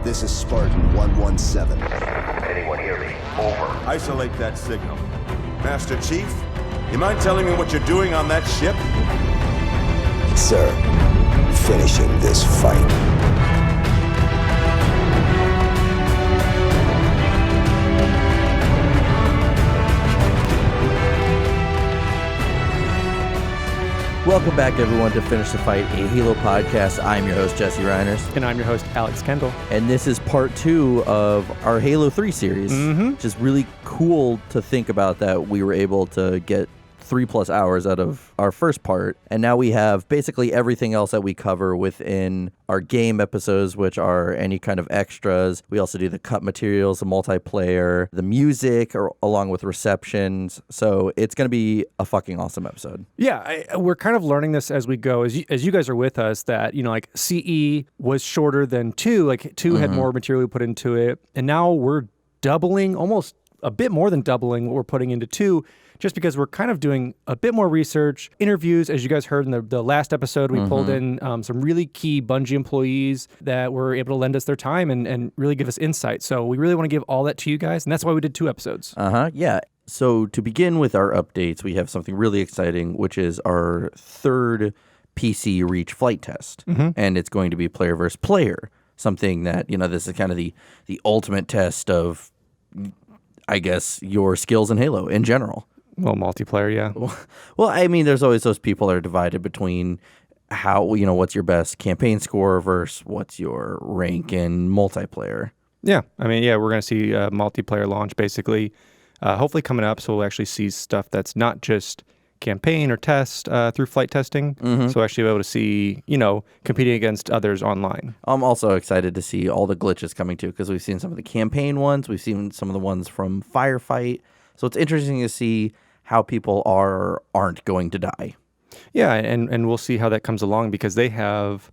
This is Spartan 117. Anyone hear me? Over. Isolate that signal. Master Chief, you mind telling me what you're doing on that ship? Sir, finishing this fight. Welcome back, everyone, to Finish the Fight, a Halo podcast. I'm your host, Jesse Reiners. And I'm your host, Alex Kendall. And this is part 2 of our Halo 3 series. Which is really cool to think about that we were able to get 3+ hours out of our first part. And now we have basically everything else that we cover within our game episodes, which are any kind of extras. We also do the cut materials, the multiplayer, the music, along with receptions. So it's going to be a fucking awesome episode. Yeah, we're kind of learning this as we go. As you guys are with us, that, you know, like CE was shorter than 2. Like 2 had more material we put into it. And now we're doubling, almost a bit more than doubling what we're putting into 2. Just because we're kind of doing a bit more research, interviews, as you guys heard in the last episode, we pulled in some really key Bungie employees that were able to lend us their time and really give us insight. So we really want to give all that to you guys, and that's why we did 2 episodes. Yeah. So to begin with our updates, we have something really exciting, which is our 3rd PC Reach flight test. And it's going to be player versus player, something that, you know, this is kind of the ultimate test of, I guess, your skills in Halo in general. Well, multiplayer, yeah. Well, I mean, there's always those people that are divided between how, you know, what's your best campaign score versus what's your rank in multiplayer. Yeah, I mean, we're going to see a multiplayer launch, basically, hopefully coming up, so we'll actually see stuff that's not just campaign or test through flight testing, so we'll actually be able to see, you know, competing against others online. I'm also excited to see all the glitches coming too, because we've seen some of the campaign ones, we've seen some of the ones from Firefight, so it's interesting to see how people aren't going to die. Yeah, and we'll see how that comes along, because they have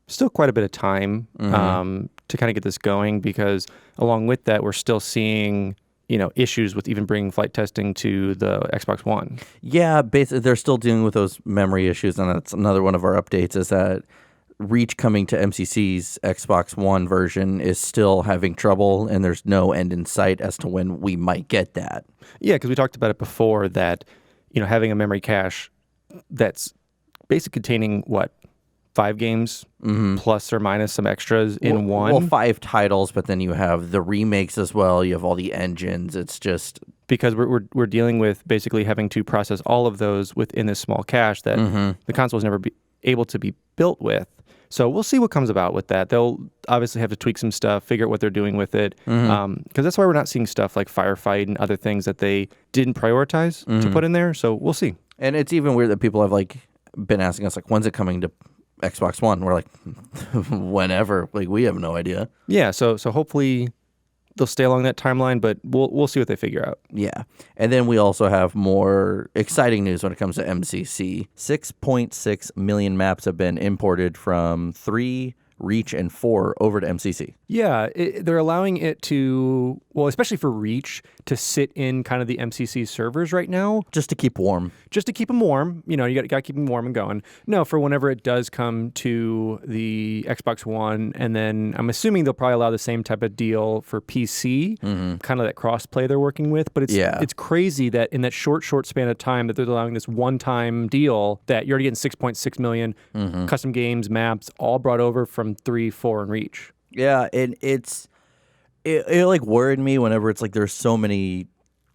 still quite a bit of time to kind of get this going, because along with that, we're still seeing, you know, issues with even bringing flight testing to the Xbox One. Yeah, basically, they're still dealing with those memory issues, and that's another one of our updates, is that Reach coming to MCC's Xbox One version is still having trouble, and there's no end in sight as to when we might get that. Yeah, because we talked about it before, that, you know, having a memory cache that's basically containing, 5 games plus or minus some extras in one? Well, 5 titles, but then you have the remakes as well. You have all the engines. It's just... Because we're dealing with basically having to process all of those within this small cache that the console was never able to be built with. So we'll see what comes about with that. They'll obviously have to tweak some stuff, figure out what they're doing with it. Because that's why we're not seeing stuff like Firefight and other things that they didn't prioritize to put in there. So we'll see. And it's even weird that people have been asking us, when's it coming to Xbox One? We're like, whenever. We have no idea. Yeah, so hopefully they'll stay along that timeline, but we'll see what they figure out. Yeah. And then we also have more exciting news when it comes to MCC. 6.6 million maps have been imported from 3, Reach, and 4 over to MCC. Yeah, they're allowing it to, well, especially for Reach, to sit in kind of the MCC servers right now. Just to keep warm. Just to keep them warm. You know, you got to keep them warm and going. No, for whenever it does come to the Xbox One, and then I'm assuming they'll probably allow the same type of deal for PC, kind of that cross-play they're working with. But it's crazy that in that short span of time that they're allowing this one-time deal that you're already getting 6.6 million custom games, maps, all brought over from 3, 4, and Reach. Yeah, and it worried me whenever it's there's so many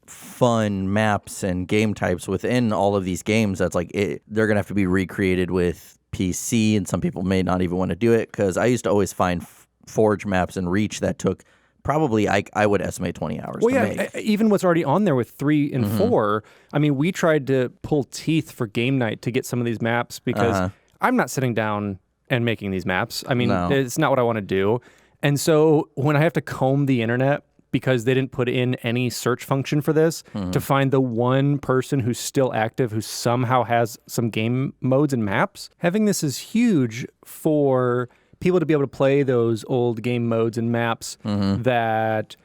fun maps and game types within all of these games that's they're gonna have to be recreated with PC, and some people may not even want to do it, because I used to always find Forge maps and Reach that took probably I would estimate 20 hours to make. Even what's already on there with 3 and 4, I mean, we tried to pull teeth for game night to get some of these maps, because I'm not sitting down and making these maps. I mean, it's not what I want to do. And so when I have to comb the internet because they didn't put in any search function for this to find the one person who's still active who somehow has some game modes and maps, having this is huge for people to be able to play those old game modes and maps that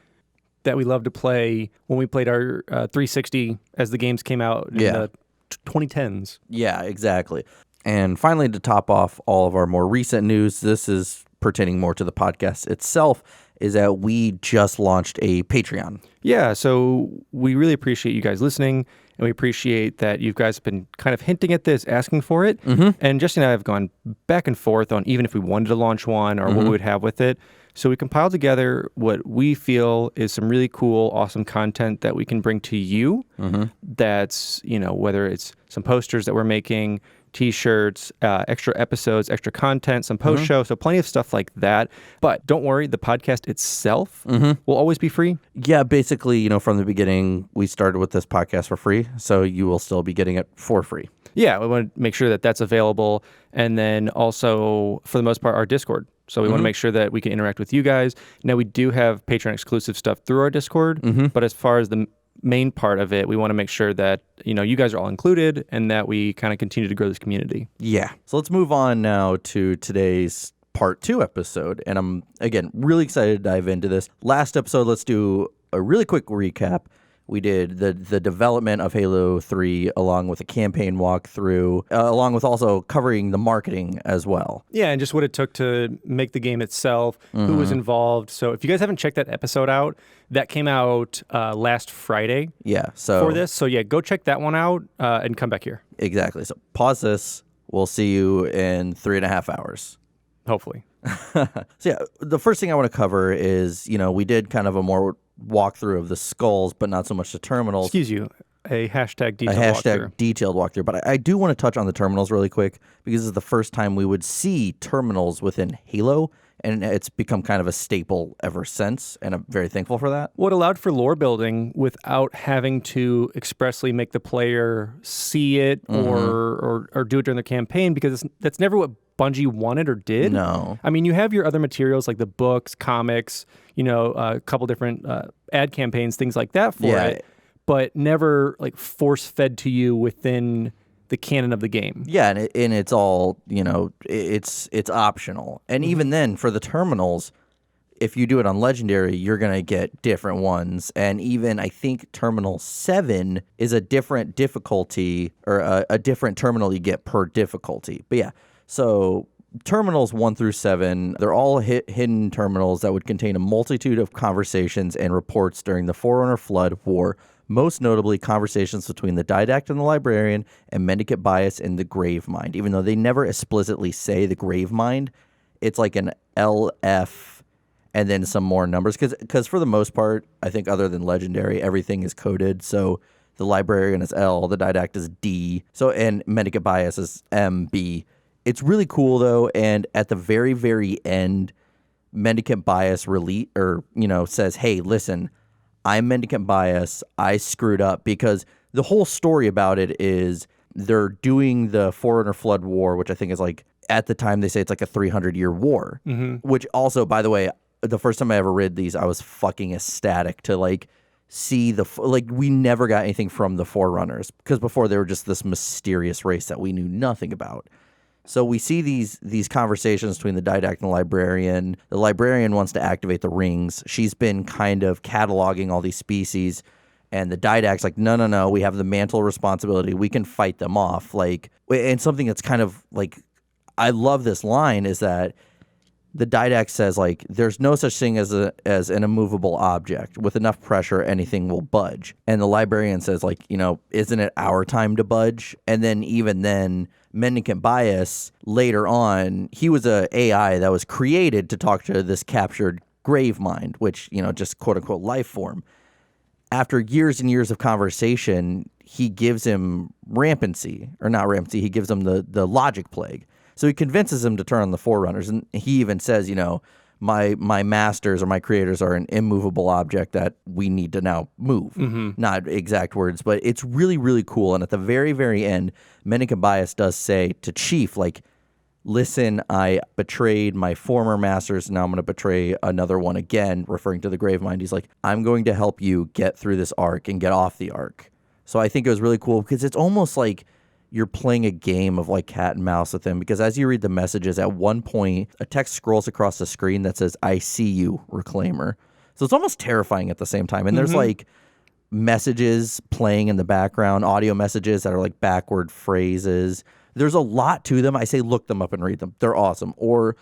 we love to play when we played our 360 as the games came out in the 2010s. Yeah, exactly. And finally, to top off all of our more recent news, this is pertaining more to the podcast itself, is that we just launched a Patreon. Yeah, so we really appreciate you guys listening, and we appreciate that you guys have been kind of hinting at this, asking for it. And Jesse and I have gone back and forth on even if we wanted to launch one or what we would have with it. So we compiled together what we feel is some really cool, awesome content that we can bring to you. That's, whether it's some posters that we're making, T-shirts, extra episodes, extra content, some post-show, so plenty of stuff like that. But don't worry, the podcast itself will always be free. Yeah, basically, from the beginning, we started with this podcast for free, so you will still be getting it for free. Yeah, we want to make sure that that's available. And then also, for the most part, our Discord. So we want to make sure that we can interact with you guys. Now, we do have Patreon exclusive stuff through our Discord, but as far as the main part of it, we want to make sure that, you guys are all included and that we kind of continue to grow this community. Yeah. So let's move on now to today's part 2 episode. And I'm, again, really excited to dive into this. Last episode, let's do a really quick recap. We did the development of Halo 3 along with a campaign walkthrough, along with also covering the marketing as well. Yeah, and just what it took to make the game itself, who was involved. So if you guys haven't checked that episode out, that came out last Friday. Yeah. So for this. So yeah, go check that one out and come back here. Exactly. So pause this. We'll see you in 3.5 hours. Hopefully. So yeah, the first thing I want to cover is, we did kind of a more walkthrough of the skulls, but not so much the terminals. Excuse you, a hashtag detailed walkthrough. But I do want to touch on the terminals really quick, because this is the first time we would see terminals within Halo, and it's become kind of a staple ever since, and I'm very thankful for that. What allowed for lore building without having to expressly make the player see it or do it during the campaign, because that's never what Bungie wanted or did. No. I mean, you have your other materials like the books, comics, a couple different ad campaigns, things like that for it, but never like force fed to you within the canon of the game. Yeah, and it's all, it's optional. And even then, for the terminals, if you do it on Legendary, you're going to get different ones. And even, I think, Terminal 7 is a different difficulty, or a different terminal you get per difficulty. But yeah, so Terminals 1 through 7, they're all hidden terminals that would contain a multitude of conversations and reports during the Forerunner Flood War, most notably conversations between the Didact and the Librarian, and Mendicant Bias and the Gravemind. Even though they never explicitly say the Gravemind, it's like an LF and then some more numbers. Because for the most part, I think other than Legendary, everything is coded. So the Librarian is L, the Didact is D, and Mendicant Bias is MB. It's really cool, though, and at the very, very end, Mendicant Bias says, hey, listen, I'm Mendicant Bias, I screwed up, because the whole story about it is they're doing the Forerunner Flood War, which I think is like, at the time they say it's like a 300-year war, which also, by the way, the first time I ever read these, I was fucking ecstatic to see we never got anything from the Forerunners, because before they were just this mysterious race that we knew nothing about. So we see these conversations between the Didact and the Librarian. The Librarian wants to activate the rings. She's been kind of cataloging all these species, and the Didact's like, no, we have the mantle responsibility. We can fight them off. And something that's kind of I love this line is that the Didact says, there's no such thing as an immovable object. With enough pressure, anything will budge. And the Librarian says, isn't it our time to budge? And then even then, Mendicant Bias, later on, he was a AI that was created to talk to this captured Gravemind, which, just quote-unquote life form. After years and years of conversation, he gives him rampancy, or not rampancy, he gives him the logic plague. So he convinces him to turn on the Forerunners, and he even says, my masters or my creators are an immovable object that we need to now move. Not exact words, but it's really, really cool. And at the very, very end, Mendicant Bias does say to Chief, listen, I betrayed my former masters, now I'm going to betray another one again, referring to the Gravemind. He's like, I'm going to help you get through this arc and get off the arc. So I think it was really cool, because it's almost like you're playing a game of cat and mouse with him, because as you read the messages, at one point, a text scrolls across the screen that says, I see you, Reclaimer. So it's almost terrifying at the same time. And there's messages playing in the background, audio messages that are backward phrases. There's a lot to them. I say look them up and read them. They're awesome. Or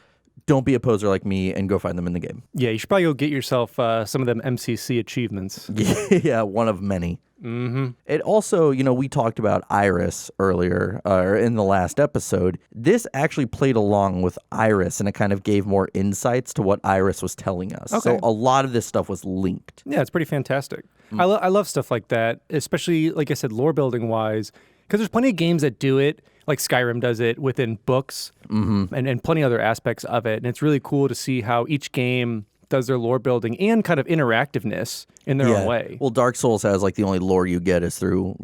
don't be a poser like me and go find them in the game. Yeah, you should probably go get yourself some of them MCC achievements. Yeah, one of many. Mm-hmm. It also, we talked about Iris earlier, or in the last episode. This actually played along with Iris, and it kind of gave more insights to what Iris was telling us. Okay. So a lot of this stuff was linked. Yeah, it's pretty fantastic. I love stuff like that, especially, like I said, lore building wise, because there's plenty of games that do it, like Skyrim does it within books, and plenty other aspects of it. And it's really cool to see how each game does their lore building and kind of interactiveness in their own way. Well, Dark Souls has the only lore you get is through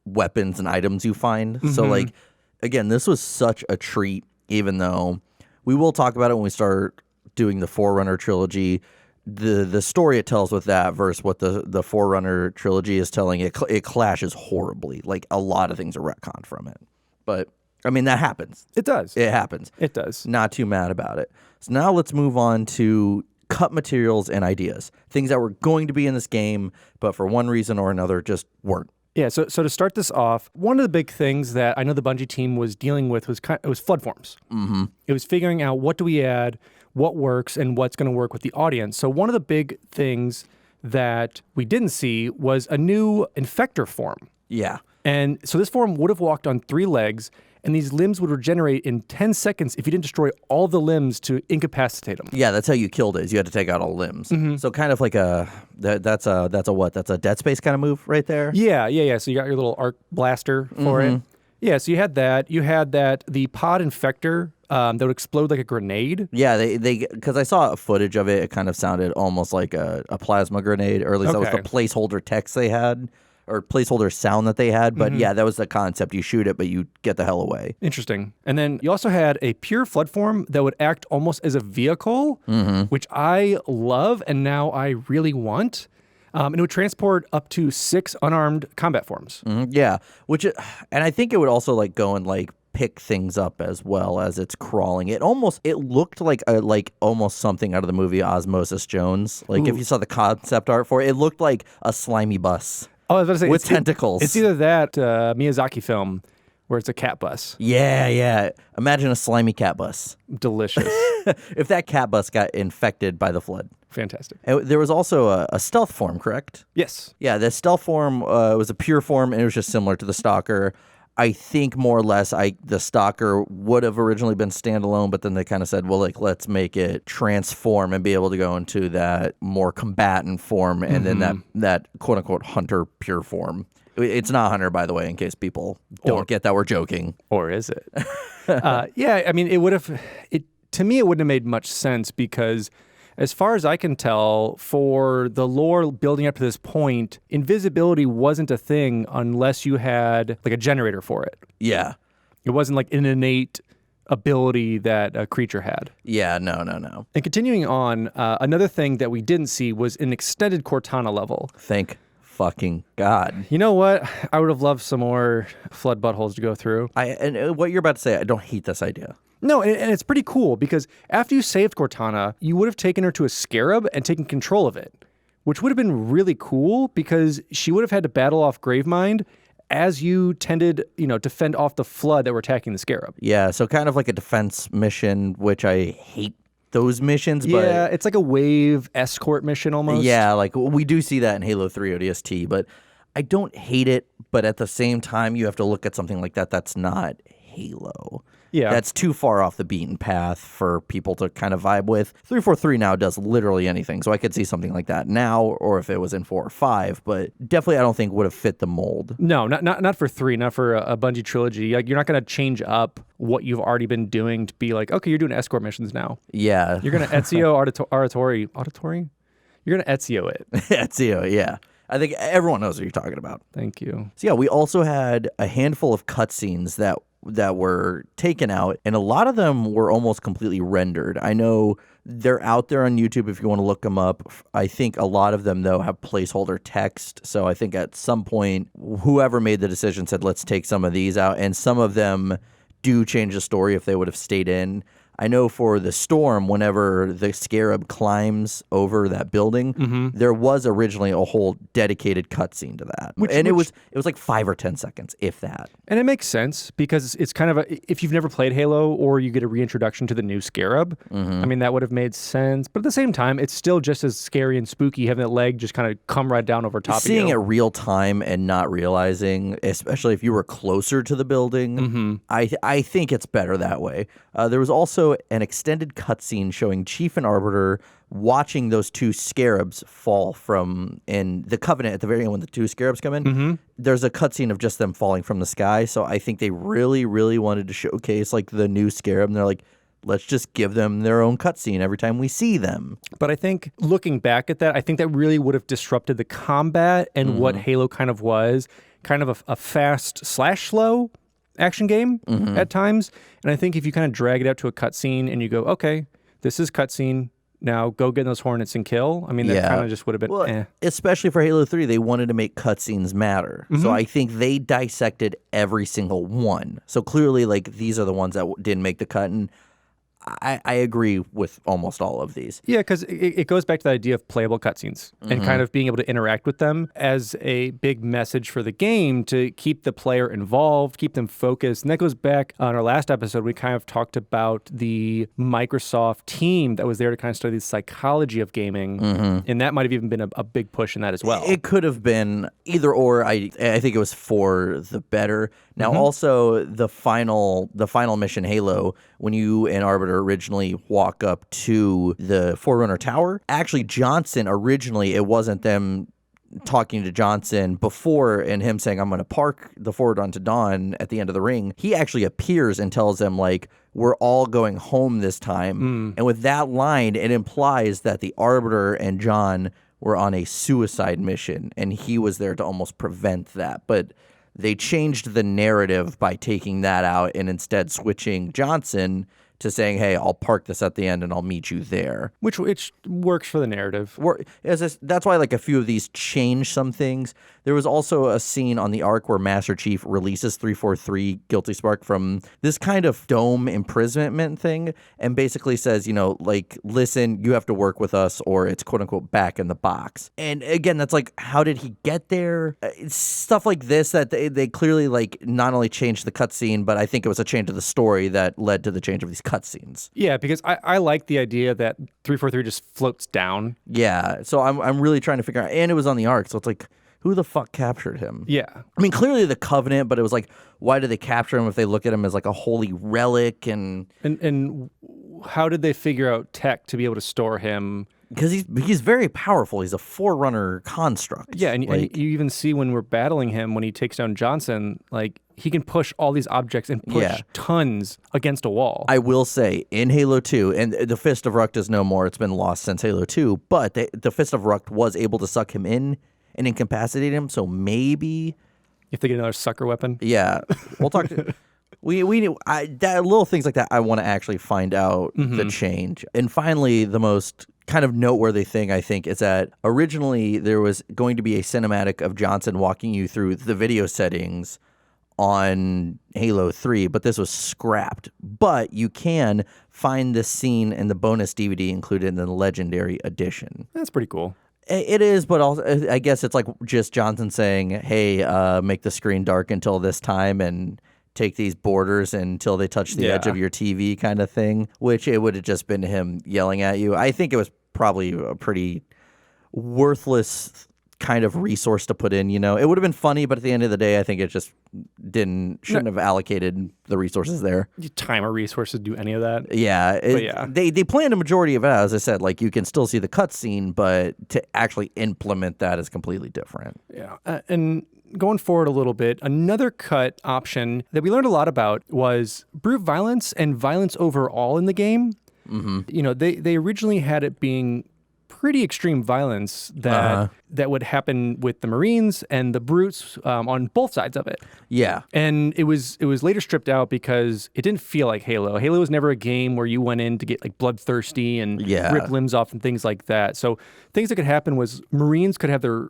weapons and items you find. So again, this was such a treat, even though we will talk about it when we start doing the Forerunner trilogy. The story it tells with that versus what the Forerunner trilogy is telling, it clashes horribly. A lot of things are retconned from it. But I mean, that happens. It does. It happens. It does. Not too mad about it. So now let's move on to cut materials and ideas. Things that were going to be in this game, but for one reason or another just weren't. Yeah, so to start this off, one of the big things that I know the Bungie team was dealing with was flood forms. Mm-hmm. It was figuring out what do we add, what works, and what's going to work with the audience. So one of the big things that we didn't see was a new infector form. Yeah. And so this form would have walked on 3 legs, and these limbs would regenerate in 10 seconds if you didn't destroy all the limbs to incapacitate them. Yeah, that's how you killed it. You had to take out all limbs. Mm-hmm. So kind of like that's a what? That's a Dead Space kind of move right there? Yeah. So you got your little arc blaster for it. Yeah, so you had that. You had that, the pod infector that would explode like a grenade. Yeah, they because I saw footage of it. It kind of sounded almost like a plasma grenade, or at least that was the placeholder text they had. Or placeholder sound that they had, but yeah, that was the concept. You shoot it, but you get the hell away. Interesting. And then you also had a pure flood form that would act almost as a vehicle, which I love and now I really want. And it would transport up to 6 unarmed combat forms. Yeah, and I think it would also go and pick things up as well as it's crawling. It looked like almost something out of the movie Osmosis Jones. If you saw the concept art for it, it looked like a slimy bus. Oh, I was about to say, with tentacles. It's either that Miyazaki film where it's a cat bus. Yeah. Imagine a slimy cat bus. Delicious. If that cat bus got infected by the flood. Fantastic. There was also a stealth form, correct? Yes. Yeah, the stealth form was a pure form, and it was just similar to the Stalker. I think more or less the Stalker would have originally been standalone, but then they kind of said, well, let's make it transform and be able to go into that more combatant form, and then that quote-unquote hunter pure form. It's not hunter, by the way, in case people don't get that we're joking. Or is it? Yeah, I mean, to me, it wouldn't have made much sense because as far as I can tell, for the lore building up to this point, invisibility wasn't a thing unless you had a generator for it. Yeah. It wasn't an innate ability that a creature had. Yeah, no. And continuing on, another thing that we didn't see was an extended Cortana level. Thank fucking God. You know what? I would have loved some more flood buttholes to go through. And what you're about to say, I don't hate this idea. No, and it's pretty cool because after you saved Cortana, you would have taken her to a scarab and taken control of it, which would have been really cool because she would have had to battle off Gravemind as you tended, to fend off the flood that were attacking the scarab. Yeah, so kind of like a defense mission, which I hate those missions. But yeah, it's like a wave escort mission almost. Yeah, we do see that in Halo 3 ODST, but I don't hate it. But at the same time, you have to look at something like that that's not Halo. Yeah. That's too far off the beaten path for people to kind of vibe with. 343 now does literally anything, so I could see something like that now, or if it was in 4 or 5, but definitely I don't think would have fit the mold. No, not for 3, not for a Bungie trilogy. You're not going to change up what you've already been doing to be okay, you're doing escort missions now. Yeah. You're going to Ezio Auditory? You're going to Ezio it. Ezio, yeah. I think everyone knows what you're talking about. Thank you. So yeah, we also had a handful of cutscenes that were taken out, and a lot of them were almost completely rendered. I know they're out there on YouTube if you want to look them up. I think a lot of them, though, have placeholder text. So I think at some point, whoever made the decision said, let's take some of these out, and some of them do change the story if they would have stayed in. I know for the Storm, whenever the Scarab climbs over that building, there was originally a whole dedicated cutscene to that. It was like 5 or 10 seconds, if that. And it makes sense because it's kind of if you've never played Halo or you get a reintroduction to the new Scarab, I mean, that would have made sense. But at the same time, it's still just as scary and spooky having that leg just kind of come right down over top of you. Seeing it real time and not realizing, especially if you were closer to the building, I think it's better that way. There was also an extended cutscene showing Chief and Arbiter watching those 2 scarabs fall from in the Covenant at the very end when the 2 scarabs come in. There's a cutscene of just them falling from the sky. So I think they really, really wanted to showcase like the new scarab. And they're like, let's just give them their own cutscene every time we see them. But I think looking back at that, I think that really would have disrupted the combat and what Halo kind of was, kind of a fast/slow action game at times. And I think if you kind of drag it out to a cutscene and you go, okay, this is cutscene, now go get those Hornets and kill. I mean, that kind of just would have been Especially for Halo 3, they wanted to make cutscenes matter. So I think they dissected every single one. So clearly, like, these are the ones that didn't make the cut. And I agree with almost all of these. Yeah, because it goes back to the idea of playable cutscenes and kind of being able to interact with them as a big message for the game to keep the player involved, keep them focused. And that goes back on our last episode. We kind of talked about the Microsoft team that was there to kind of study the psychology of gaming. And that might have even been a big push in that as well. It could have been either or. I think it was for the better. Now, also, the final mission, Halo, when you and Arbiter originally walk up to the Forerunner Tower, actually, Johnson, originally, it wasn't them talking to Johnson before and him saying, I'm going to park the Forward onto Dawn at the end of the ring. He actually appears and tells them, like, we're all going home this time. And with that line, it implies that the Arbiter and John were on a suicide mission, and he was there to almost prevent that. But they changed the narrative by taking that out and instead switching Johnson to saying, hey, I'll park this at the end and I'll meet you there. Which works for the narrative. That's why like a few of these change some things. There was also a scene on the Ark where Master Chief releases 343 Guilty Spark from this kind of dome imprisonment thing and basically says, like, listen, you have to work with us or it's quote unquote back in the box. And again, that's like, how did he get there? It's stuff like this that they clearly like not only changed the cutscene, but I think it was a change of the story that led to the change of these cutscenes. Yeah, because I like the idea that 343 just floats down. Yeah, so I'm really trying to figure out, and it was on the Ark, so it's like, who the fuck captured him? Yeah. I mean, clearly the Covenant, but it was like, why did they capture him if they look at him as like a holy relic? And how did they figure out tech to be able to store him? Because he's very powerful. He's a Forerunner construct. Yeah, and you even see when we're battling him, when he takes down Johnson, like, he can push all these objects and push tons against a wall. I will say, in Halo 2, and the Fist of Rucht is no more, it's been lost since Halo 2, but the Fist of Rucht was able to suck him in and incapacitate him, so maybe... If they get another sucker weapon? Yeah. We'll talk to... little things like that, I want to actually find out the change. And finally, the most kind of noteworthy thing, I think, is that originally there was going to be a cinematic of Johnson walking you through the video settings on Halo 3, but this was scrapped. But you can find this scene in the bonus DVD included in the Legendary Edition. That's pretty cool. It is, but also, I guess it's like just Johnson saying, hey, make the screen dark until this time and take these borders until they touch the edge of your TV kind of thing, which it would have just been him yelling at you. I think it was probably a pretty worthless kind of resource to put in, It would have been funny, but at the end of the day, I think it just shouldn't have allocated the resources there. Time or resources to do any of that. Yeah. They planned a majority of it, as I said, like you can still see the cutscene, but to actually implement that is completely different. Yeah. And going forward a little bit, another cut option that we learned a lot about was brute violence and violence overall in the game. They originally had it being pretty extreme violence that would happen with the Marines and the brutes on both sides of it. Yeah. And it was later stripped out because it didn't feel like Halo. Halo was never a game where you went in to get like bloodthirsty and rip limbs off and things like that. So things that could happen was Marines could have their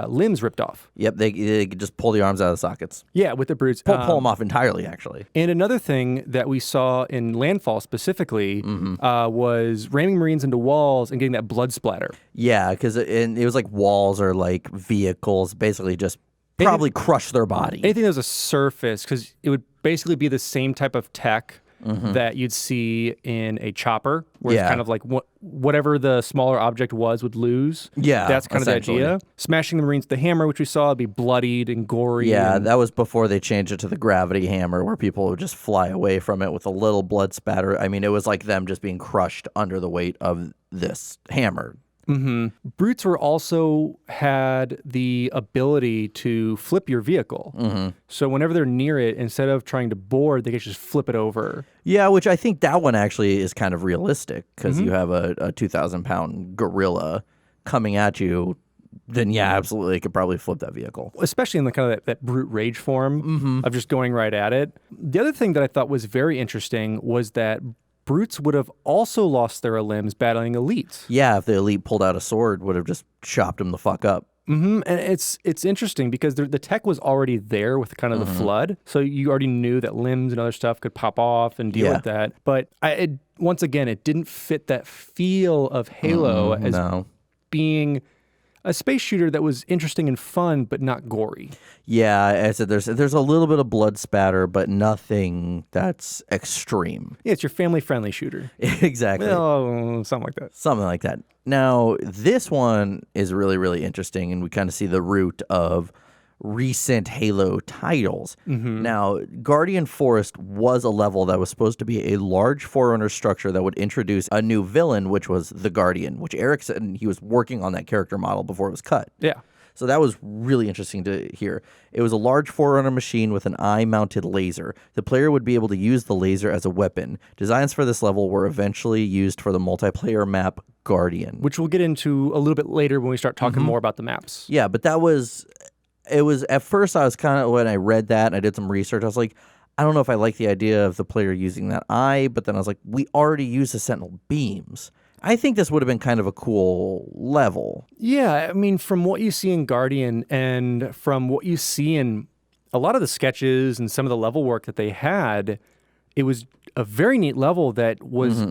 limbs ripped off. Yep, they could just pull the arms out of the sockets. Yeah, with the brutes. Pull them off entirely, actually. And another thing that we saw in Landfall specifically was ramming Marines into walls and getting that blood splatter. Yeah, because it was like walls or like vehicles, basically just probably crush their body. Anything that was a surface, because it would basically be the same type of tech that you'd see in a chopper, where it's kind of like whatever the smaller object would lose. Yeah, that's kind of the idea. Smashing the Marines with the hammer, which we saw, would be bloodied and gory. Yeah, that was before they changed it to the gravity hammer, where people would just fly away from it with a little blood spatter. I mean, it was like them just being crushed under the weight of this hammer. Brutes were also had the ability to flip your vehicle. So whenever they're near it, instead of trying to board, they can just flip it over. Yeah, which I think that one actually is kind of realistic, because you have a 2,000-pound gorilla coming at you. Then yeah, absolutely, they could probably flip that vehicle. Especially in the kind of that brute rage form of just going right at it. The other thing that I thought was very interesting was that brutes would have also lost their limbs battling elites. Yeah, if the elite pulled out a sword, would have just chopped them the fuck up. And it's interesting because the tech was already there with kind of the flood, so you already knew that limbs and other stuff could pop off and deal with that. But once again, it didn't fit that feel of Halo as being a space shooter that was interesting and fun, but not gory. Yeah, I said there's a little bit of blood spatter, but nothing that's extreme. Yeah, it's your family-friendly shooter. Exactly. Well, something like that. Something like that. Now, this one is really, really interesting, and we kind of see the root of recent Halo titles. Now, Guardian Forest was a level that was supposed to be a large Forerunner structure that would introduce a new villain, which was the Guardian, which Eric said he was working on that character model before it was cut. Yeah. So that was really interesting to hear. It was a large Forerunner machine with an eye-mounted laser. The player would be able to use the laser as a weapon. Designs for this level were eventually used for the multiplayer map Guardian, which we'll get into a little bit later when we start talking more about the maps. Yeah, but it was at first I was kind of, when I read that and I did some research, I was like, I don't know if I like the idea of the player using that eye, but then I was like, we already use the Sentinel beams. I think this would have been kind of a cool level. Yeah, I mean, from what you see in Guardian and from what you see in a lot of the sketches and some of the level work that they had, it was a very neat level that was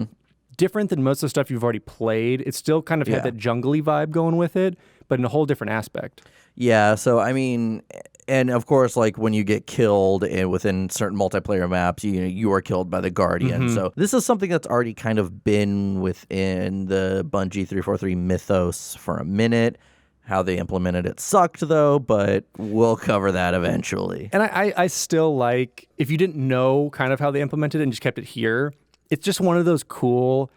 different than most of the stuff you've already played. It still kind of had that jungly vibe going with it, but in a whole different aspect. Yeah, so I mean, and of course, like when you get killed within certain multiplayer maps, you are killed by the Guardian. So this is something that's already kind of been within the Bungie 343 mythos for a minute. How they implemented it sucked, though, but we'll cover that eventually. And I still like, if you didn't know kind of how they implemented it and just kept it here, it's just one of those cool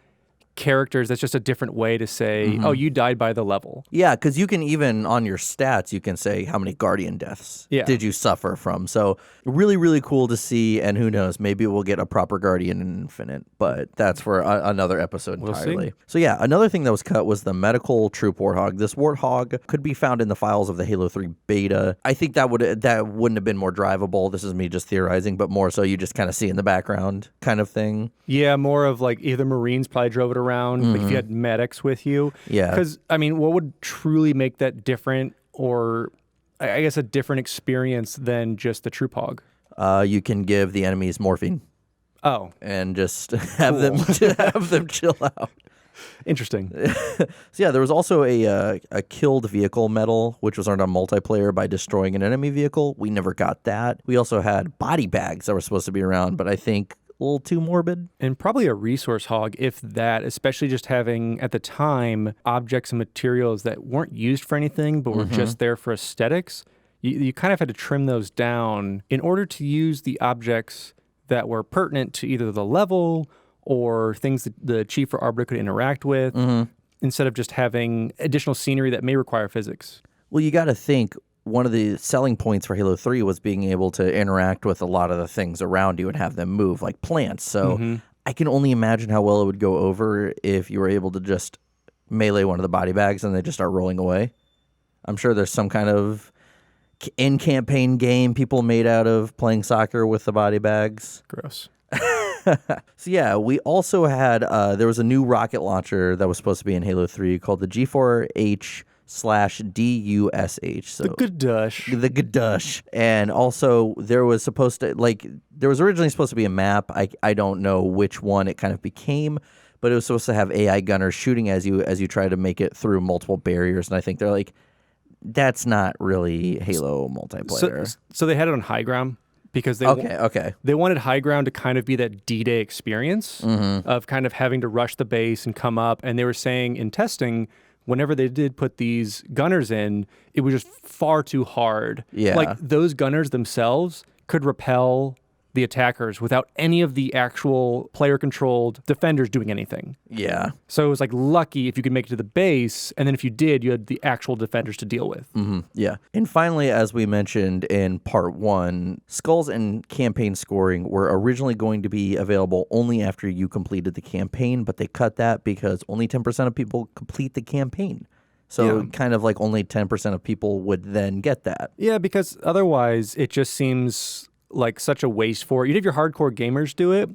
characters that's just a different way to say, oh, you died by the level. Yeah, because you can even, on your stats, you can say how many Guardian deaths did you suffer from. So really, really cool to see, and who knows, maybe we'll get a proper Guardian in Infinite, but that's for another episode entirely. We'll see. So yeah, another thing that was cut was the medical troop Warthog. This Warthog could be found in the files of the Halo 3 beta. I think that wouldn't have been more drivable. This is me just theorizing, but more so you just kind of see in the background kind of thing. Yeah, more of like either Marines probably drove it around, like if you had medics with you. Yeah. Because, I mean, what would truly make that different, or I guess a different experience than just the troop hog? You can give the enemies morphine. Oh. And just have them chill out. Interesting. So yeah, there was also a killed vehicle medal, which was earned on multiplayer by destroying an enemy vehicle. We never got that. We also had body bags that were supposed to be around, but I think a little too morbid. And probably a resource hog, if that, especially just having, at the time, objects and materials that weren't used for anything, but were just there for aesthetics. You kind of had to trim those down in order to use the objects that were pertinent to either the level or things that the Chief or Arbiter could interact with, instead of just having additional scenery that may require physics. Well, you got to think, one of the selling points for Halo 3 was being able to interact with a lot of the things around you and have them move, like plants. So I can only imagine how well it would go over if you were able to just melee one of the body bags and they just start rolling away. I'm sure there's some kind of in-campaign game people made out of playing soccer with the body bags. Gross. So yeah, we also had, there was a new rocket launcher that was supposed to be in Halo 3 called the G4H /DUSH. So The Gadush. the Gadush. And also there was originally supposed to be a map. I don't know which one it kind of became, but it was supposed to have AI gunners shooting as you try to make it through multiple barriers. And I think they're like, that's not really Halo multiplayer. So they had it on high ground because they wanted high ground to kind of be that D-Day experience of kind of having to rush the base and come up. And they were saying in testing, whenever they did put these gunners in, it was just far too hard. Yeah. Like those gunners themselves could repel the attackers without any of the actual player-controlled defenders doing anything. Yeah. So it was like lucky if you could make it to the base, and then if you did, you had the actual defenders to deal with. Mm-hmm. Yeah. And finally, as we mentioned in part 1, skulls and campaign scoring were originally going to be available only after you completed the campaign, but they cut that because only 10% of people complete the campaign. So kind of like only 10% of people would then get that. Yeah, because otherwise it just seems like such a waste for it. You'd have your hardcore gamers do it,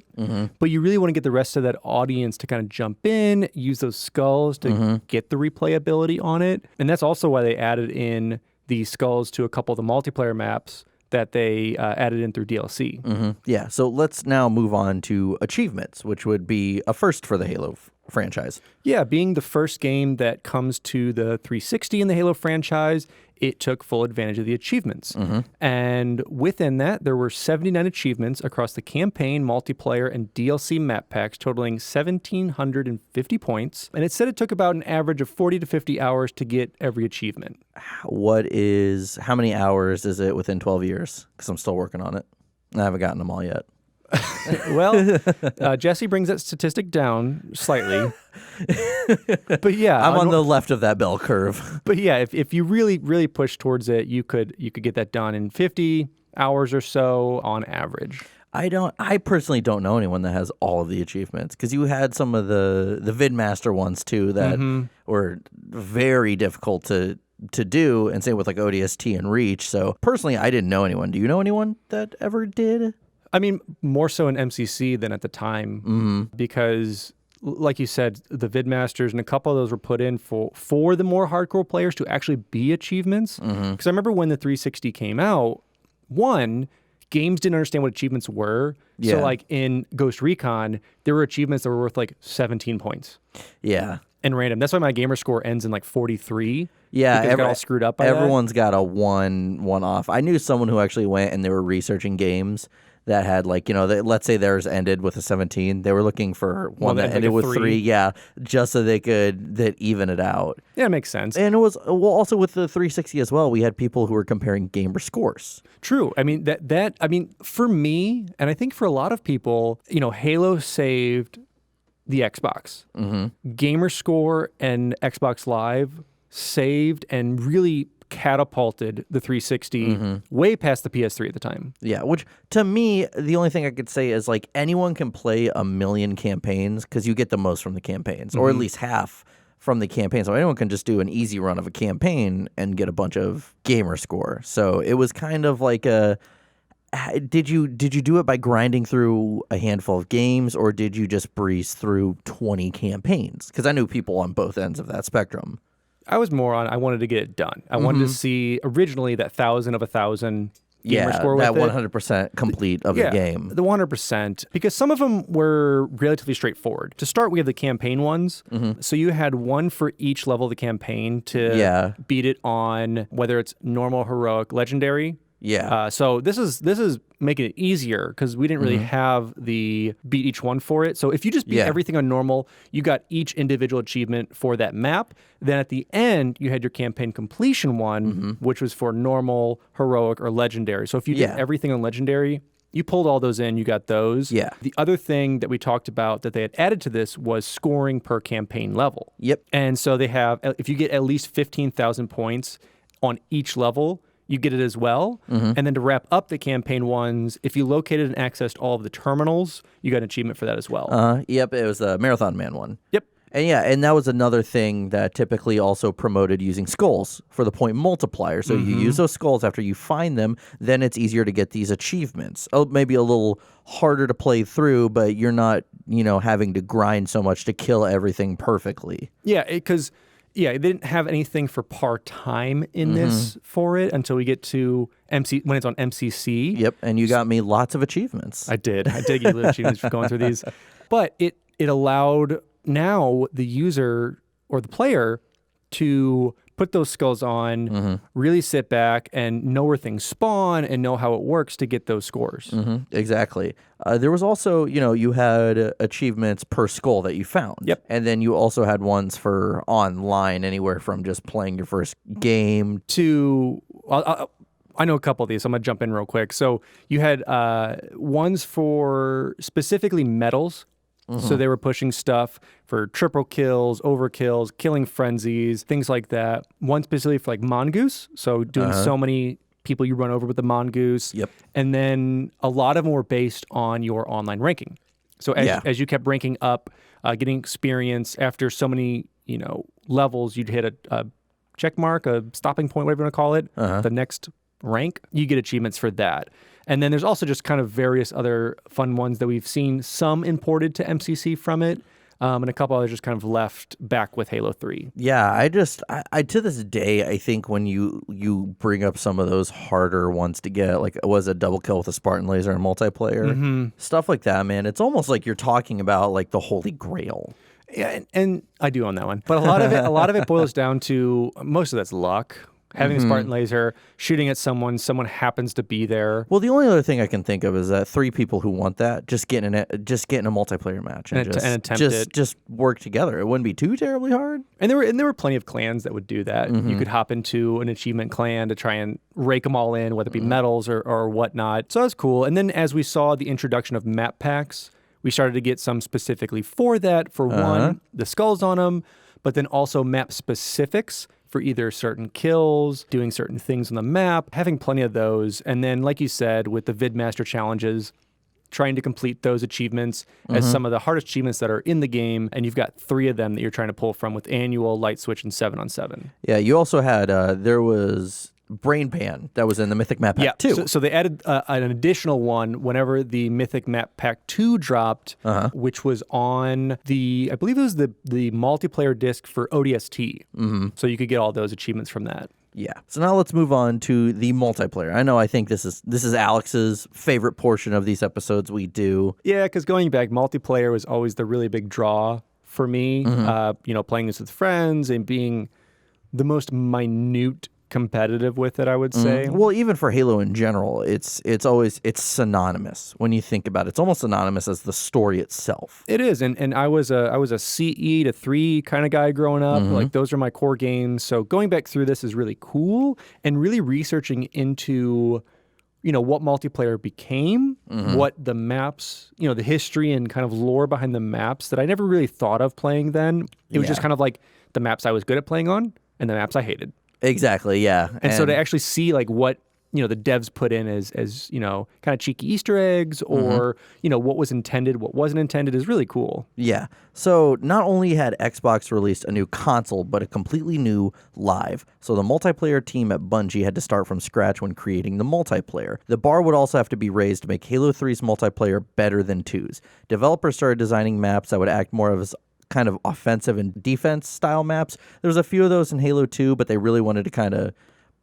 but you really want to get the rest of that audience to kind of jump in, use those skulls to get the replayability on it. And that's also why they added in the skulls to a couple of the multiplayer maps that they added in through DLC. Yeah, so let's now move on to achievements, which would be a first for the Halo franchise. Yeah, being the first game that comes to the 360 in the Halo franchise, it took full advantage of the achievements. And within that, there were 79 achievements across the campaign, multiplayer, and DLC map packs, totaling 1,750 points. And it said it took about an average of 40 to 50 hours to get every achievement. How many hours is it within 12 years? Because I'm still working on it. I haven't gotten them all yet. Well, Jesse brings that statistic down slightly. But yeah, I'm on the left of that bell curve. But yeah, if you really, really push towards it, you could get that done in 50 hours or so on average. I personally don't know anyone that has all of the achievements, because you had some of the VidMaster ones too that were very difficult to do, and same with like ODST and Reach. So personally, I didn't know anyone. Do you know anyone that ever did? I mean, more so in MCC than at the time, because, like you said, the VidMasters and a couple of those were put in for the more hardcore players to actually be achievements. Because I remember when the 360 came out, games didn't understand what achievements were. Yeah. So, like in Ghost Recon, there were achievements that were worth like 17 points. Yeah. And random. That's why my gamer score ends in like 43. Yeah, it got all screwed up by everyone's got a one off. I knew someone who actually went and they were researching games that had, like, let's say theirs ended with a 17. They were looking for one that ended with 3. Yeah, just so they could even it out. Yeah, it makes sense. And it was, also with the 360 as well, we had people who were comparing gamer scores. True. I mean, for me, and I think for a lot of people, Halo saved the Xbox. Gamer score and Xbox Live saved and really catapulted the 360 way past the PS3 at the time. Yeah, which to me, the only thing I could say is, like, anyone can play a million campaigns because you get the most from the campaigns, or at least half from the campaign. So anyone can just do an easy run of a campaign and get a bunch of gamer score. So it was kind of like did you do it by grinding through a handful of games, or did you just breeze through 20 campaigns? Because I knew people on both ends of that spectrum. I was more on, I wanted to get it done. I wanted to see originally that 1,000 of 1,000 gamer score with that 100% complete of the game. The 100%, because some of them were relatively straightforward. To start, we have the campaign ones. So you had one for each level of the campaign to beat it on whether it's normal, heroic, legendary. Yeah. So this is making it easier because we didn't really have the beat each one for it. So if you just beat everything on normal, you got each individual achievement for that map. Then at the end, you had your campaign completion one, which was for normal, heroic, or legendary. So if you did everything on legendary, you pulled all those in, you got those. Yeah. The other thing that we talked about that they had added to this was scoring per campaign level. Yep. And so they have, if you get at least 15,000 points on each level, you get it as well. And then to wrap up the campaign ones, if you located and accessed all of the terminals, you got an achievement for that as well. Yep, it was the Marathon Man one. Yep. And that was another thing that typically also promoted using skulls for the point multiplier. So you use those skulls after you find them, then it's easier to get these achievements. Oh, maybe a little harder to play through, but you're not, having to grind so much to kill everything perfectly. Yeah, because Yeah, they didn't have anything for part-time in this for it until we get to when it's on MCC. Yep, and you got me lots of achievements. I did get little achievements for going through these. But it allowed now the user or the player to put those skulls on, really sit back and know where things spawn and know how it works to get those scores. Exactly. There was also, you had achievements per skull that you found. Yep. And then you also had ones for online, anywhere from just playing your first game to... I know a couple of these, so I'm going to jump in real quick. So you had ones for specifically medals. So they were pushing stuff for triple kills, overkills, killing frenzies, things like that. One specifically for like mongoose, so doing so many people you run over with the mongoose. Yep. And then a lot of them were based on your online ranking. So as you kept ranking up, getting experience after so many levels, you'd hit a check mark, a stopping point, whatever you want to call it, the next rank, you get achievements for that. And then there's also just kind of various other fun ones that we've seen, some imported to MCC from it, and a couple others just kind of left back with Halo 3. Yeah, I to this day, I think when you bring up some of those harder ones to get, like it was a double kill with a Spartan laser and multiplayer, stuff like that, man, it's almost like you're talking about like the Holy Grail. Yeah, and I do own that one. But a lot of it boils down to, most of that's luck. Having a Spartan laser, shooting at someone happens to be there. Well, the only other thing I can think of is that 3 people who want that just get in a multiplayer match and just work together. It wouldn't be too terribly hard. And there were plenty of clans that would do that. You could hop into an achievement clan to try and rake them all in, whether it be medals or whatnot. So that's cool. And then as we saw the introduction of map packs, we started to get some specifically for that. For one, the skulls on them, but then also map specifics for either certain kills, doing certain things on the map, having plenty of those. And then, like you said, with the VidMaster challenges, trying to complete those achievements as some of the hardest achievements that are in the game. And you've got 3 of them that you're trying to pull from with Annual, Light Switch, and 7-on-7. Yeah, you also had, there was Brain Pan that was in the Mythic Map Pack 2. So they added an additional one whenever the Mythic Map Pack 2 dropped, which was on I believe it was the multiplayer disc for ODST. So you could get all those achievements from that. Yeah. So now let's move on to the multiplayer. I think this is Alex's favorite portion of these episodes we do. Yeah, because going back, multiplayer was always the really big draw for me. Playing this with friends and being the most minute competitive with it, I would say. Well, even for Halo in general, it's synonymous when you think about it. It's almost synonymous as the story itself. It is, and I was a CE to 3 kind of guy growing up. Like those are my core games. So going back through this is really cool, and really researching into what multiplayer became, what the maps, the history and kind of lore behind the maps that I never really thought of playing then. It was just kind of like the maps I was good at playing on and the maps I hated. Exactly, yeah. And so to actually see like what the devs put in as kind of cheeky Easter eggs or what was intended, what wasn't intended is really cool. Yeah. So not only had Xbox released a new console, but a completely new live. So the multiplayer team at Bungie had to start from scratch when creating the multiplayer. The bar would also have to be raised to make Halo 3's multiplayer better than 2's. Developers started designing maps that would act more of as kind of offensive and defense style maps. There's a few of those in Halo 2, but they really wanted to kind of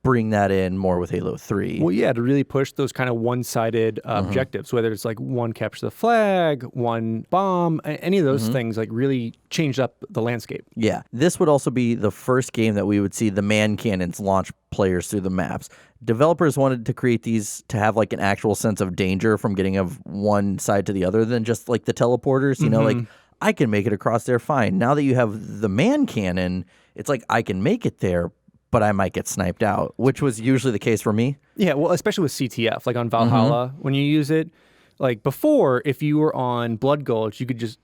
bring that in more with Halo 3. Well, yeah, to really push those kind of one-sided objectives, whether it's like one capture the flag, one bomb, any of those things like really changed up the landscape. Yeah. This would also be the first game that we would see the man cannons launch players through the maps. Developers wanted to create these to have like an actual sense of danger from getting of one side to the other than just like the teleporters, like I can make it across there fine. Now that you have the man cannon, it's like I can make it there, but I might get sniped out, which was usually the case for me. Yeah, well, especially with CTF, like on Valhalla, when you use it. Like before, if you were on Blood Gulch, you could just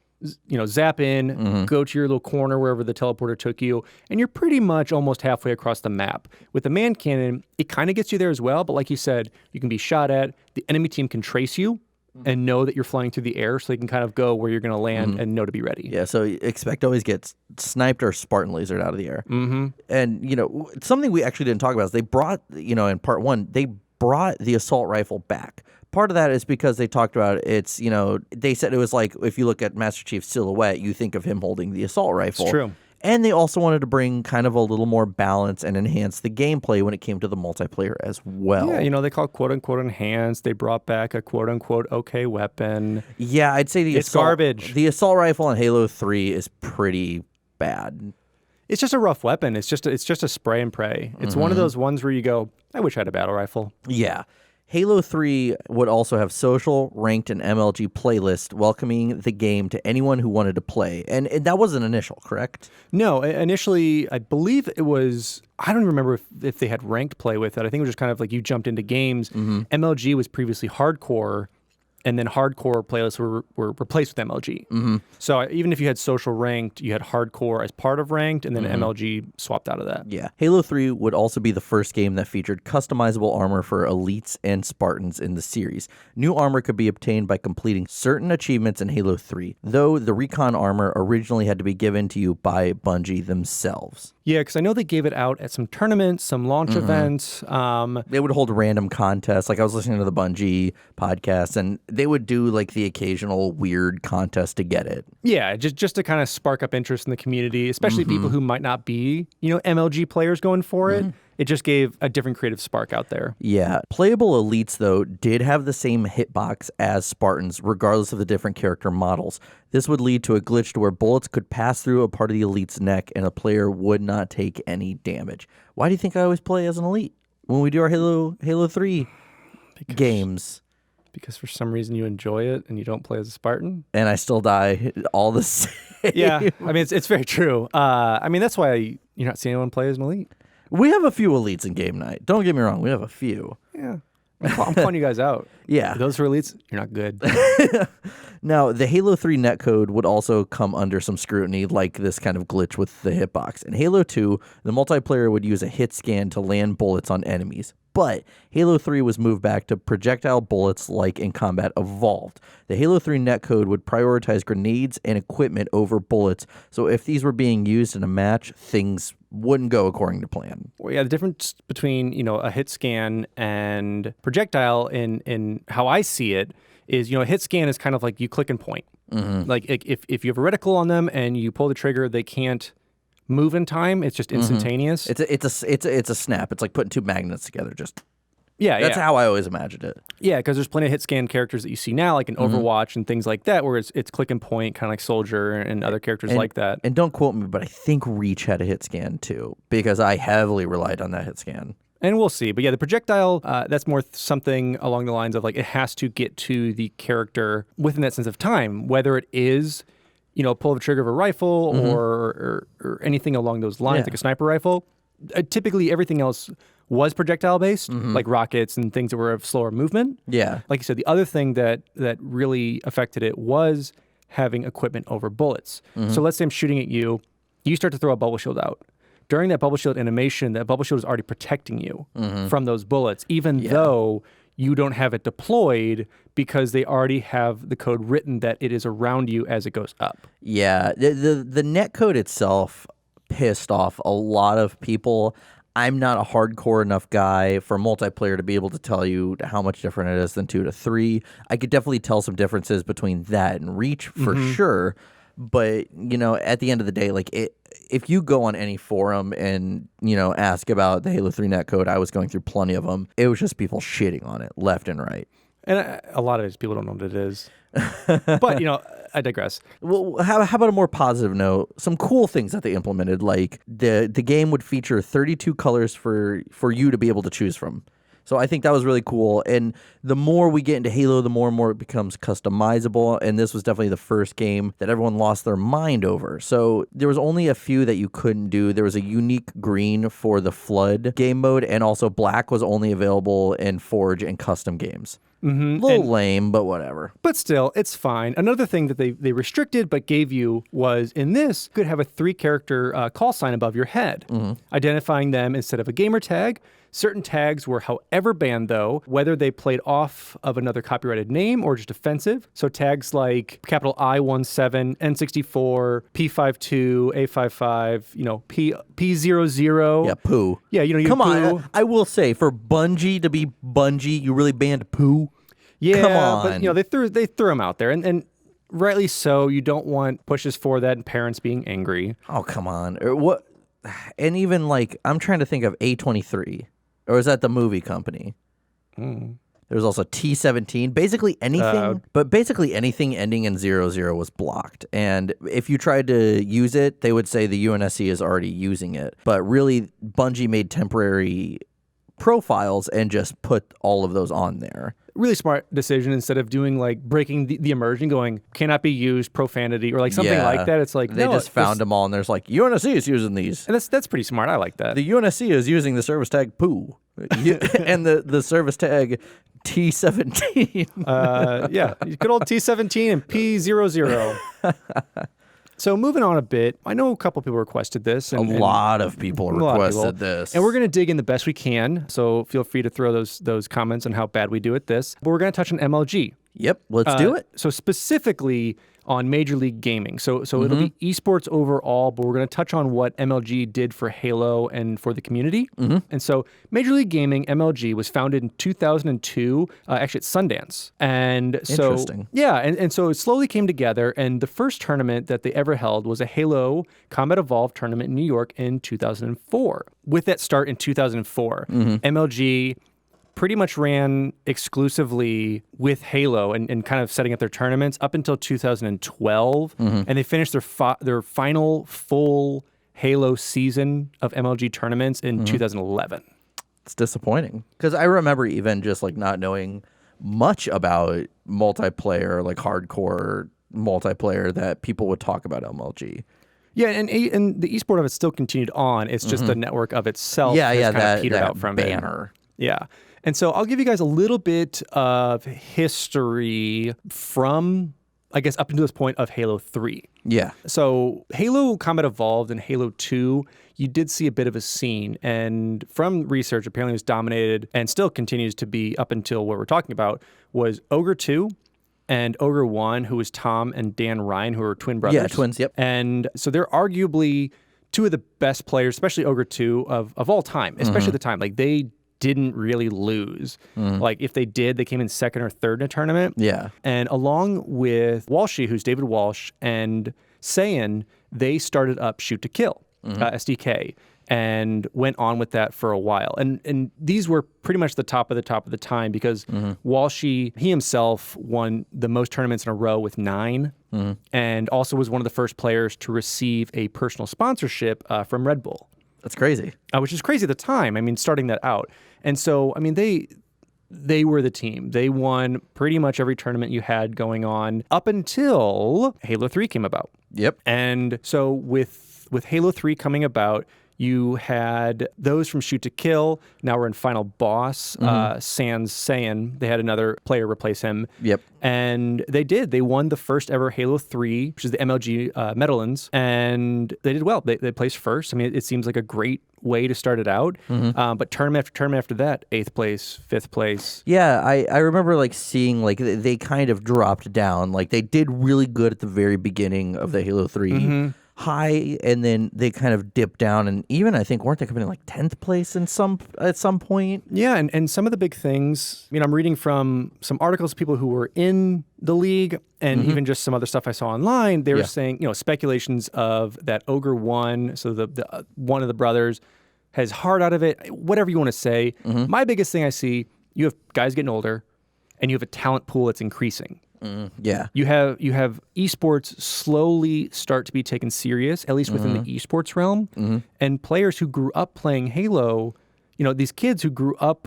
zap in, go to your little corner wherever the teleporter took you, and you're pretty much almost halfway across the map. With the man cannon, it kind of gets you there as well, but like you said, you can be shot at, the enemy team can trace you, and know that you're flying through the air so they can kind of go where you're going to land and know to be ready. Yeah, so expect to always get sniped or Spartan lasered out of the air. And, something we actually didn't talk about is they brought, in part 1, they brought the assault rifle back. Part of that is because they talked about it's, they said it was like, if you look at Master Chief's silhouette, you think of him holding the assault rifle. It's true. And they also wanted to bring kind of a little more balance and enhance the gameplay when it came to the multiplayer as well. Yeah, they call it quote-unquote enhanced. They brought back a quote-unquote okay weapon. Yeah, I'd say it's garbage. The assault rifle in Halo 3 is pretty bad. It's just a rough weapon. It's just a spray and pray. It's one of those ones where you go, I wish I had a battle rifle. Yeah. Halo 3 would also have social, ranked, and MLG playlist welcoming the game to anyone who wanted to play. And that wasn't initial, correct? No, initially, I believe it was, I don't remember if they had ranked play with it. I think it was just kind of like you jumped into games. MLG was previously hardcore, and then hardcore playlists were replaced with MLG. So even if you had social ranked, you had hardcore as part of ranked, and then MLG swapped out of that. Yeah. Halo 3 would also be the first game that featured customizable armor for elites and Spartans in the series. New armor could be obtained by completing certain achievements in Halo 3, though the recon armor originally had to be given to you by Bungie themselves. Yeah, because I know they gave it out at some tournaments, some launch events. They would hold random contests. Like I was listening to the Bungie podcast, and they would do like the occasional weird contest to get it. Yeah, just to kind of spark up interest in the community, especially people who might not be, MLG players going for it. It just gave a different creative spark out there. Yeah. Playable elites, though, did have the same hitbox as Spartans, regardless of the different character models. This would lead to a glitch to where bullets could pass through a part of the elite's neck and a player would not take any damage. Why do you think I always play as an elite when we do our Halo 3 games? Because for some reason you enjoy it and you don't play as a Spartan. And I still die all the same. Yeah, I mean, it's very true. That's why you're not seeing anyone play as an elite. We have a few elites in game night. Don't get me wrong. We have a few. Yeah. I'm calling you guys out. Yeah. Those who are elites, you're not good. Now, the Halo 3 netcode would also come under some scrutiny, like this kind of glitch with the hitbox. In Halo 2, the multiplayer would use a hit scan to land bullets on enemies. But Halo 3 was moved back to projectile bullets like in Combat Evolved. The Halo 3 netcode would prioritize grenades and equipment over bullets, so if these were being used in a match, things wouldn't go according to plan. Well, yeah, the difference between, a hit scan and projectile in how I see it is, a hit scan is kind of like you click and point. Like if you have a reticle on them and you pull the trigger, they can't move in time. It's just instantaneous. It's a snap. It's like putting two magnets together. That's Yeah. how I always imagined it. Yeah, because there's plenty of hit scan characters that you see now, like in Overwatch and things like that, where it's click and point, kind of like Soldier and other characters like that. And don't quote me, but I think Reach had a hit scan too, because I heavily relied on that hit scan. And we'll see. But yeah, the projectile, that's more something along the lines of like it has to get to the character within that sense of time, whether it is, pull the trigger of a rifle or anything along those lines, like a sniper rifle. Typically, everything else was projectile based, like rockets and things that were of slower movement. Yeah. Like you said, the other thing that really affected it was having equipment over bullets. So let's say I'm shooting at you, you start to throw a bubble shield out. During that bubble shield animation, that bubble shield is already protecting you from those bullets, even though you don't have it deployed because they already have the code written that it is around you as it goes up. Yeah. The netcode itself pissed off a lot of people. I'm not a hardcore enough guy for multiplayer to be able to tell you how much different it is than 2 to 3. I could definitely tell some differences between that and Reach for sure. But, at the end of the day, like if you go on any forum and, ask about the Halo 3 netcode, I was going through plenty of them. It was just people shitting on it left and right. And a lot of these people don't know what it is. But, I digress. Well, how about a more positive note? Some cool things that they implemented, like the game would feature 32 colors for you to be able to choose from. So I think that was really cool. And the more we get into Halo, the more and more it becomes customizable. And this was definitely the first game that everyone lost their mind over. So there was only a few that you couldn't do. There was a unique green for the Flood game mode, and also black was only available in Forge and custom games. A little lame, but whatever. But still, it's fine. Another thing that they restricted but gave you was in this, you could have a 3-character call sign above your head, identifying them instead of a gamer tag. Certain tags were, however, banned, though, whether they played off of another copyrighted name or just offensive. So tags like capital I-17, N64, P52, A55, P00. Yeah, poo. Yeah, you Come poo. on. I will say, for Bungie to be Bungie, you really banned poo? Yeah, Come on. but they threw them out there, and rightly so. You don't want pushes for that and parents being angry. Oh, come on. What? And even like, I'm trying to think of A23, or is that the movie company? There's also T17. Basically anything, but basically anything ending in 00 was blocked. And if you tried to use it, they would say the UNSC is already using it. But really, Bungie made temporary profiles and just put all of those on there. Really smart decision. Instead of doing like breaking the immersion, going cannot be used, profanity, or like something like that. It's like they just found them all, and there's like UNSC is using these. And that's pretty smart. I like that. The UNSC is using the service tag poo, and the service tag T17. Yeah, good old T17 and P00. So moving on a bit, I know a couple people requested this. A lot of people requested this. And we're going to dig in the best we can. So feel free to throw those comments on how bad we do at this. But we're going to touch on MLG. Yep, let's do it. So specifically on Major League Gaming. So it'll be esports overall, but we're going to touch on what MLG did for Halo and for the community. And so Major League Gaming, MLG, was founded in 2002, actually at Sundance. And so, interesting. Yeah, and so it slowly came together, and the first tournament that they ever held was a Halo Combat Evolved tournament in New York in 2004. With that start in 2004, MLG pretty much ran exclusively with Halo and kind of setting up their tournaments up until 2012. And they finished their final full Halo season of MLG tournaments in 2011. It's disappointing because I remember even just like not knowing much about multiplayer, like hardcore multiplayer, that people would talk about MLG. Yeah, and the esport of it still continued on. It's just the network of itself has kind of petered out from banner. Yeah. And so I'll give you guys a little bit of history from, I guess, up until this point of Halo 3. Yeah. So Halo Combat Evolved and Halo 2, you did see a bit of a scene. And from research, apparently it was dominated and still continues to be up until what we're talking about, was Ogre 2 and Ogre 1, who was Tom and Dan Ryan, who are twin brothers. Yeah, twins, yep. And so they're arguably two of the best players, especially Ogre 2, of all time, especially at the time. Like, they didn't really lose. Like, if they did, they came in second or third in a tournament. Yeah. And along with Walshy, who's David Walsh, and Saiyan, they started up Shoot to Kill, SDK, and went on with that for a while. And these were pretty much the top of the time because Walshy, he himself won the most tournaments in a row with 9, and also was one of the first players to receive a personal sponsorship from Red Bull. That's crazy. Which is crazy at the time. I mean, starting that out. And so, I mean, they were the team. They won pretty much every tournament you had going on up until Halo 3 came about. Yep. And so with Halo 3 coming about, you had those from Shoot to Kill. Now we're in Final Boss. Sans Saiyan. They had another player replace him. Yep. And they did. They won the first ever Halo 3, which is the MLG Medallins. And they did well. They placed first. I mean, it seems like a great way to start it out. But tournament after tournament after that, 8th place, 5th place. Yeah, I remember like seeing like they kind of dropped down. Like they did really good at the very beginning of the Halo 3 high, and then they kind of dipped down, and even I think weren't they coming in like 10th place at some point? Yeah, and some of the big things, I mean, I'm reading from some articles of people who were in the league, and even just some other stuff I saw online. They were saying, speculations of that Ogre 1, so the one of the brothers has heart out of it, whatever you want to say. My biggest thing I see, you have guys getting older, and you have a talent pool that's increasing. Yeah. You have esports slowly start to be taken serious, at least within the esports realm. And players who grew up playing Halo, these kids who grew up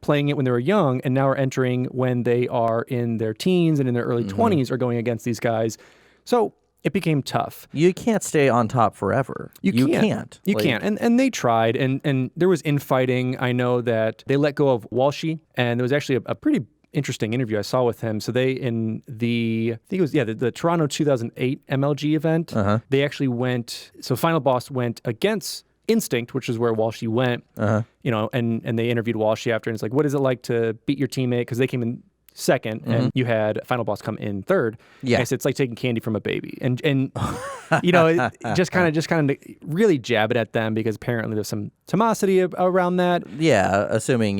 playing it when they were young and now are entering when they are in their teens and in their early 20s are going against these guys. So it became tough. You can't stay on top forever. You can't. You can't. And they tried, and there was infighting. I know that they let go of Walshy, and there was actually a pretty interesting interview I saw with him. So they, in the, I think it was, the Toronto 2008 MLG event, they actually went, so Final Boss went against Instinct, which is where Walshy went, and they interviewed Walshy after, and it's like, what is it like to beat your teammate? Because they came in second, and you had Final Boss come in third. Yeah. And it's like taking candy from a baby, and you know, just kind of really jab it at them because apparently there's some animosity around that. Yeah, assuming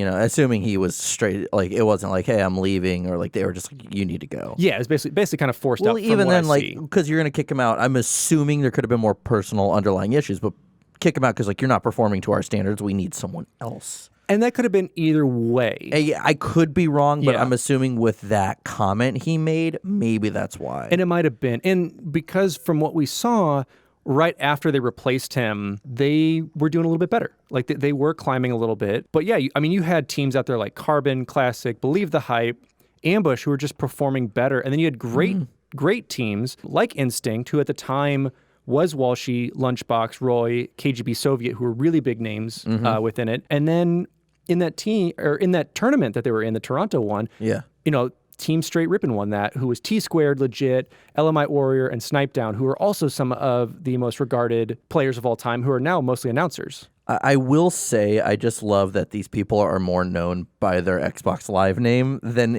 he was straight, like it wasn't like, hey, I'm leaving, or like they were just like, you need to go. Yeah, it's basically kind of forced out. Well, even then, like, see. because you're gonna kick him out, I'm assuming there could have been more personal underlying issues, but kick him out because like you're not performing to our standards. We need someone else. And that could have been either way. I could be wrong, but Yeah. I'm assuming with that comment he made, maybe that's why. And it might have been. And because from what we saw, right after they replaced him, they were doing a little bit better. Like they were climbing a little bit. But yeah, you had teams out there like Carbon, Classic, Believe the Hype, Ambush, who were just performing better. And then you had great teams like Instinct, who at the time was Walshy, Lunchbox, Roy, KGB Soviet, who were really big names within it. And then in that tournament that they were in, the Toronto one, Team Straight Rippin' won that, who was T-Squared, Legit, LMI Warrior, and Snipe Down, who are also some of the most regarded players of all time, who are now mostly announcers. I will say I just love that these people are more known by their Xbox Live name than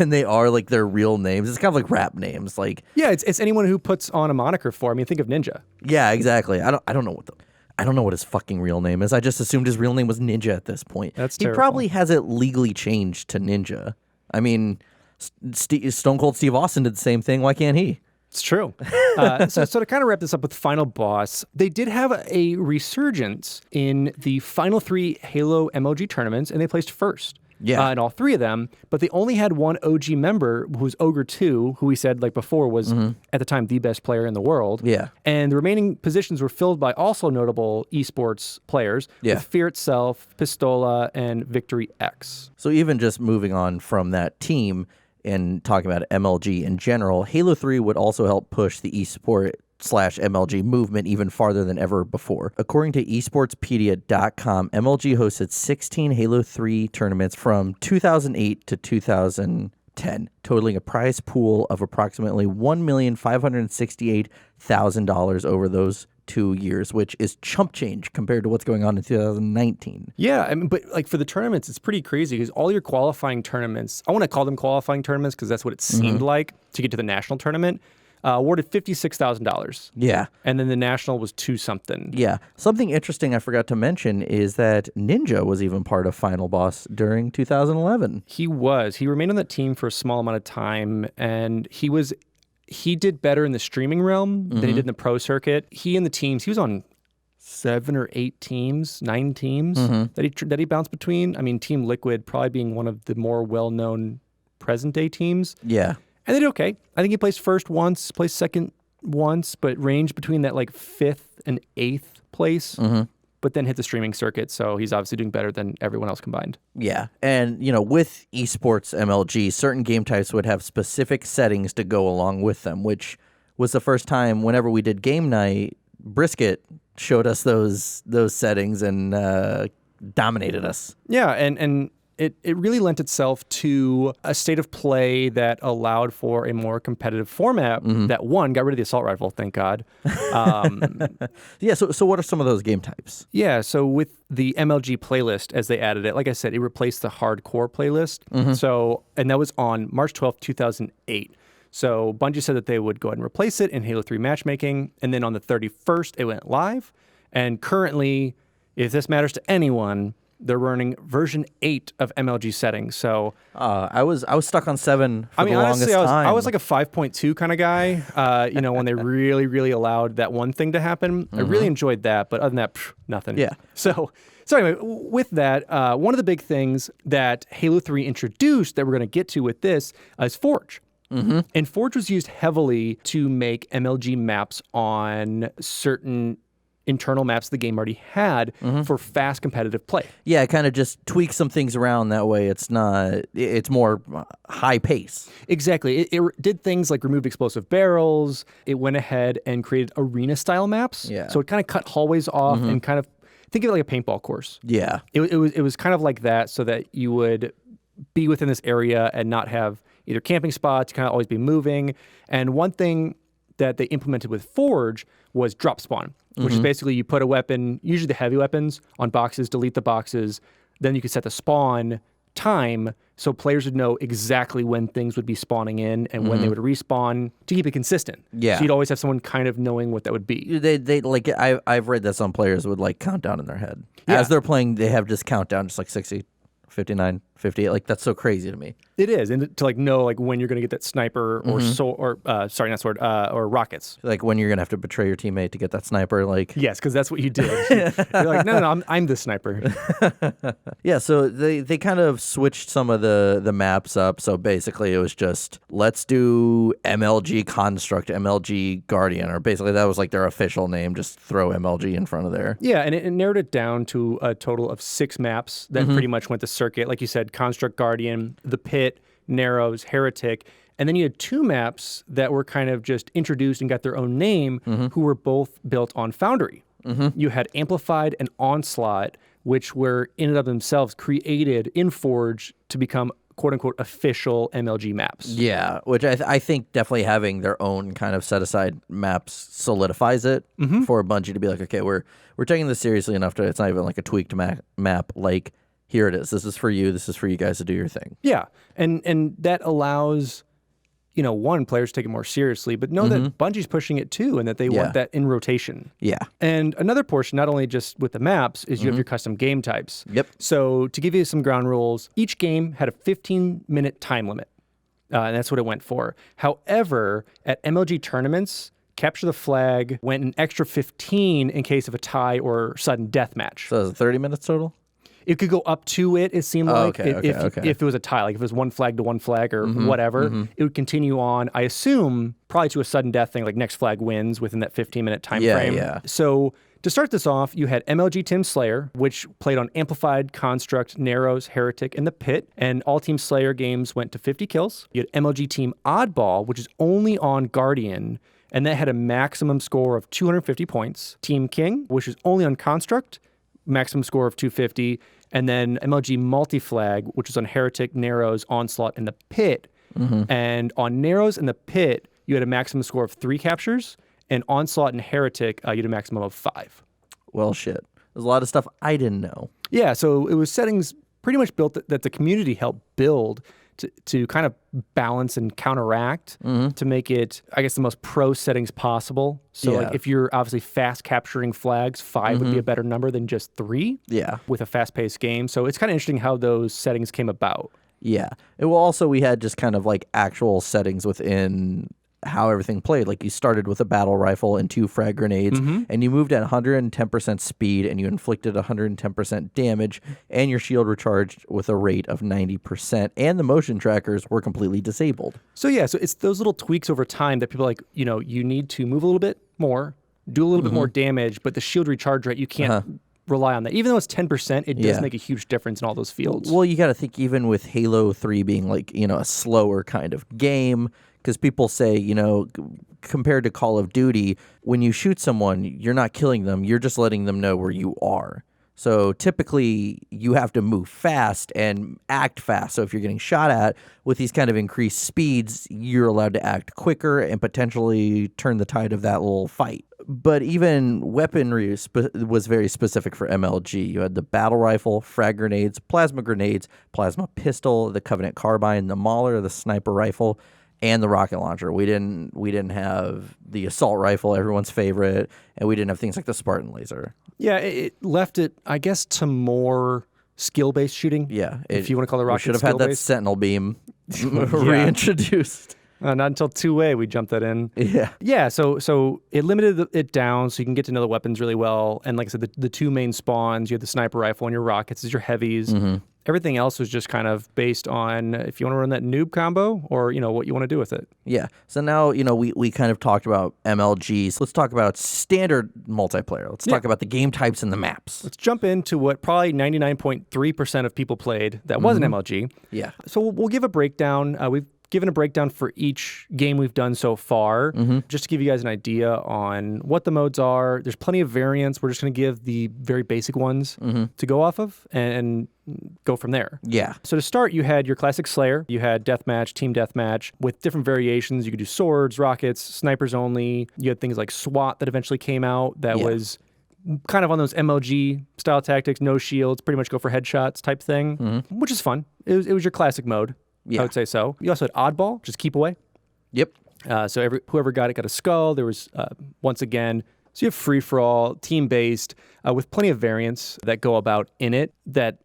they are like their real names. It's kind of like rap names, like it's anyone who puts on a moniker for. I mean, think of Ninja. Yeah, exactly. I don't know what his fucking real name is. I just assumed his real name was Ninja at this point. That's he terrible. probably has it legally changed to Ninja. I mean, Stone Cold Steve Austin did the same thing. Why can't he? It's true. So to kind of wrap this up with Final Boss, they did have a resurgence in the final 3 Halo MLG tournaments, and they placed first. Yeah. In all 3 of them, but they only had one OG member, who was Ogre 2, who we said like before was at the time the best player in the world. Yeah. And the remaining positions were filled by also notable esports players, with Fear Itself, Pistola, and Victory X. So even just moving on from that team and talking about MLG in general, Halo 3 would also help push the esport/MLG movement even farther than ever before. According to esportspedia.com, MLG hosted 16 Halo 3 tournaments from 2008 to 2010, totaling a prize pool of approximately $1,568,000 over those 2 years, which is chump change compared to what's going on in 2019. Yeah, I mean, but like for the tournaments, it's pretty crazy because all your qualifying tournaments, I want to call them qualifying tournaments because that's what it seemed like to get to the national tournament, awarded $56,000. Yeah. And then the national was 2 something. Yeah. Something interesting I forgot to mention is that Ninja was even part of Final Boss during 2011. He was. He remained on that team for a small amount of time, and he did better in the streaming realm than he did in the pro circuit. He and the teams, he was on 7 or 8 teams, 9 teams that he bounced between. I mean, Team Liquid probably being one of the more well-known present-day teams. Yeah. And they did okay. I think he placed first once, placed second once, but ranged between that like 5th and 8th place. But then hit the streaming circuit, so he's obviously doing better than everyone else combined. Yeah, and with esports MLG, certain game types would have specific settings to go along with them, which was the first time whenever we did game night, Brisket showed us those settings and dominated us. Yeah, and it really lent itself to a state of play that allowed for a more competitive format that, one, got rid of the assault rifle, thank God. Yeah, so what are some of those game types? Yeah, so with the MLG playlist, as they added it, like I said, it replaced the hardcore playlist. And that was on March 12th, 2008. So Bungie said that they would go ahead and replace it in Halo 3 matchmaking, and then on the 31st, it went live. And currently, if this matters to anyone, they're running version 8 of MLG settings. So I was stuck on 7 for the longest honestly, time. I was like a 5.2 kind of guy. When they really allowed that one thing to happen, I really enjoyed that. But other than that, nothing. Yeah. So anyway, with that, one of the big things that Halo 3 introduced that we're going to get to with this is Forge. And Forge was used heavily to make MLG maps on certain internal maps the game already had for fast competitive play. Yeah, it kind of just tweaks some things around that way. It's more high pace. Exactly. It did things like removed explosive barrels. It went ahead and created arena style maps. Yeah. So it kind of cut hallways off and kind of think of it like a paintball course. Yeah. It was kind of like that, so that you would be within this area and not have either camping spots, kind of always be moving. And one thing that they implemented with Forge was drop spawn, which is basically you put a weapon, usually the heavy weapons, on boxes, delete the boxes, then you can set the spawn time so players would know exactly when things would be spawning in and when they would respawn to keep it consistent. Yeah. So you'd always have someone kind of knowing what that would be. They like I've read that some players would like count down in their head. As they're playing, they have just countdown, just like 60, 59, 58. Like that's so crazy to me. It is, and to like know like when you're going to get that sniper or or rockets. Like when you're gonna have to betray your teammate to get that sniper. Like Yes, because that's what you did. You're like, no, I'm the sniper. yeah. So they kind of switched some of the maps up. So basically, it was just let's do MLG Construct, MLG Guardian, or basically that was like their official name. Just throw MLG in front of there. Yeah, and it narrowed it down to a total of 6 maps that pretty much went the circuit. Like you said, Construct, Guardian, The Pit, Narrows, Heretic, and then you had 2 maps that were kind of just introduced and got their own name, who were both built on Foundry. You had Amplified and Onslaught, which were in and of themselves created in Forge to become quote-unquote official MLG maps. Yeah, which I think definitely having their own kind of set-aside maps solidifies it for Bungie to be like, okay, we're taking this seriously enough to it's not even like a tweaked map. Like, here it is. This is for you. This is for you guys to do your thing. Yeah, and that allows, one, players to take it more seriously, but know that Bungie's pushing it too, and that they want that in rotation. Yeah. And another portion, not only just with the maps, is you have your custom game types. Yep. So to give you some ground rules, each game had a 15-minute time limit, and that's what it went for. However, at MLG tournaments, Capture the Flag went an extra 15 in case of a tie or sudden death match. So is it 30 minutes total? It could go up to it seemed like, okay. if it was a tie, like if it was 1 flag to 1 flag or whatever, it would continue on, I assume, probably to a sudden death thing, like next flag wins within that 15-minute time frame. Yeah. So to start this off, you had MLG Team Slayer, which played on Amplified, Construct, Narrows, Heretic, and The Pit, and all Team Slayer games went to 50 kills. You had MLG Team Oddball, which is only on Guardian, and that had a maximum score of 250 points. Team King, which is only on Construct, maximum score of 250, and then MLG Multi-Flag, which is on Heretic, Narrows, Onslaught, and The Pit. And on Narrows and The Pit, you had a maximum score of 3 captures, and Onslaught and Heretic, you had a maximum of 5. Well, shit. There's a lot of stuff I didn't know. Yeah, so it was settings pretty much built that the community helped build to kind of balance and counteract to make it, I guess, the most pro settings possible. So like if you're obviously fast capturing flags, 5 would be a better number than just 3 with a fast-paced game. So it's kind of interesting how those settings came about. Yeah. Well, also we had just kind of like actual settings within how everything played. Like you started with a battle rifle and 2 frag grenades, and you moved at 110% speed, and you inflicted 110% damage, and your shield recharged with a rate of 90%, and the motion trackers were completely disabled. So yeah, so it's those little tweaks over time that people are like, you need to move a little bit more, do a little bit more damage, but the shield recharge rate, you can't rely on that. Even though it's 10%, it does make a huge difference in all those fields. Well, you got to think even with Halo 3 being like, a slower kind of game, because people say, compared to Call of Duty, when you shoot someone, you're not killing them. You're just letting them know where you are. So typically, you have to move fast and act fast. So if you're getting shot at with these kind of increased speeds, you're allowed to act quicker and potentially turn the tide of that little fight. But even weaponry was very specific for MLG. You had the battle rifle, frag grenades, plasma pistol, the Covenant carbine, the Mauler, the sniper rifle, and the rocket launcher. We didn't have the assault rifle, everyone's favorite, and we didn't have things like the Spartan laser. Yeah, it left it, I guess, to more skill-based shooting. Yeah. If you want to call the rocket skill-based. We should have had that Sentinel beam reintroduced. Not until 2A we jumped that in. Yeah. Yeah, so it limited it down so you can get to know the weapons really well. And like I said, the 2 main spawns, you have the sniper rifle and your rockets as your heavies. Everything else was just kind of based on if you want to run that noob combo or, what you want to do with it. Yeah. So now, we kind of talked about MLGs. Let's talk about standard multiplayer. Let's talk about the game types and the maps. Let's jump into what probably 99.3% of people played that wasn't MLG. Yeah. So we'll give a breakdown. We've given a breakdown for each game we've done so far, just to give you guys an idea on what the modes are. There's plenty of variants. We're just going to give the very basic ones to go off of and go from there. Yeah. So to start, you had your classic Slayer. You had deathmatch, team deathmatch with different variations. You could do swords, rockets, snipers only. You had things like SWAT that eventually came out that was kind of on those MLG style tactics, no shields, pretty much go for headshots type thing, which is fun. It was your classic mode. I would say so. You also had oddball, just keep away. Yep. So whoever got it got a skull. There was, once again, so you have free-for-all, team-based, with plenty of variants that go about in it that,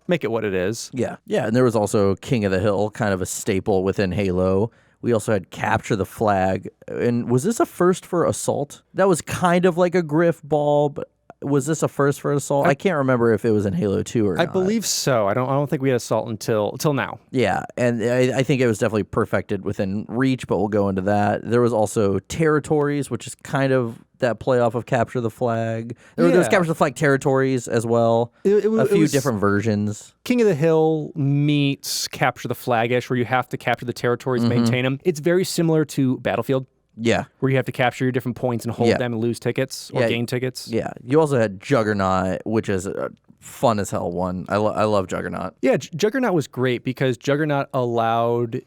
make it what it is. Yeah. Yeah, and there was also King of the Hill, kind of a staple within Halo. We also had Capture the Flag. And was this a first for Assault? That was kind of like a Griff ball, but was this a first for Assault? I can't remember if it was in Halo 2 or not. I believe so. I don't think we had Assault until now. Yeah, and I think it was definitely perfected within Reach, but we'll go into that. There was also Territories, which is kind of that playoff of Capture the Flag. There was Capture the Flag Territories as well. A few different versions. King of the Hill meets Capture the Flag-ish, where you have to capture the territories, maintain them. It's very similar to Battlefield. Yeah. Where you have to capture your different points and hold them and lose tickets or gain tickets. Yeah. You also had Juggernaut, which is a fun as hell one. I love Juggernaut. Yeah, Juggernaut was great because Juggernaut allowed,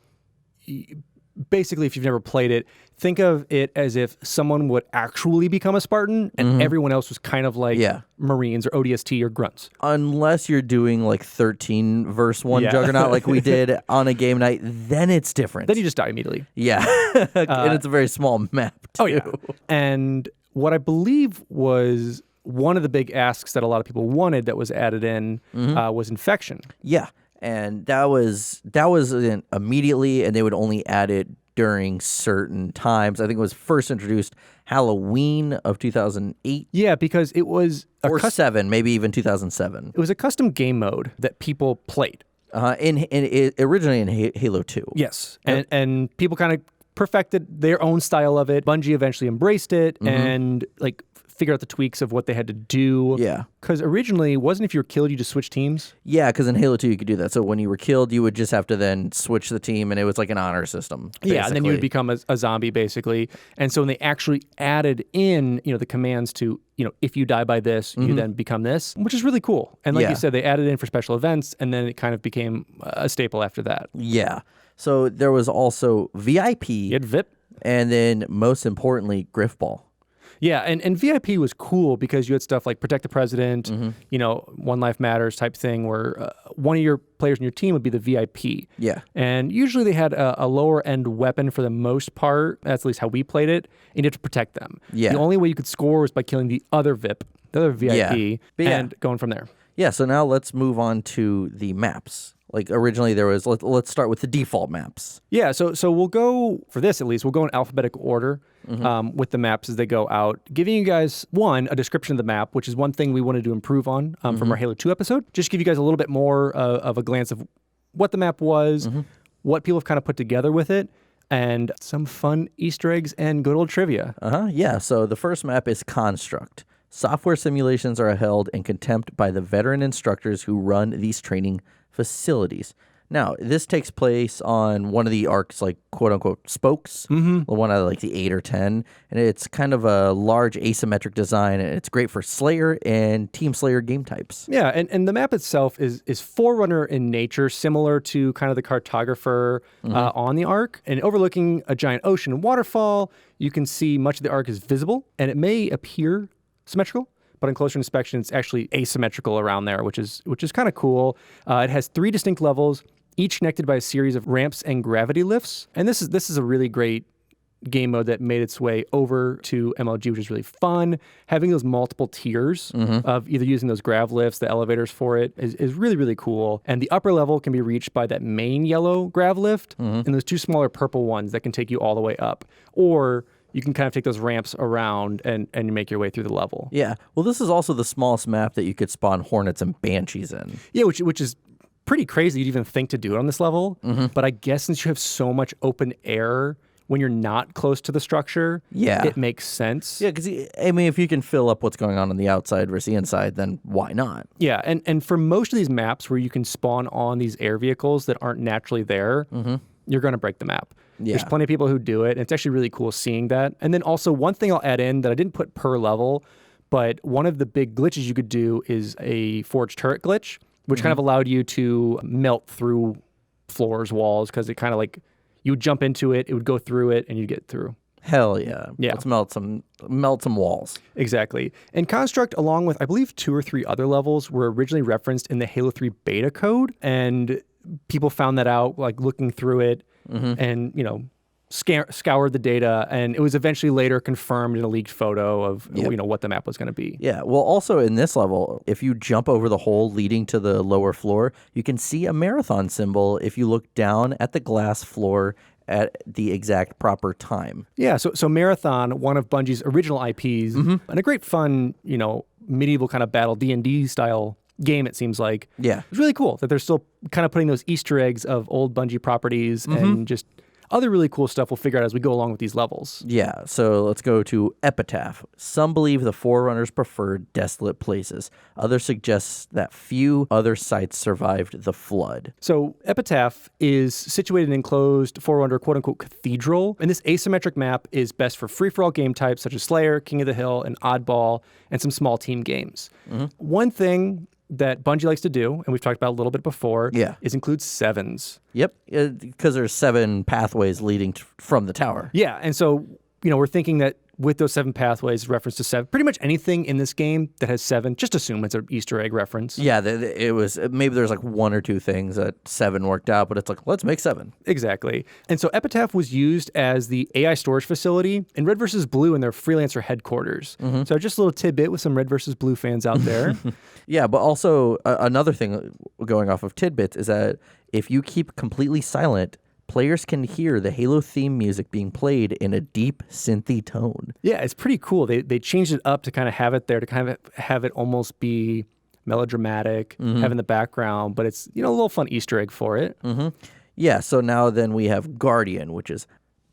basically, if you've never played it, think of it as if someone would actually become a Spartan and everyone else was kind of like Marines or ODST or grunts. Unless you're doing like 13 verse 1 Juggernaut like we did on a game night, then it's different. Then you just die immediately. Yeah. And it's a very small map, too. Oh, yeah. And what I believe was one of the big asks that a lot of people wanted that was added in was Infection. Yeah. And that was in immediately, and they would only add it during certain times. I think it was first introduced Halloween of 2008. Yeah, because it was or 7, maybe even 2007. It was a custom game mode that people played. Originally in Halo 2. Yes, and people kind of perfected their own style of it. Bungie eventually embraced it and figure out the tweaks of what they had to do. Yeah. Because originally, wasn't if you were killed, you just switch teams? Yeah, because in Halo 2, you could do that. So when you were killed, you would just have to then switch the team, and it was like an honor system. Basically. Yeah, and then you would become a zombie, basically. And so when they actually added in, the commands to, if you die by this, you then become this, which is really cool. And like you said, they added in for special events, and then it kind of became a staple after that. Yeah. So there was also VIP. You had VIP. And then, most importantly, Griffball. Yeah, and VIP was cool because you had stuff like Protect the President, One Life Matters type thing where one of your players in your team would be the VIP. Yeah. And usually they had a lower end weapon for the most part. That's at least how we played it. And you had to protect them. Yeah. The only way you could score was by killing the other VIP, the other VIP, and going from there. Yeah, so now let's move on to the maps. Like originally there was, let's start with the default maps. Yeah, so we'll go, for this at least, we'll go in alphabetical order with the maps as they go out, giving you guys, a description of the map, which is one thing we wanted to improve on from our Halo 2 episode. Just give you guys a little bit more of a glance of what the map was, what people have kind of put together with it, and some fun Easter eggs and good old trivia. Yeah, so the first map is Construct. Software simulations are held in contempt by the veteran instructors who run these training facilities. Now, this takes place on one of the Ark's, quote-unquote, spokes, one out of, the 8 or 10, and it's kind of a large asymmetric design, and it's great for Slayer and Team Slayer game types. Yeah, and the map itself is Forerunner in nature, similar to kind of the cartographer on the Ark, and overlooking a giant ocean and waterfall, you can see much of the Ark is visible, and it may appear symmetrical, but on closer inspection, it's actually asymmetrical around there, which is kind of cool. It has 3 distinct levels, each connected by a series of ramps and gravity lifts. And this is a really great game mode that made its way over to MLG, which is really fun. Having those multiple tiers of either using those grav lifts, the elevators for it, is really, really cool. And the upper level can be reached by that main yellow grav lift and those 2 smaller purple ones that can take you all the way up. Or you can kind of take those ramps around and you make your way through the level. Yeah. Well, this is also the smallest map that you could spawn Hornets and Banshees in. Yeah, which is pretty crazy you'd even think to do it on this level. But I guess since you have so much open air when you're not close to the structure, it makes sense. Yeah, because, if you can fill up what's going on the outside versus the inside, then why not? Yeah, and for most of these maps where you can spawn on these air vehicles that aren't naturally there, you're going to break the map. Yeah. There's plenty of people who do it, and it's actually really cool seeing that. And then also one thing I'll add in that I didn't put per level, but one of the big glitches you could do is a forged turret glitch, which kind of allowed you to melt through floors, walls, because it kind of you would jump into it, it would go through it, and you'd get through. Hell yeah. Yeah. Let's melt some walls. Exactly. And Construct, along with, I believe, 2 or 3 other levels, were originally referenced in the Halo 3 beta code. And people found that out, like looking through it and, scoured the data. And it was eventually later confirmed in a leaked photo of, what the map was going to be. Yeah. Well, also in this level, if you jump over the hole leading to the lower floor, you can see a marathon symbol if you look down at the glass floor at the exact proper time. Yeah, so Marathon, one of Bungie's original IPs, and a great fun, medieval kind of battle D&D style game, it seems like. Yeah. It's really cool that they're still kind of putting those Easter eggs of old Bungie properties and just other really cool stuff we'll figure out as we go along with these levels. Yeah, so let's go to Epitaph. Some believe the Forerunners preferred desolate places. Others suggest that few other sites survived the flood. So Epitaph is situated in an enclosed Forerunner quote-unquote cathedral, and this asymmetric map is best for free-for-all game types such as Slayer, King of the Hill, and Oddball, and some small team games. One thing that Bungie likes to do, and we've talked about a little bit before, is include sevens. Yep, because there's 7 pathways leading from the tower. Yeah, and so, we're thinking that with those 7 pathways, reference to 7, pretty much anything in this game that has 7, just assume it's an Easter egg reference. Yeah, it was, maybe there's like 1 or 2 things that 7 worked out, but it's like, let's make 7. Exactly. And so Epitaph was used as the AI storage facility in Red vs. Blue in their freelancer headquarters. So just a little tidbit with some Red vs. Blue fans out there. Yeah, but also another thing going off of tidbits is that if you keep completely silent, players can hear the Halo theme music being played in a deep synthy tone. Yeah, it's pretty cool. They changed it up to kind of have it there, to kind of have it almost be melodramatic, have in the background, but it's, a little fun Easter egg for it. Yeah, so now then we have Guardian, which is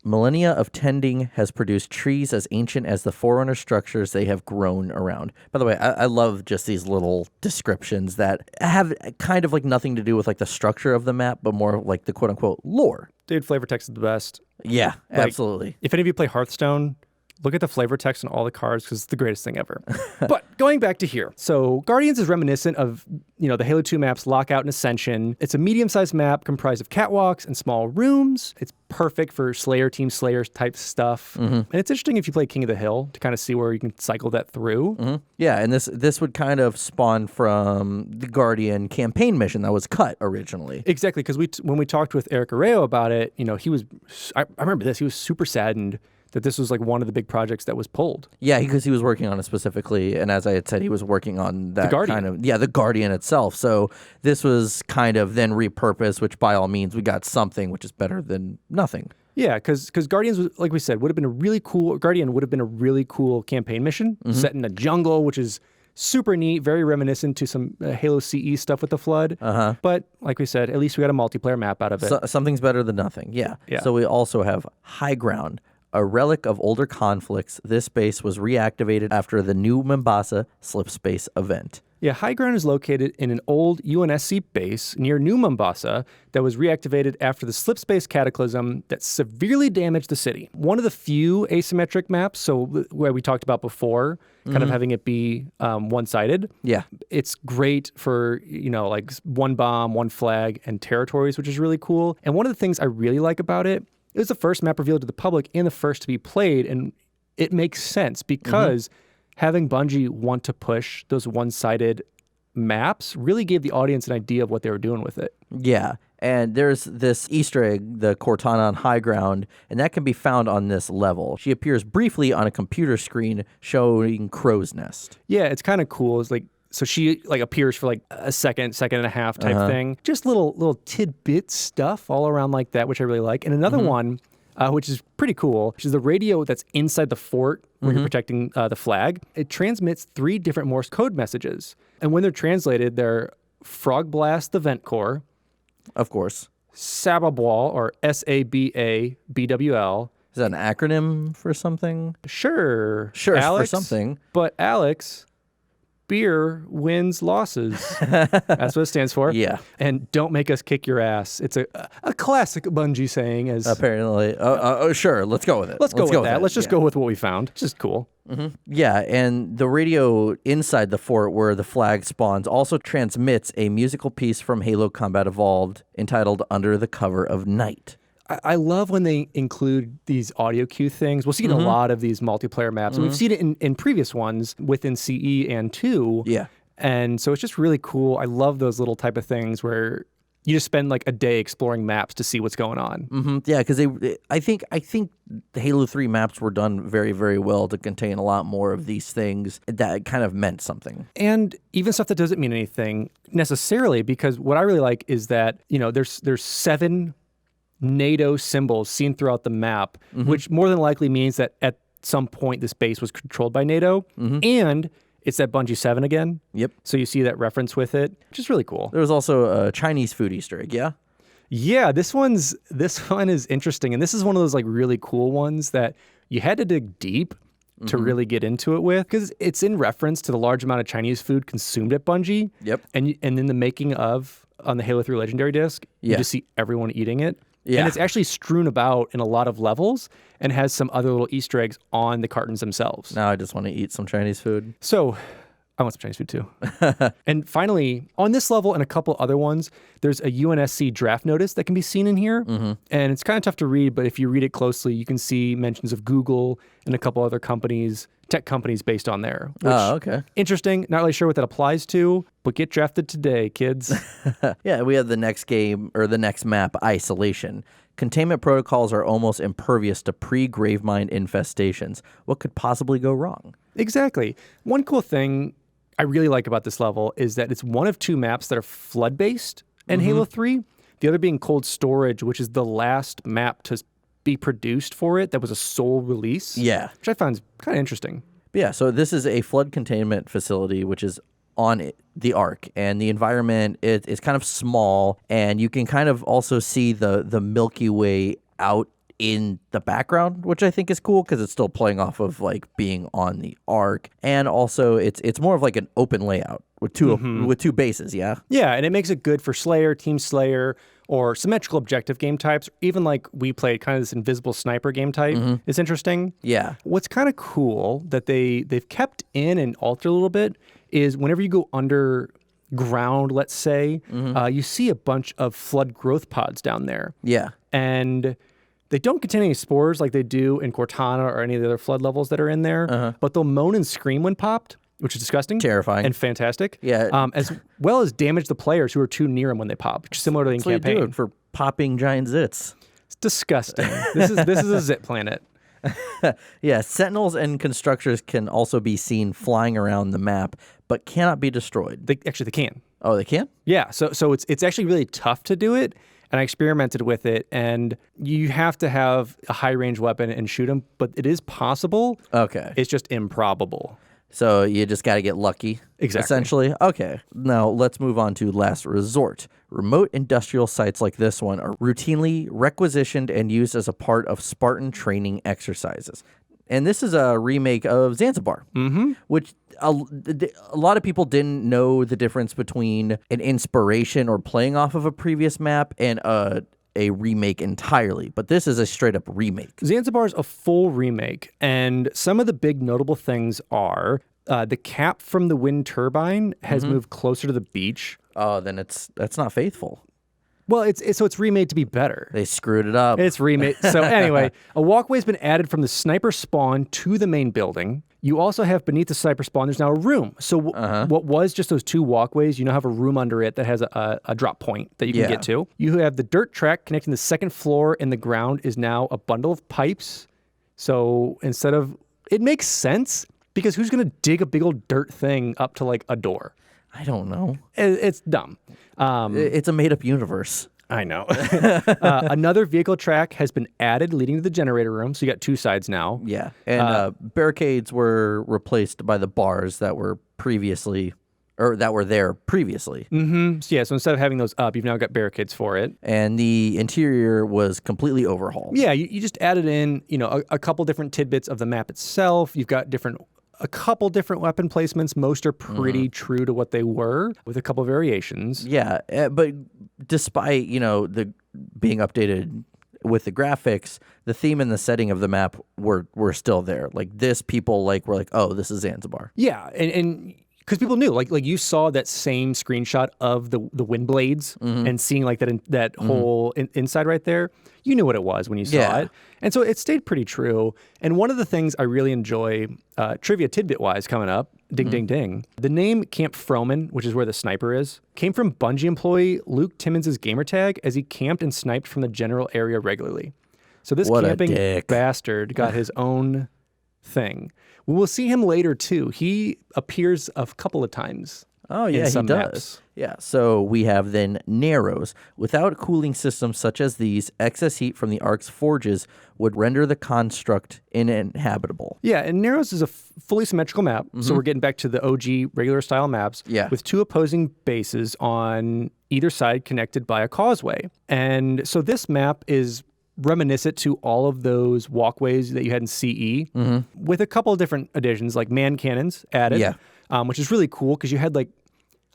millennia of tending has produced trees as ancient as the Forerunner structures they have grown around. By the way, I love just these little descriptions that have kind of like nothing to do with like the structure of the map, but more like the quote-unquote lore. Dude, flavor text is the best. Yeah, absolutely. If any of you play Hearthstone, look at the flavor text on all the cards because it's the greatest thing ever. But going back to here. So Guardians is reminiscent of, the Halo 2 maps Lockout and Ascension. It's a medium-sized map comprised of catwalks and small rooms. It's perfect for Team Slayer type stuff. And it's interesting if you play King of the Hill to kind of see where you can cycle that through. Yeah, and this would kind of spawn from the Guardian campaign mission that was cut originally. Exactly, because when we talked with Eric Arroyo about it, he was, I remember this, he was super saddened that this was like one of the big projects that was pulled. Yeah, because he was working on it specifically, and as I had said, he was working on that the Guardian itself. So this was kind of then repurposed, which by all means we got something, which is better than nothing. Yeah, because Guardians, like we said, would have been a really cool campaign mission set in a jungle, which is super neat, very reminiscent to some Halo CE stuff with the flood. But like we said, at least we got a multiplayer map out of it. Something's better than nothing. Yeah. So we also have High Ground. A relic of older conflicts, this base was reactivated after the New Mombasa Slip Space event. Yeah, High Ground is located in an old UNSC base near New Mombasa that was reactivated after the Slip Space cataclysm that severely damaged the city. One of the few asymmetric maps, so where we talked about before, kind of having it be one-sided. Yeah. It's great for, like one bomb, one flag, and territories, which is really cool. And one of the things I really like about it, it was the first map revealed to the public and the first to be played, and it makes sense because having Bungie want to push those one-sided maps really gave the audience an idea of what they were doing with it. Yeah, and there's this Easter egg, the Cortana on High Ground, and that can be found on this level. She appears briefly on a computer screen showing Crow's Nest. Yeah, it's kind of cool. It's like, so she appears for like a second and a half type thing. Just little tidbit stuff all around like that, which I really like. And another one, which is pretty cool, which is the radio that's inside the fort where you're protecting the flag. It transmits 3 different Morse code messages. And when they're translated, they're Frog Blast the Vent Core. Of course. Sababwal, or SABABWL. Is that an acronym for something? Sure, for Alex, something. But Alex, beer wins losses. That's what it stands for. Yeah. And don't make us kick your ass. It's a classic Bungie saying. As apparently. Sure. Let's go with it. Let's go with that. Let's just go with what we found. It's just cool. Yeah, and the radio inside the fort where the flag spawns also transmits a musical piece from Halo Combat Evolved entitled Under the Cover of Night. I love when they include these audio cue things. We'll see it in a lot of these multiplayer maps. And we've seen it in previous ones within CE and 2. Yeah. And so it's just really cool. I love those little type of things where you just spend like a day exploring maps to see what's going on. Yeah, because I think the Halo 3 maps were done very, very well to contain a lot more of these things that kind of meant something. And even stuff that doesn't mean anything necessarily, because what I really like is that, there's 7 NATO symbols seen throughout the map, which more than likely means that at some point this base was controlled by NATO, and it's that Bungie 7 again. Yep. So you see that reference with it, which is really cool. There was also a Chinese food Easter egg, yeah? Yeah, this one is interesting, and this is one of those like really cool ones that you had to dig deep to really get into it with, because it's in reference to the large amount of Chinese food consumed at Bungie. Yep. And in the making of on the Halo 3 Legendary Disc, you just see everyone eating it. Yeah. And it's actually strewn about in a lot of levels and has some other little Easter eggs on the cartons themselves. Now I just want to eat some Chinese food. So I want some Chinese food too. And finally, on this level and a couple other ones, there's a UNSC draft notice that can be seen in here. And it's kind of tough to read, but if you read it closely, you can see mentions of Google and a couple other companies, tech companies based on there. Which, okay. Interesting. Not really sure what that applies to, but get drafted today, kids. Yeah, we have the next game, or the next map, Isolation. Containment protocols are almost impervious to pre-Gravemind infestations. What could possibly go wrong? Exactly. One cool thing I really like about this level is that it's one of 2 maps that are flood-based in Halo 3. The other being Cold Storage, which is the last map to be produced for it that was a sole release. Yeah. Which I found kind of interesting. But yeah, so this is a flood containment facility, which is on the Ark, and the environment is kind of small, and you can kind of also see the Milky Way out in the background, which I think is cool because it's still playing off of like being on the Ark, and also it's more of like an open layout with two bases. Yeah, and it makes it good for Slayer, Team Slayer, or symmetrical objective game types. Even like we played kind of this invisible sniper game type. It's interesting. Yeah, what's kind of cool that they've kept in and altered a little bit is whenever you go underground, let's say, you see a bunch of flood growth pods down there. Yeah, and they don't contain any spores like they do in Cortana or any of the other flood levels that are in there, but they'll moan and scream when popped, which is disgusting. Terrifying. And fantastic. Yeah. As well as damage the players who are too near them when they pop, which is similar to in campaign. What do you do for popping giant zits? It's disgusting. This is a zit planet. Yeah, sentinels and constructors can also be seen flying around the map, but cannot be destroyed. They can. Oh, they can? Yeah, so it's actually really tough to do it, and I experimented with it, and you have to have a high-range weapon and shoot them, but it is possible. Okay. It's just improbable. So you just got to get lucky, Exactly. essentially. Okay. Now let's move on to Last Resort. Remote industrial sites like this one are routinely requisitioned and used as a part of Spartan training exercises. And this is a remake of Zanzibar, which a lot of people didn't know the difference between an inspiration or playing off of a previous map and a remake entirely, but this is a straight up remake. Zanzibar is a full remake, and some of the big notable things are the cap from the wind turbine has moved closer to the beach. Oh, then that's not faithful. Well, it's remade to be better. They screwed it up. It's remade. So anyway, a walkway's been added from the sniper spawn to the main building. You also have beneath the sniper spawn, there's now a room. So what was just those 2 walkways, you now have a room under it that has a drop point that you can get to. You have the dirt track connecting the second floor and the ground is now a bundle of pipes. So instead of, it makes sense because who's going to dig a big old dirt thing up to like a door? I don't know. It's dumb. It's a made-up universe. I know. Another vehicle track has been added leading to the generator room, so you got 2 sides now. Yeah, and barricades were replaced by the bars that were previously, or that were there previously. So yeah, so instead of having those up, you've now got barricades for it. And the interior was completely overhauled. Yeah, you just added in, a couple different tidbits of the map itself. You've got a couple different weapon placements. Most are pretty true to what they were, with a couple variations. Yeah, but despite, the being updated with the graphics, the theme and the setting of the map were still there. Like this, people were like, oh, this is Zanzibar. Yeah, and Because people knew, like you saw that same screenshot of the wind blades and seeing like that whole inside right there. You knew what it was when you saw it. And so it stayed pretty true. And one of the things I really enjoy, trivia tidbit-wise coming up, ding, ding, ding, the name Camp Froman, which is where the sniper is, came from Bungie employee Luke Timmons' gamertag as he camped and sniped from the general area regularly. So this camping bastard got his own thing. We will see him later, too. He appears a couple of times. Oh, yeah, he does. Maps. Yeah, so we have then Narrows. Without cooling systems such as these, excess heat from the Ark's forges would render the construct uninhabitable. Yeah, and Narrows is a fully symmetrical map, so we're getting back to the OG regular style maps with two opposing bases on either side connected by a causeway. And so this map is reminiscent to all of those walkways that you had in CE with a couple of different additions, like man cannons added, which is really cool because you had like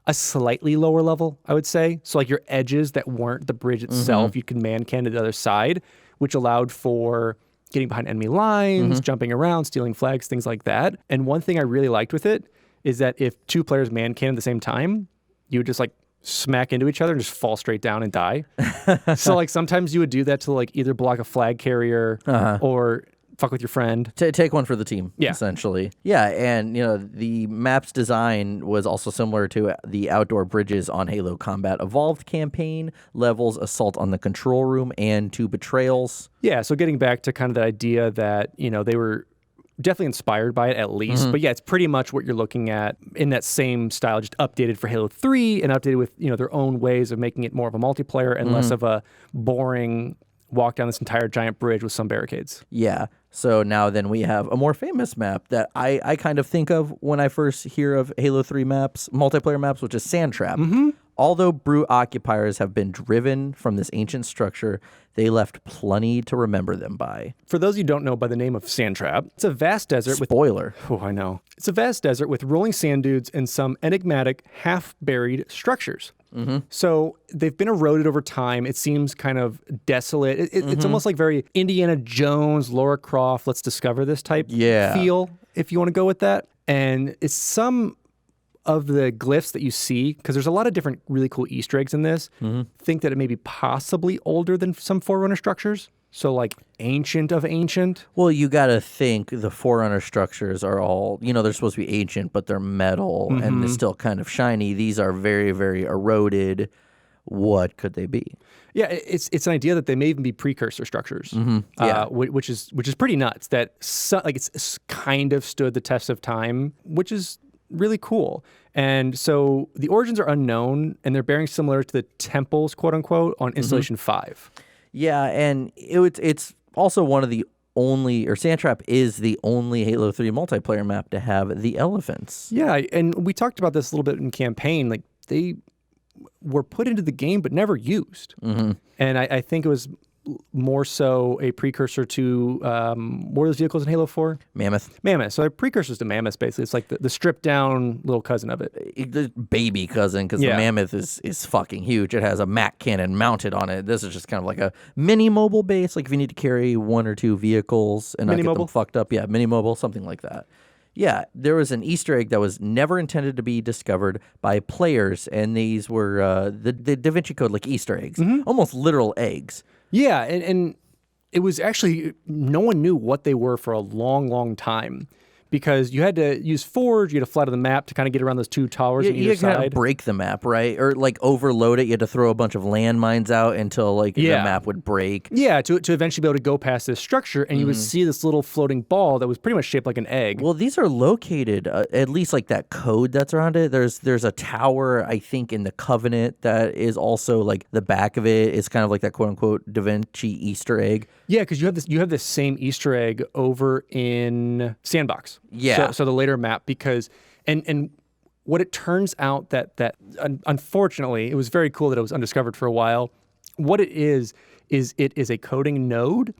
a slightly lower level, I would say. So like your edges that weren't the bridge itself, you can man cannon to the other side, which allowed for getting behind enemy lines, jumping around, stealing flags, things like that. And one thing I really liked with it is that if two players man cannon at the same time, you would just like smack into each other and just fall straight down and die. So like sometimes you would do that to like either block a flag carrier or fuck with your friend. Take one for the team, essentially. Yeah, and you know the map's design was also similar to the outdoor bridges on Halo Combat Evolved campaign, levels, assault on the control room, and two betrayals. Yeah, so getting back to kind of the idea that, you know, they were definitely inspired by it at least. But yeah, it's pretty much what you're looking at in that same style, just updated for Halo 3 and updated with, you know, their own ways of making it more of a multiplayer and less of a boring walk down this entire giant bridge with some barricades. Yeah. So now then we have a more famous map that I kind of think of when I first hear of Halo 3 maps, multiplayer maps, which is Sand Trap. Although Brute occupiers have been driven from this ancient structure, they left plenty to remember them by. For those who don't know by the name of Sand Trap, it's a vast desert Spoiler. Oh, I know. It's a vast desert with rolling sand dunes and some enigmatic, half-buried structures. So they've been eroded over time. It seems kind of desolate. It's almost like very Indiana Jones, Lara Croft, let's discover this type feel, if you want to go with that. And it's some of the glyphs that you see, because there's a lot of different really cool Easter eggs in this, think that it may be possibly older than some Forerunner structures. So like ancient of ancient. Well, you got to think the Forerunner structures are all, you know, they're supposed to be ancient, but they're metal and they're still kind of shiny. These are very, very eroded. What could they be? Yeah, it's an idea that they may even be precursor structures, which is pretty nuts. That it's kind of stood the test of time, which is really cool. And so the origins are unknown, and they're bearing similar to the temples, quote unquote, on Installation 5. Yeah, and it's also one of the only, or Sand Trap is the only Halo 3 multiplayer map to have the elephants. Yeah, and we talked about this a little bit in campaign. Like, they were put into the game but never used. And I think it was more so a precursor to, what are those vehicles in Halo 4? Mammoth. So they're precursors to Mammoths, basically. It's like the stripped down little cousin of it. The baby cousin, because the Mammoth is fucking huge. It has a Mac cannon mounted on it. This is just kind of like a mini mobile base, like if you need to carry one or two vehicles and not get them fucked up. Yeah, mini mobile, something like that. Yeah, there was an Easter egg that was never intended to be discovered by players, and these were the Da Vinci Code, like Easter eggs, almost literal eggs. Yeah, and it was actually, no one knew what they were for a long, long time. Because you had to use Forge, you had to fly to the map to kind of get around those two towers on either side. You kind of break the map, right? Or like overload it. You had to throw a bunch of landmines out until like the map would break. Yeah, to eventually be able to go past this structure, and you would see this little floating ball that was pretty much shaped like an egg. Well, these are located, at least like that code that's around it. There's a tower, I think, in the Covenant that is also like the back of it is kind of like that quote unquote Da Vinci Easter egg. Yeah, because you have this same Easter egg over in Sandbox. Yeah. So the later map, because and what it turns out that unfortunately, it was very cool that it was undiscovered for a while. What it is it is a coding node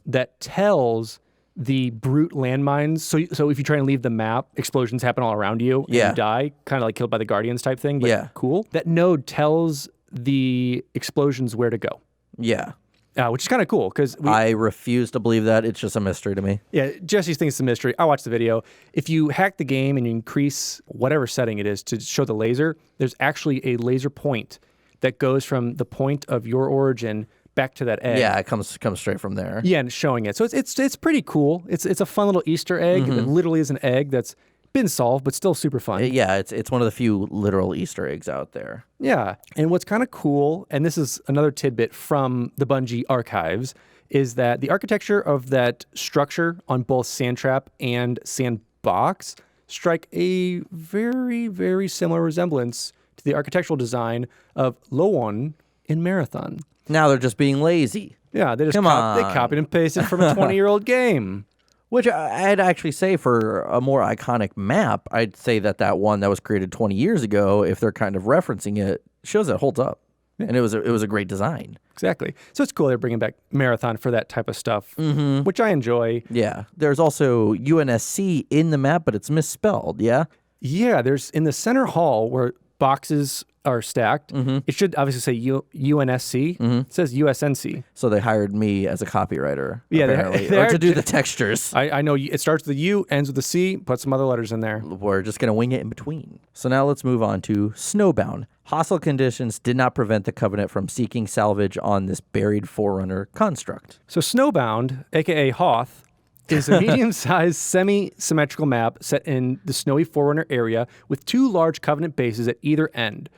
that tells the brute landmines. So if you try and leave the map, explosions happen all around you and you die, kind of like killed by the Guardians type thing. But cool. That node tells the explosions where to go. Yeah. which is kind of cool because I refuse to believe that. It's just a mystery to me. Yeah, Jesse thinks it's a mystery. I watched the video. If you hack the game and you increase whatever setting it is to show the laser, there's actually a laser point that goes from the point of your origin back to that egg. Yeah, it comes straight from there. Yeah, and showing it. So it's pretty cool. It's a fun little Easter egg. It literally is an egg that's been solved, but still super fun. Yeah, it's one of the few literal Easter eggs out there. Yeah, and what's kind of cool, and this is another tidbit from the Bungie archives, is that the architecture of that structure on both Sandtrap and Sandbox strike a very, very similar resemblance to the architectural design of Lowon in Marathon. Now they're just being lazy. Yeah, they just they copied and pasted from a 20-year-old game. Which I'd actually say for a more iconic map, I'd say that one that was created 20 years ago, if they're kind of referencing it, shows it holds up. Yeah. And it was a great design. Exactly. So it's cool they're bringing back Marathon for that type of stuff, which I enjoy. Yeah. There's also UNSC in the map, but it's misspelled, yeah? Yeah, there's in the center hall where boxes are stacked. It should obviously say UNSC. It says USNC. So they hired me as a copywriter, yeah, apparently, they or to do the textures. I know it starts with a U, ends with a C, put some other letters in there. We're just going to wing it in between. So now let's move on to Snowbound. Hostile conditions did not prevent the Covenant from seeking salvage on this buried Forerunner construct. So Snowbound, a.k.a. Hoth, is a medium-sized, semi-symmetrical map set in the snowy Forerunner area with two large Covenant bases at either end.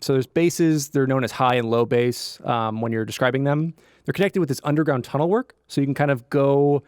So there's bases, they're known as high and low base when you're describing them. They're connected with this underground tunnel work, so you can kind of go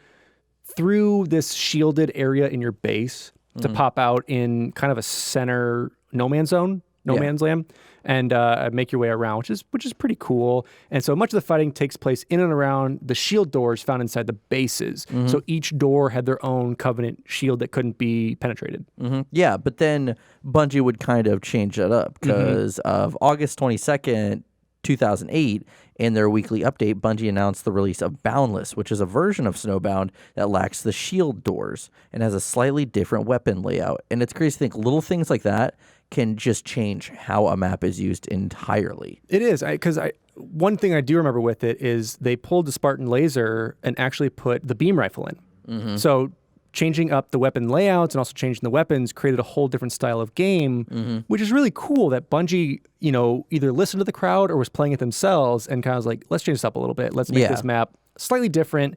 through this shielded area in your base to pop out in kind of a center no man's zone, man's land, and make your way around, which is pretty cool. And so much of the fighting takes place in and around the shield doors found inside the bases. So each door had their own Covenant shield that couldn't be penetrated. Yeah, but then Bungie would kind of change that up because of August 22nd, 2008, in their weekly update, Bungie announced the release of Boundless, which is a version of Snowbound that lacks the shield doors and has a slightly different weapon layout. And it's crazy to think little things like that can just change how a map is used entirely. It is, because one thing I do remember with it is they pulled the Spartan laser and actually put the beam rifle in. So changing up the weapon layouts and also changing the weapons created a whole different style of game, which is really cool that Bungie, either listened to the crowd or was playing it themselves and kind of was like, let's change this up a little bit. Let's make this map slightly different,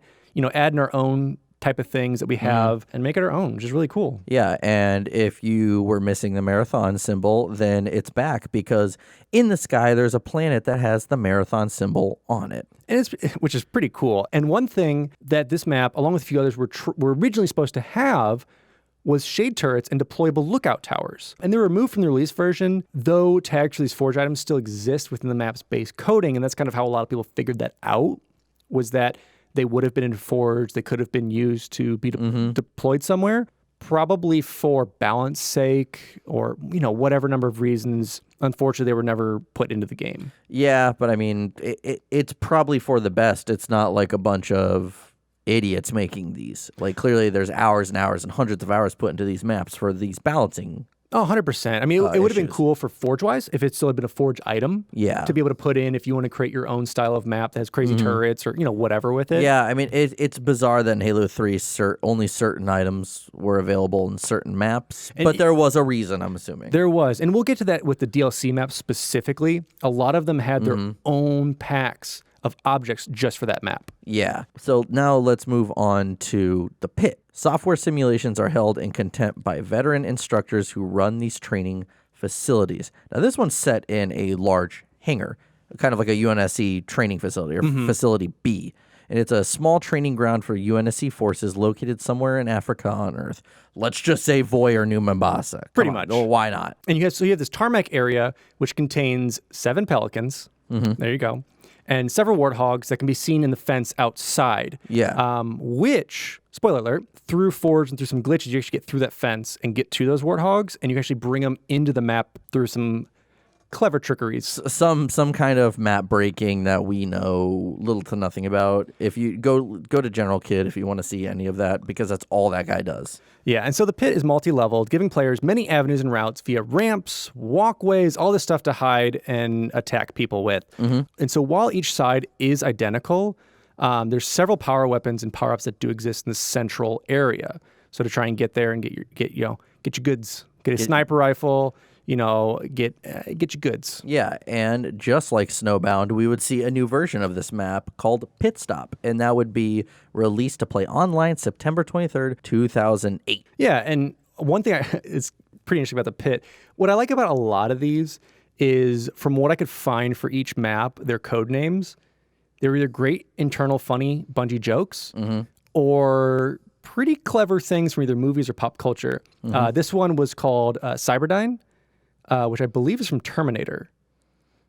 add in our own type of things that we have and make it our own, which is really cool. Yeah, and if you were missing the Marathon symbol, then it's back because in the sky there's a planet that has the Marathon symbol on it. And which is pretty cool. And one thing that this map, along with a few others, were originally supposed to have was shade turrets and deployable lookout towers. And they were removed from the release version, though tags for these forge items still exist within the map's base coding, and that's kind of how a lot of people figured that out, was that they would have been in Forge. They could have been used to be deployed somewhere, probably for balance sake or, whatever number of reasons. Unfortunately, they were never put into the game. Yeah, but I mean, it's probably for the best. It's not like a bunch of idiots making these. Like, clearly there's hours and hours and hundreds of hours put into these maps for these balancing. Oh, 100%. I mean, it would have been cool for Forge-wise if it still had been a Forge item. Yeah. To be able to put in if you want to create your own style of map that has crazy turrets or, whatever with it. Yeah, I mean, it's bizarre that in Halo 3 only certain items were available in certain maps. But there was a reason, I'm assuming. There was. And we'll get to that with the DLC maps specifically. A lot of them had their own packs of objects just for that map. Yeah. So now let's move on to the pit. Software simulations are held in contempt by veteran instructors who run these training facilities. Now, this one's set in a large hangar, kind of like a UNSC training facility or Facility B. And it's a small training ground for UNSC forces located somewhere in Africa on Earth. Let's just say Voi or New Mombasa. Pretty much. Well, why not? And you have this tarmac area, which contains 7 pelicans. There you go. And several warthogs that can be seen in the fence outside. Yeah. Which, spoiler alert, through Forge and through some glitches, you actually get through that fence and get to those warthogs, and you can actually bring them into the map through some clever trickeries. Some kind of map breaking that we know little to nothing about. If you go to General Kid if you want to see any of that, because that's all that guy does. Yeah, and so the pit is multi-leveled, giving players many avenues and routes via ramps, walkways, all this stuff to hide and attack people with. And so while each side is identical, there's several power weapons and power-ups that do exist in the central area. So to try and get there and get your goods, get a sniper rifle, get your goods. Yeah, and just like Snowbound, we would see a new version of this map called Pit Stop, and that would be released to play online September 23rd, 2008. Yeah, and one thing is pretty interesting about the pit, what I like about a lot of these is, from what I could find for each map, their code names, they're either great internal funny Bungie jokes or pretty clever things from either movies or pop culture. This one was called Cyberdyne, which I believe is from Terminator.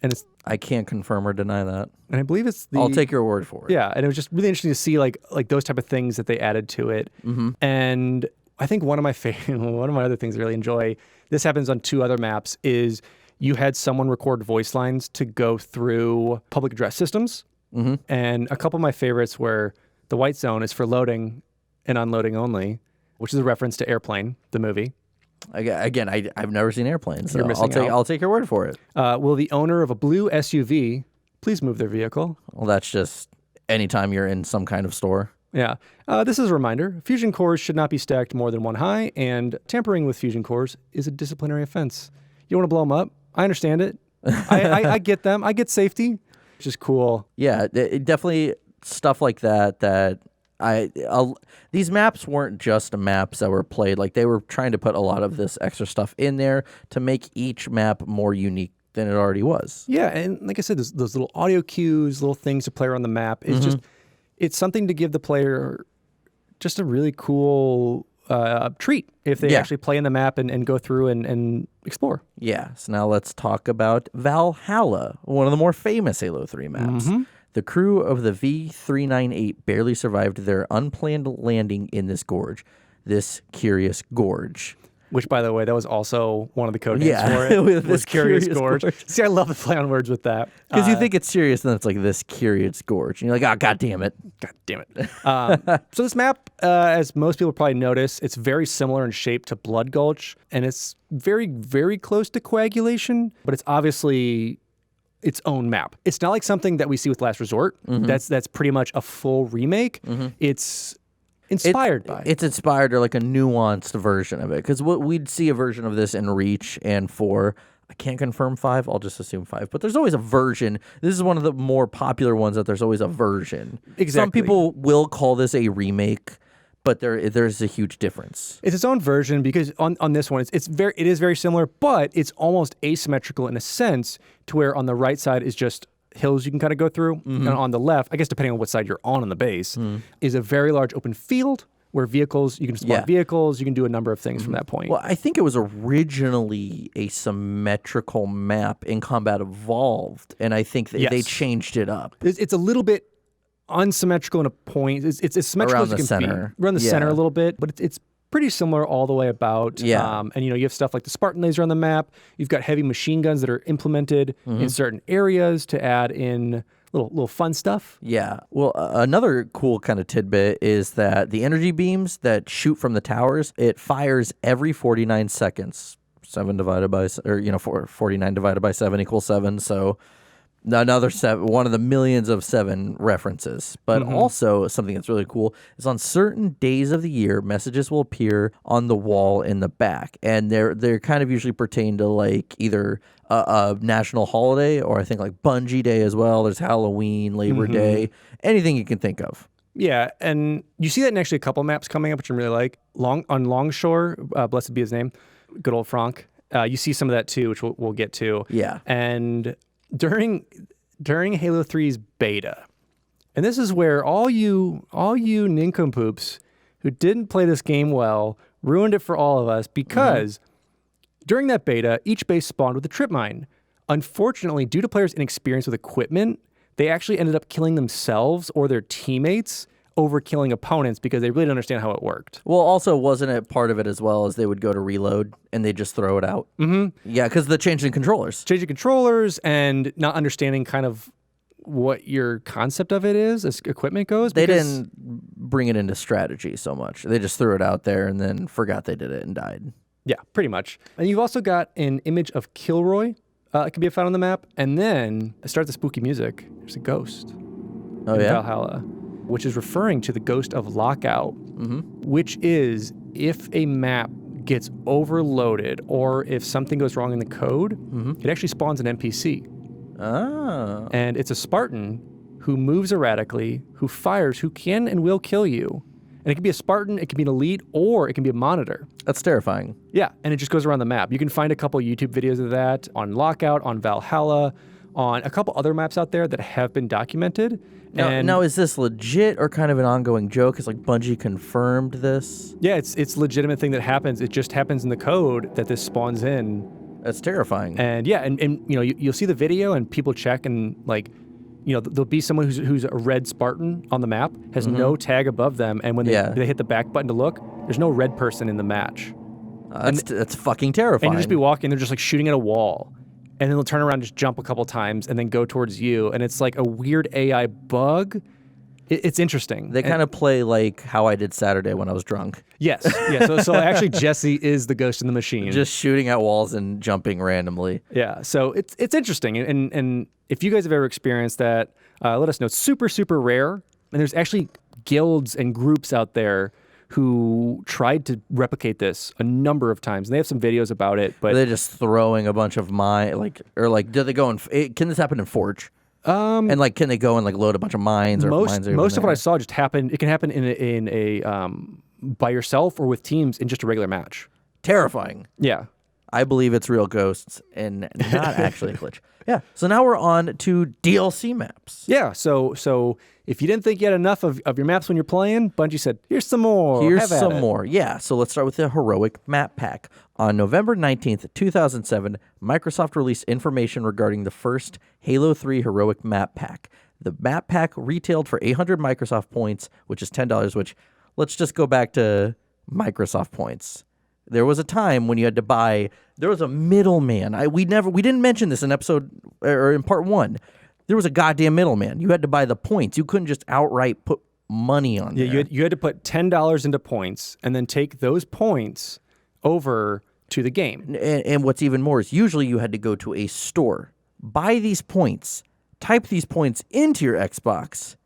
And I can't confirm or deny that. And I believe it's I'll take your word for it. Yeah, and it was just really interesting to see like those type of things that they added to it. And I think one of my other things I really enjoy, this happens on 2 other maps, is you had someone record voice lines to go through public address systems. And a couple of my favorites were the white zone is for loading and unloading only, which is a reference to Airplane, the movie. Again, I've never seen Airplane, so You're missing out. I'll take your word for it. Will the owner of a blue SUV please move their vehicle? Well, that's just anytime you're in some kind of store. Yeah. This is a reminder. Fusion cores should not be stacked more than one high, and tampering with fusion cores is a disciplinary offense. You don't want to blow them up. I understand it. I get them. I get safety, which is cool. Yeah, it definitely stuff like that these maps weren't just maps that were played. Like, they were trying to put a lot of this extra stuff in there to make each map more unique than it already was. Yeah, and like I said, those little audio cues, little things to play around the map. It's just, it's something to give the player just a really cool treat if they actually play in the map and go through and explore. Yeah, so now let's talk about Valhalla, one of the more famous Halo 3 maps. The crew of the V-398 barely survived their unplanned landing in this gorge, this Curious Gorge. Which, by the way, that was also one of the code names for it. With this Curious Gorge. See, I love the play on words with that. Because you think it's serious, and then it's like this Curious Gorge. And you're like, oh, God damn it. God damn it. So this map, as most people probably notice, it's very similar in shape to Blood Gulch, and it's very, very close to Coagulation, but it's obviously its own map. It's not like something that we see with Last Resort. That's pretty much a full remake. It's inspired by. It's inspired, or like a nuanced version of it. Because we'd see a version of this in Reach and 4. I can't confirm 5. I'll just assume 5. But there's always a version. This is one of the more popular ones that there's always a version. Exactly. Some people will call this a remake, but there's a huge difference. It's its own version because on this one, it is very similar, but it's almost asymmetrical in a sense, to where on the right side is just hills you can kind of go through, and on the left, I guess depending on what side you're on the base, is a very large open field where you can spawn vehicles, you can do a number of things from that point. Well, I think it was originally a symmetrical map in Combat Evolved, and I think they changed it up. It's a little bit unsymmetrical in a point. It's as symmetrical as it can be. Around the center a little bit, but it's pretty similar all the way about. Yeah. And you have stuff like the Spartan laser on the map. You've got heavy machine guns that are implemented in certain areas to add in little fun stuff. Yeah. Well, another cool kind of tidbit is that the energy beams that shoot from the towers, it fires every 49 seconds. 7 divided by, 49 divided by 7 equals 7. So another 7, one of the millions of 7 references. But also something that's really cool is on certain days of the year, messages will appear on the wall in the back, and they're kind of usually pertain to like either a national holiday, or I think like Bungie Day as well. There's Halloween, Labor Day, anything you can think of. Yeah, and you see that in actually a couple maps coming up, which I really like. On Longshore, blessed be his name, good old Frank. You see some of that too, which we'll get to. Yeah, and during Halo 3's beta, and this is where all you nincompoops who didn't play this game well ruined it for all of us, because during that beta, each base spawned with a trip mine. Unfortunately, due to players' inexperience with equipment, they actually ended up killing themselves or their teammates overkilling opponents because they really didn't understand how it worked. Well, also, wasn't it part of it as well as they would go to reload and they just throw it out? Mm-hmm. Yeah, because the change in controllers. Changing controllers and not understanding kind of what your concept of it is as equipment goes. They didn't bring it into strategy so much. They just threw it out there and then forgot they did it and died. Yeah, pretty much. And you've also got an image of Kilroy. It can be found on the map. And then start the spooky music. There's a ghost in Valhalla, which is referring to the ghost of Lockout, which is if a map gets overloaded or if something goes wrong in the code, it actually spawns an NPC. Oh. And it's a Spartan who moves erratically, who fires, who can and will kill you. And it can be a Spartan, it can be an elite, or it can be a monitor. That's terrifying. Yeah, and it just goes around the map. You can find a couple YouTube videos of that on Lockout, on Valhalla, on a couple other maps out there that have been documented. Now, is this legit or kind of an ongoing joke? Is like Bungie confirmed this? Yeah, it's a legitimate thing that happens. It just happens in the code that this spawns in. That's terrifying. And yeah, and you know, you'll see the video and people check and like, you know, there'll be someone who's a red Spartan on the map, has no tag above them, and when they hit the back button to look, there's no red person in the match. That's fucking terrifying. And you'll just be walking, they're just like shooting at a wall. And then they'll turn around and just jump a couple times and then go towards you. And it's like a weird AI bug. It's interesting. They kind of play like how I did Saturday when I was drunk. Yes. Yeah. So actually Jesse is the ghost in the machine. Just shooting at walls and jumping randomly. Yeah. So it's interesting. And if you guys have ever experienced that, let us know. It's super, super rare. And there's actually guilds and groups out there who tried to replicate this a number of times. And they have some videos about it. But they're just throwing a bunch of do they go in? Can this happen in Forge? And like, can they go and like load a bunch of mines? Most of what I saw just happened. It can happen in a by yourself or with teams in just a regular match. Terrifying. Yeah, I believe it's real ghosts and not actually a glitch. Yeah. So now we're on to DLC maps. Yeah. So if you didn't think you had enough of your maps when you're playing, Bungie said, "Here's some more. Here's some more." Yeah. So let's start with the Heroic Map Pack. On November 19th, 2007, Microsoft released information regarding the first Halo 3 Heroic Map Pack. The map pack retailed for 800 Microsoft points, which is $10, which, let's just go back to Microsoft points. There was a time when you had to buy, there was a middleman. We didn't mention this in episode, or in part 1. There was a goddamn middleman. You had to buy the points. You couldn't just outright put money on there. Yeah, you had to put $10 into points and then take those points over to the game. And what's even more is usually you had to go to a store, buy these points, type these points into your Xbox,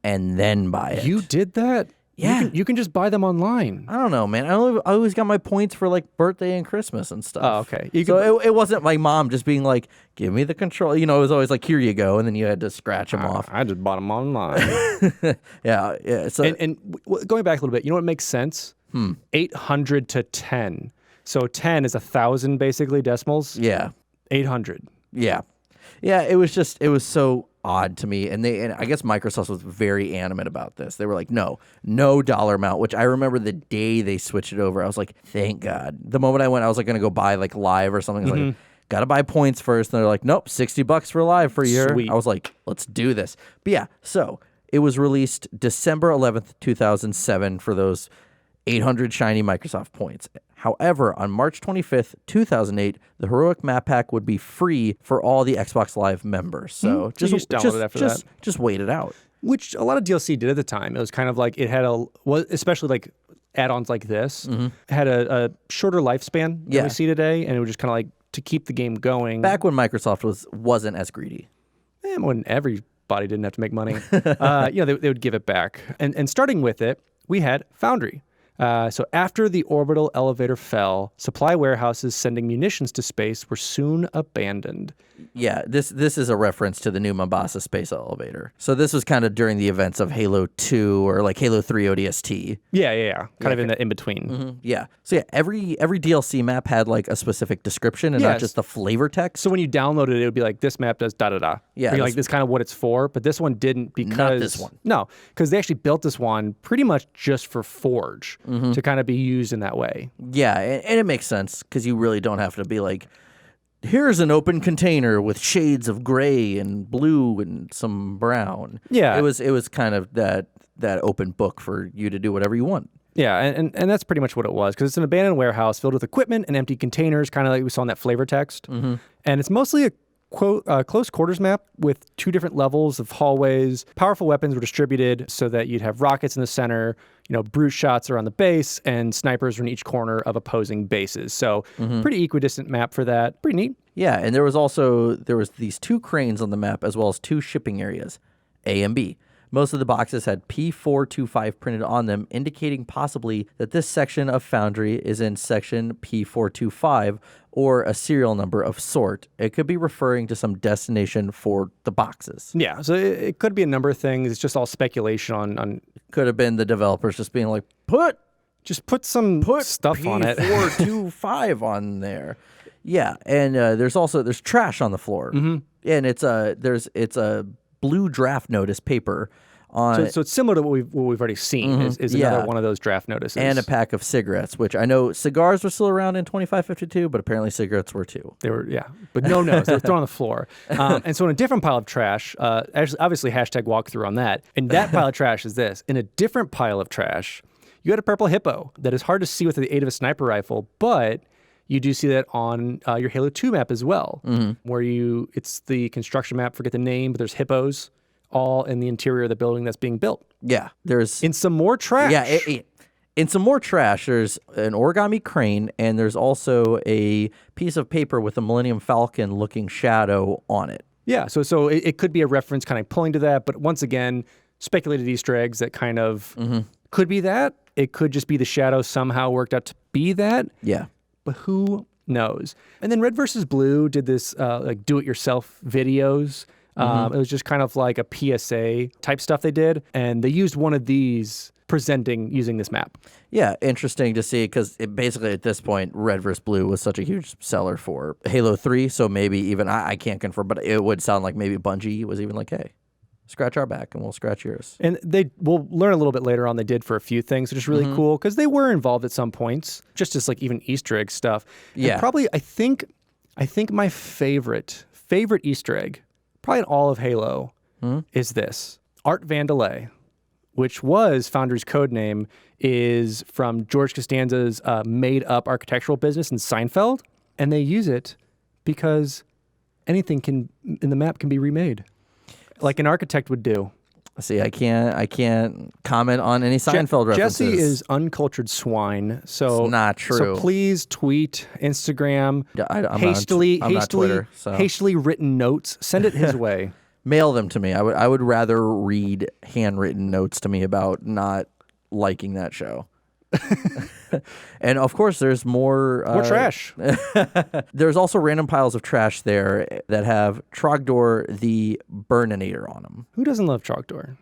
and then buy it. You did that? Yeah. You can just buy them online. I don't know, man. I always got my points for like birthday and Christmas and stuff. Oh, okay. It wasn't my mom just being like, give me the control. You know, it was always like, here you go. And then you had to scratch them off. I just bought them online. Yeah. So, and going back a little bit, you know what makes sense? 800 to 10. So 10 is 1,000 basically decimals. Yeah. 800. Yeah. Yeah, it was so odd to me. And I guess Microsoft was very animate about this. They were like, no dollar amount, which I remember the day they switched it over. I was like, thank God. The moment I went, I was like going to go buy like Live or something. I was like, got to buy points first. And they're like, nope, $60 for Live for a year. Sweet. I was like, let's do this. But yeah, so it was released December 11th, 2007 for those 800 shiny Microsoft points. However, on March 25th, 2008, the Heroic Map Pack would be free for all the Xbox Live members. So just download it after that. Just wait it out. Which a lot of DLC did at the time. It was kind of like it had especially like add-ons like this, had a shorter lifespan than we see today, and it was just kind of like to keep the game going. Back when Microsoft wasn't as greedy. When everybody didn't have to make money, they would give it back. And starting with it, we had Foundry. So after the orbital elevator fell, supply warehouses sending munitions to space were soon abandoned. Yeah, this is a reference to the new Mombasa space elevator. So this was kind of during the events of Halo 2 or like Halo 3 ODST. Yeah. Kind of in the in-between. Mm-hmm. Yeah. So yeah, every DLC map had like a specific description and not just the flavor text. So when you downloaded it, it would be like, this map does da-da-da. Yeah. Like, this is kind of what it's for, but this one didn't because... Not this one. No, because they actually built this one pretty much just for Forge to kind of be used in that way. Yeah, and it makes sense because you really don't have to be like, here's an open container with shades of gray and blue and some brown. Yeah. It was kind of that that open book for you to do whatever you want. Yeah, and that's pretty much what it was, because it's an abandoned warehouse filled with equipment and empty containers, kind of like we saw in that flavor text. And it's mostly a close quarters map with 2 different levels of hallways. Powerful weapons were distributed so that you'd have rockets in the center, brute shots are on the base, and snipers are in each corner of opposing bases. So pretty equidistant map for that. Pretty neat. Yeah, and there was these 2 cranes on the map as well as 2 shipping areas, A and B. Most of the boxes had P425 printed on them, indicating possibly that this section of Foundry is in section P425 or a serial number of sort. It could be referring to some destination for the boxes. Yeah, so it could be a number of things. It's just all speculation on Could have been the developers just being like, put some stuff on it. P425 on there. Yeah, and there's trash on the floor. And it's a blue draft notice paper on. So it's similar to what we've already seen. Is another one of those draft notices, and a pack of cigarettes, which I know cigars were still around in 2552, but apparently cigarettes were too. They were, but no nose. They were thrown on the floor. And so in a different pile of trash, obviously hashtag walkthrough on that. And that pile of trash is this. In a different pile of trash, you had a purple hippo that is hard to see with the aid of a sniper rifle, but you do see that on your Halo 2 map as well, where it's the construction map, forget the name, but there's hippos all in the interior of the building that's being built. Yeah, there's... In some more trash. Yeah, in some more trash, there's an origami crane, and there's also a piece of paper with a Millennium Falcon looking shadow on it. Yeah, so it could be a reference kind of pulling to that, but once again, speculated Easter eggs that kind of could be that. It could just be the shadow somehow worked out to be that. Yeah. But who knows? And then Red vs. Blue did this like do-it-yourself videos. It was just kind of like a PSA type stuff they did, and they used one of these presenting using this map. Yeah, interesting to see, because basically at this point, Red vs. Blue was such a huge seller for Halo 3, so maybe even, I can't confirm, but it would sound like maybe Bungie was even like, hey, scratch our back and we'll scratch yours. And we'll learn a little bit later on they did for a few things, which is really cool, because they were involved at some points, just as like even Easter egg stuff. Yeah. And probably, I think my favorite Easter egg, probably in all of Halo, is this. Art Vandelay, which was Foundry's code name, is from George Costanza's made-up architectural business in Seinfeld, and they use it because anything in the map can be remade, like an architect would do. See, I can't comment on any Seinfeld references. Jesse is uncultured swine, so it's not true. So please tweet, Instagram, I'm hastily not Twitter, so. Hastily written notes. Send it his way. Mail them to me. I would rather read handwritten notes to me about not liking that show. And of course, there's more trash. There's also random piles of trash there that have Trogdor the Burninator on them. Who doesn't love Trogdor?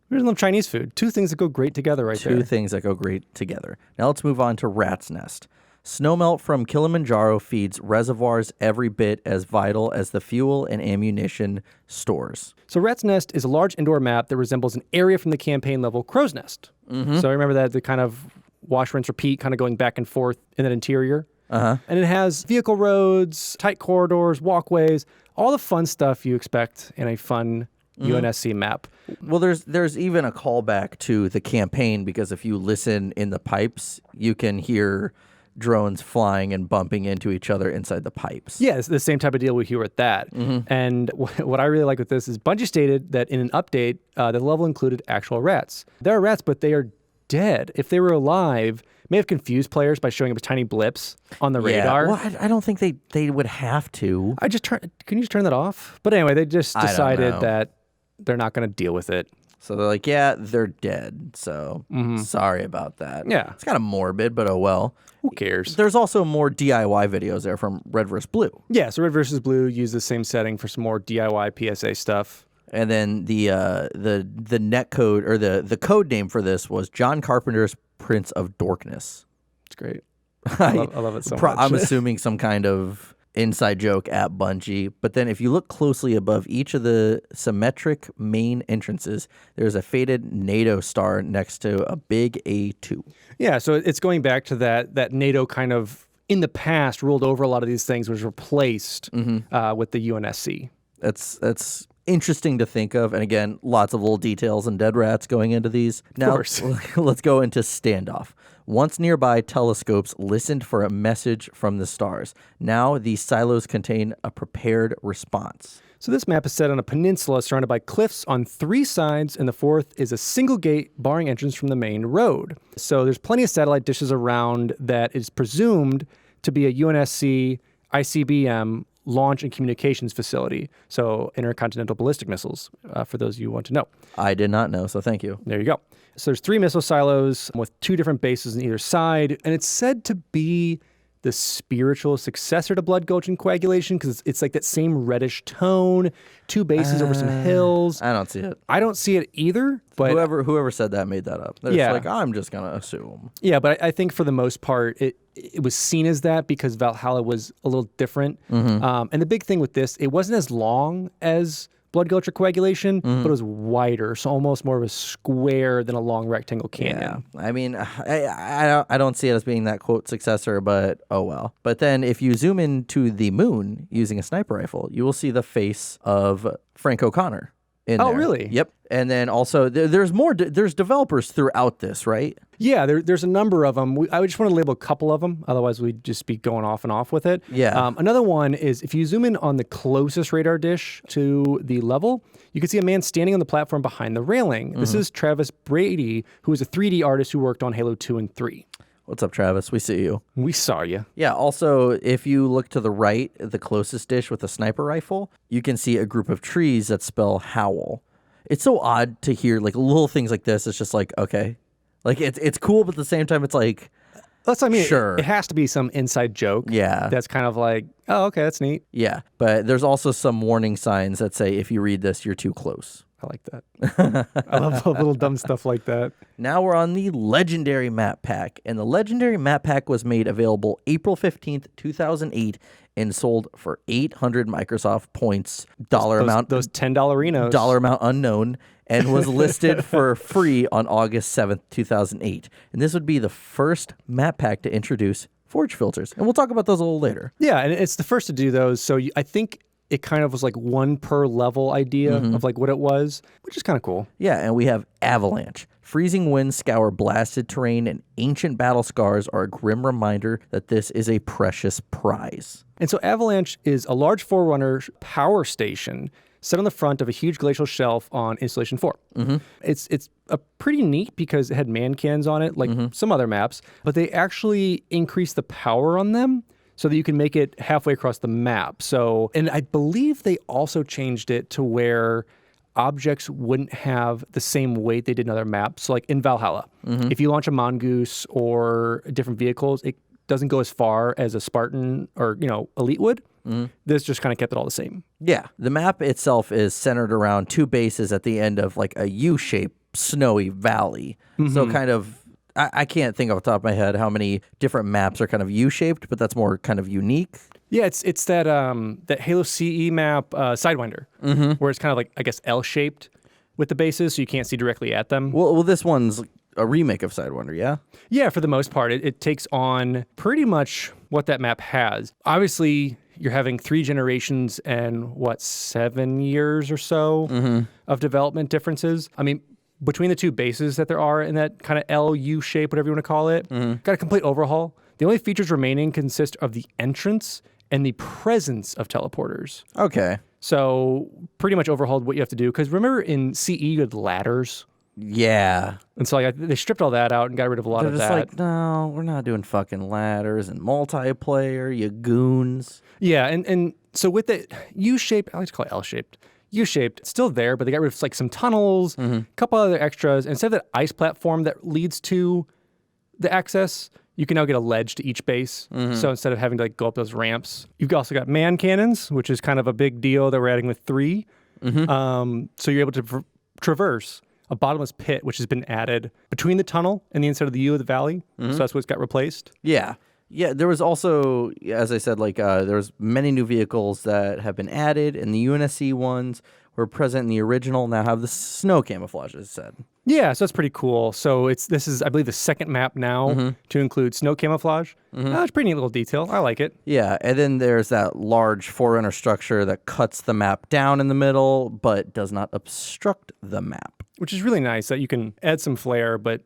Who doesn't love Chinese food? 2 things that go great together there. 2 things that go great together. Now let's move on to Rat's Nest. Snowmelt from Kilimanjaro feeds reservoirs every bit as vital as the fuel and ammunition stores. So Rat's Nest is a large indoor map that resembles an area from the campaign level Crow's Nest. So I remember that the kind of wash, rinse, repeat, kind of going back and forth in that interior. And it has vehicle roads, tight corridors, walkways, all the fun stuff you expect in a fun UNSC map. Well, there's even a callback to the campaign, because if you listen in the pipes, you can hear drones flying and bumping into each other inside the pipes. Yeah, it's the same type of deal we hear at that. And what I really like with this is Bungie stated that in an update, the level included actual rats. There are rats, but they are dead. If they were alive, may have confused players by showing up tiny blips on the radar. Well, I don't think they would have to. Can you just turn that off? But anyway, they just decided that they're not going to deal with it. So they're like, yeah, they're dead. So sorry about that. Yeah. It's kind of morbid, but oh well. Who cares? There's also more DIY videos there from Red vs. Blue. Yeah, so Red vs. Blue used the same setting for some more DIY PSA stuff. And then the netcode, or the code name for this was John Carpenter's Prince of Dorkness. It's great. I love it so much. I'm assuming some kind of inside joke at Bungie. But then if you look closely above each of the symmetric main entrances, there's a faded NATO star next to a big A2. Yeah, so it's going back to that NATO kind of, in the past, ruled over a lot of these things, was replaced with the UNSC. That's interesting to think of. And again, lots of little details and dead rats going into these. Now, of course. let's go into standoff. Once nearby telescopes listened for a message from the stars. Now these silos contain a prepared response. So this map is set on a peninsula surrounded by cliffs on 3 sides, and the 4th is a single gate barring entrance from the main road. So there's plenty of satellite dishes around that is presumed to be a UNSC ICBM launch and communications facility. So intercontinental ballistic missiles, for those of you who want to know. I did not know, so thank you. There you go. So there's 3 missile silos with 2 different bases on either side, and it's said to be the spiritual successor to Blood Gulch and Coagulation because it's like that same reddish tone, 2 bases over some hills. I don't see it. I don't see it either, but Whoever said that made that up. They're just like, I'm just going to assume. Yeah, but I think for the most part, it was seen as that because Valhalla was a little different. And the big thing with this, it wasn't as long as Blood Gulch or Coagulation, but it was wider, so almost more of a square than a long rectangle canyon. Yeah, I mean, I don't see it as being that quote successor, but oh well. But then if you zoom into the moon using a sniper rifle, you will see the face of Frank O'Connor. Oh, really? Yep. And then also there's developers throughout this, right? Yeah, there's a number of them. I just want to label a couple of them. Otherwise, we'd just be going off and off with it. Yeah. Another one is if you zoom in on the closest radar dish to the level, you can see a man standing on the platform behind the railing. This is Travis Brady, who is a 3D artist who worked on Halo 2 and 3. What's up, Travis? We see you. We saw you. Yeah, also, if you look to the right, the closest dish with a sniper rifle, you can see a group of trees that spell Howl. It's so odd to hear like little things like this. It's just like, okay. Like, it's cool, but at the same time, it's like, that's what I mean. Sure. It has to be some inside joke. Yeah. That's kind of like, oh, okay, that's neat. Yeah, but there's also some warning signs that say, if you read this, you're too close. I like that. I love little dumb stuff like that. Now we're on the Legendary Map Pack, and the Legendary Map Pack was made available April 15th, 2008, and sold for 800 Microsoft points, Those $10 Renos. dollar amount unknown, and was listed for free on August 7th, 2008. And this would be the first map pack to introduce forge filters, and we'll talk about those a little later. Yeah, and it's the first to do those, so I think it kind of was like one per level idea of like what it was, which is kind of cool. Yeah, and we have Avalanche. Freezing winds scour blasted terrain, and ancient battle scars are a grim reminder that this is a precious prize. And so Avalanche is a large Forerunner power station set on the front of a huge glacial shelf on Installation 4. It's a pretty neat because it had man cannons on it, like some other maps, but they actually increased the power on them so that you can make it halfway across the map. So, and I believe they also changed it to where objects wouldn't have the same weight they did in other maps. So like in Valhalla, if you launch a Mongoose or different vehicles, it doesn't go as far as a Spartan or, Elite would. This just kind of kept it all the same. Yeah, the map itself is centered around 2 bases at the end of like a U-shaped snowy valley. So kind of, I can't think off the top of my head how many different maps are kind of U-shaped, but that's more kind of unique. Yeah, it's that that Halo CE map, Sidewinder, where it's kind of like, I guess, L-shaped with the bases, so you can't see directly at them. Well, this one's a remake of Sidewinder, yeah? Yeah, for the most part. It takes on pretty much what that map has. Obviously, you're having 3 generations and, 7 years or so of development differences. I mean, between the 2 bases that there are in that kind of LU shape, whatever you want to call it, got a complete overhaul. The only features remaining consist of the entrance and the presence of teleporters. Okay. So pretty much overhauled what you have to do. Because remember in CE, you had ladders. Yeah. And so they stripped all that out and got rid of a lot of that. They're just like, no, we're not doing fucking ladders and multiplayer, you goons. Yeah, and so with the U-shaped, I like to call it L-shaped. U-shaped, it's still there, but they got rid of like some tunnels, a couple other extras. Instead of that ice platform that leads to the access, you can now get a ledge to each base. So instead of having to like go up those ramps, you've also got man cannons, which is kind of a big deal that we're adding with 3. So you're able to traverse a bottomless pit, which has been added between the tunnel and the inside of the U of the valley. So that's what's got replaced. Yeah. Yeah, there was also, as I said, like there was many new vehicles that have been added, and the UNSC ones were present in the original, now have the snow camouflage, as I said. Yeah, so that's pretty cool. So this is, I believe, the second map now to include snow camouflage. It's a pretty neat little detail. I like it. Yeah, and then there's that large Forerunner structure that cuts the map down in the middle, but does not obstruct the map. Which is really nice that you can add some flair, but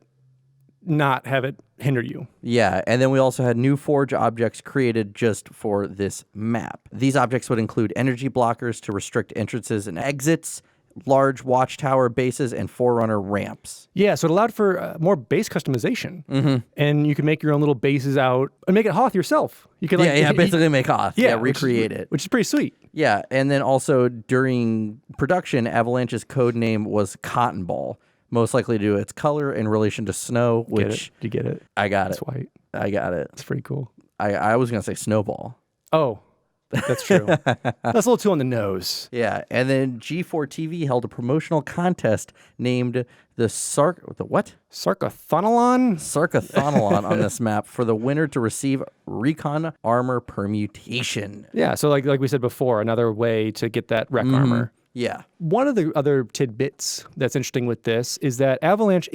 not have it hinder you. Yeah, and then we also had new Forge objects created just for this map. These objects would include energy blockers to restrict entrances and exits, large watchtower bases, and Forerunner ramps. Yeah, so it allowed for more base customization. And you can make your own little bases out and make it Hoth yourself. You could basically make Hoth. Yeah, recreate it. Which is pretty sweet. Yeah, and then also during production, Avalanche's code name was Cotton Ball. Most likely due to its color in relation to snow, which... Do you get it? I got it's it. White. I got it. It's pretty cool. I was going to say Snowball. Oh, that's true. That's a little too on the nose. Yeah, and then G4 TV held a promotional contest named the Sarcothonolon? Sarcothonolon on this map for the winner to receive Recon Armor Permutation. Yeah, so like we said before, another way to get that rec armor. Yeah. One of the other tidbits that's interesting with this is that Avalanche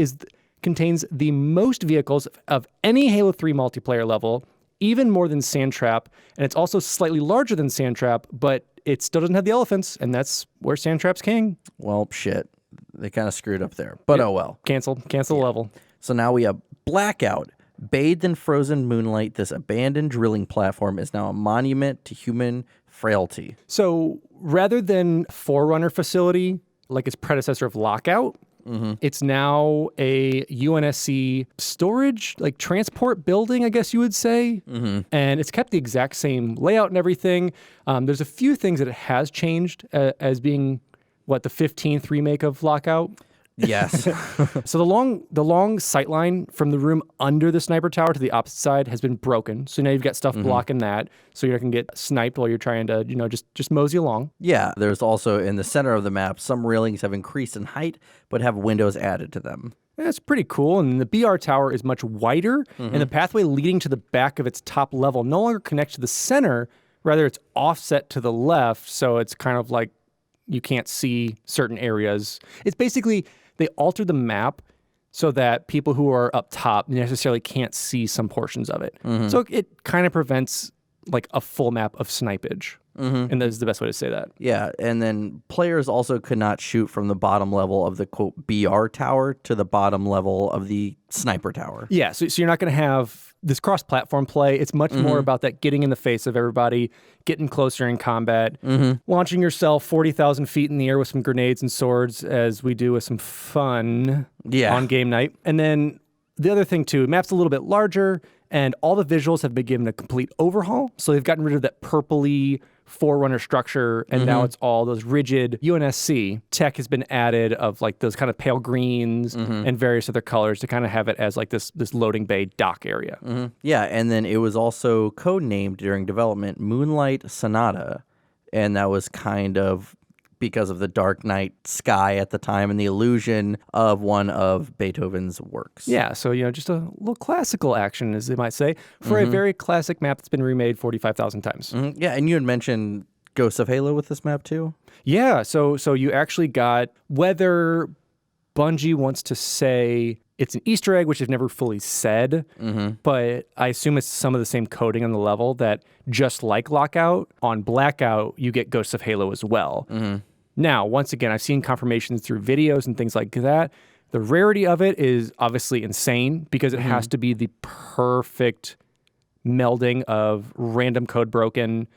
contains the most vehicles of any Halo 3 multiplayer level, even more than Sandtrap, and it's also slightly larger than Sandtrap, but it still doesn't have the elephants, and that's where Sandtrap's king. Well, shit. They kind of screwed up there, but oh well. Cancel the level. So now we have Blackout. Bathed in frozen moonlight, this abandoned drilling platform is now a monument to human frailty. So rather than Forerunner facility, like its predecessor of Lockout, it's now a UNSC storage, like transport building, I guess you would say. And it's kept the exact same layout and everything. There's a few things that it has changed as being, the 15th remake of Lockout? Yes. So the long sightline from the room under the sniper tower to the opposite side has been broken. So now you've got stuff blocking that, so you're not gonna get sniped while you're trying to, just mosey along. Yeah. There's also in the center of the map, some railings have increased in height, but have windows added to them. That's pretty cool. And the BR tower is much wider, and the pathway leading to the back of its top level no longer connects to the center. Rather, it's offset to the left, so it's kind of like you can't see certain areas. It's basically, they altered the map so that people who are up top necessarily can't see some portions of it. So it kind of prevents like a full map of snipage. And that's the best way to say that. Yeah, and then players also could not shoot from the bottom level of the, quote, BR tower to the bottom level of the sniper tower. Yeah, so you're not going to have this cross-platform play. It's much more about that getting in the face of everybody, getting closer in combat, launching yourself 40,000 feet in the air with some grenades and swords, as we do with some fun on game night. And then the other thing, too, map's a little bit larger, and all the visuals have been given a complete overhaul. So they've gotten rid of that purpley Forerunner structure, and now it's all those rigid UNSC. Tech has been added of like those kind of pale greens and various other colors to kind of have it as like this loading bay dock area. Yeah, and then it was also codenamed during development Moonlight Sonata, and that was kind of because of the dark night sky at the time and the illusion of one of Beethoven's works. Yeah, so, just a little classical action, as they might say, for a very classic map that's been remade 45,000 times. Yeah, and you had mentioned Ghosts of Halo with this map too? Yeah, so you actually got, whether Bungie wants to say it's an Easter egg, which they've never fully said, but I assume it's some of the same coding on the level that just like Lockout, on Blackout, you get Ghosts of Halo as well. Now, once again, I've seen confirmations through videos and things like that. The rarity of it is obviously insane because it has to be the perfect melding of random code broken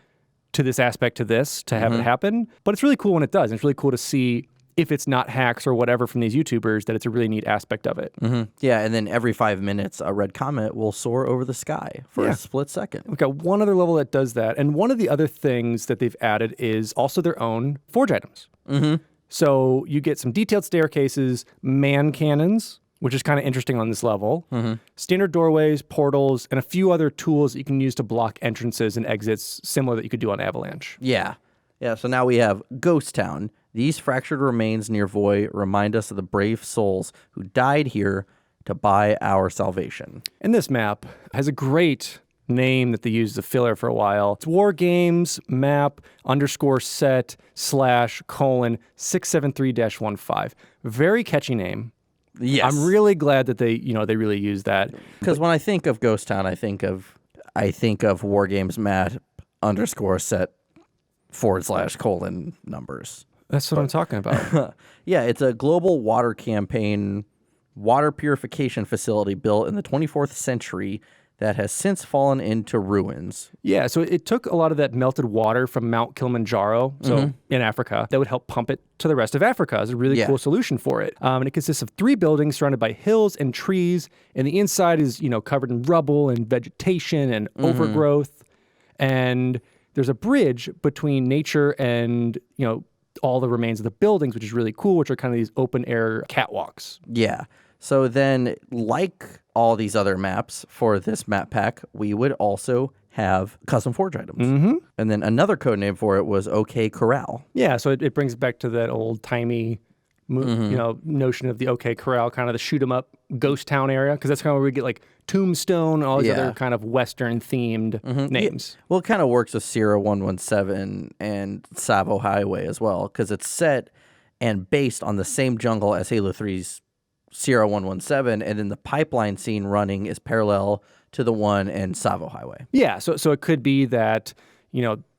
to this aspect to this to have it happen. But it's really cool when it does. It's really cool to see, if it's not hacks or whatever from these YouTubers, that it's a really neat aspect of it. Yeah, and then every 5 minutes, a red comet will soar over the sky for a split second. We've got one other level that does that. And one of the other things that they've added is also their own Forge items. So you get some detailed staircases, man cannons, which is kind of interesting on this level, standard doorways, portals, and a few other tools that you can use to block entrances and exits, similar that you could do on Avalanche. Yeah, so now we have Ghost Town. These fractured remains near Voy remind us of the brave souls who died here to buy our salvation. And this map has a great name that they used as a filler for a while. It's War Games map _set /:673-15. Very catchy name. Yes. I'm really glad that they really use that. Because when I think of Ghost Town, I think of Wargames map _set / numbers. That's what I'm talking about. Yeah, it's a global water campaign, water purification facility built in the 24th century that has since fallen into ruins. Yeah, so it took a lot of that melted water from Mount Kilimanjaro, so in Africa, that would help pump it to the rest of Africa. It's a really cool solution for it. And it consists of 3 buildings surrounded by hills and trees, and the inside is, covered in rubble and vegetation and overgrowth. And there's a bridge between nature and, all the remains of the buildings, which is really cool, which are kind of these open air catwalks. Yeah. So then, like all these other maps for this map pack, we would also have custom forge items. Mm-hmm. And then another code name for it was OK Corral. Yeah, so it brings back to that old-timey notion of the OK Corral, kind of the shoot-'em-up ghost town area, because that's kind of where we get like Tombstone, all these other kind of Western-themed names. Well, it kind of works with Sierra 117 and Savo Highway as well, because it's set and based on the same jungle as Halo 3's Sierra 117, and then the pipeline scene running is parallel to the one in Savo Highway. Yeah, so it could be that,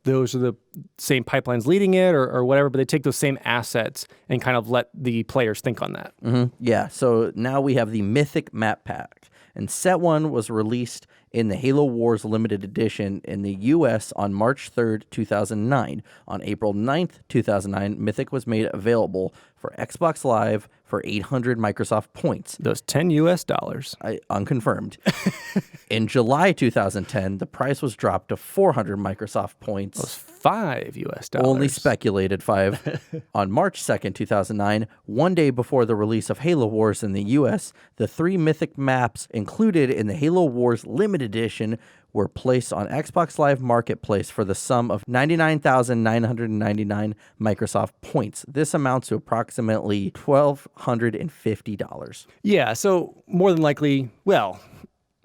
those are the same pipelines leading it or whatever, but they take those same assets and kind of let the players think on that. Mm-hmm. Yeah, so now we have the Mythic Map Pack. And Set 1 was released in the Halo Wars Limited Edition in the U.S. on March 3rd, 2009. On April 9th, 2009, Mythic was made available for Xbox Live for 800 Microsoft points. Those $10 US. Unconfirmed. In July 2010, the price was dropped to 400 Microsoft points. Those $5 US. Only speculated 5. On March 2nd, 2009, one day before the release of Halo Wars in the U.S., the 3 Mythic maps included in the Halo Wars Limited Edition were placed on Xbox Live Marketplace for the sum of 99,999 Microsoft points. This amounts to approximately $1,250. Yeah, so more than likely, well,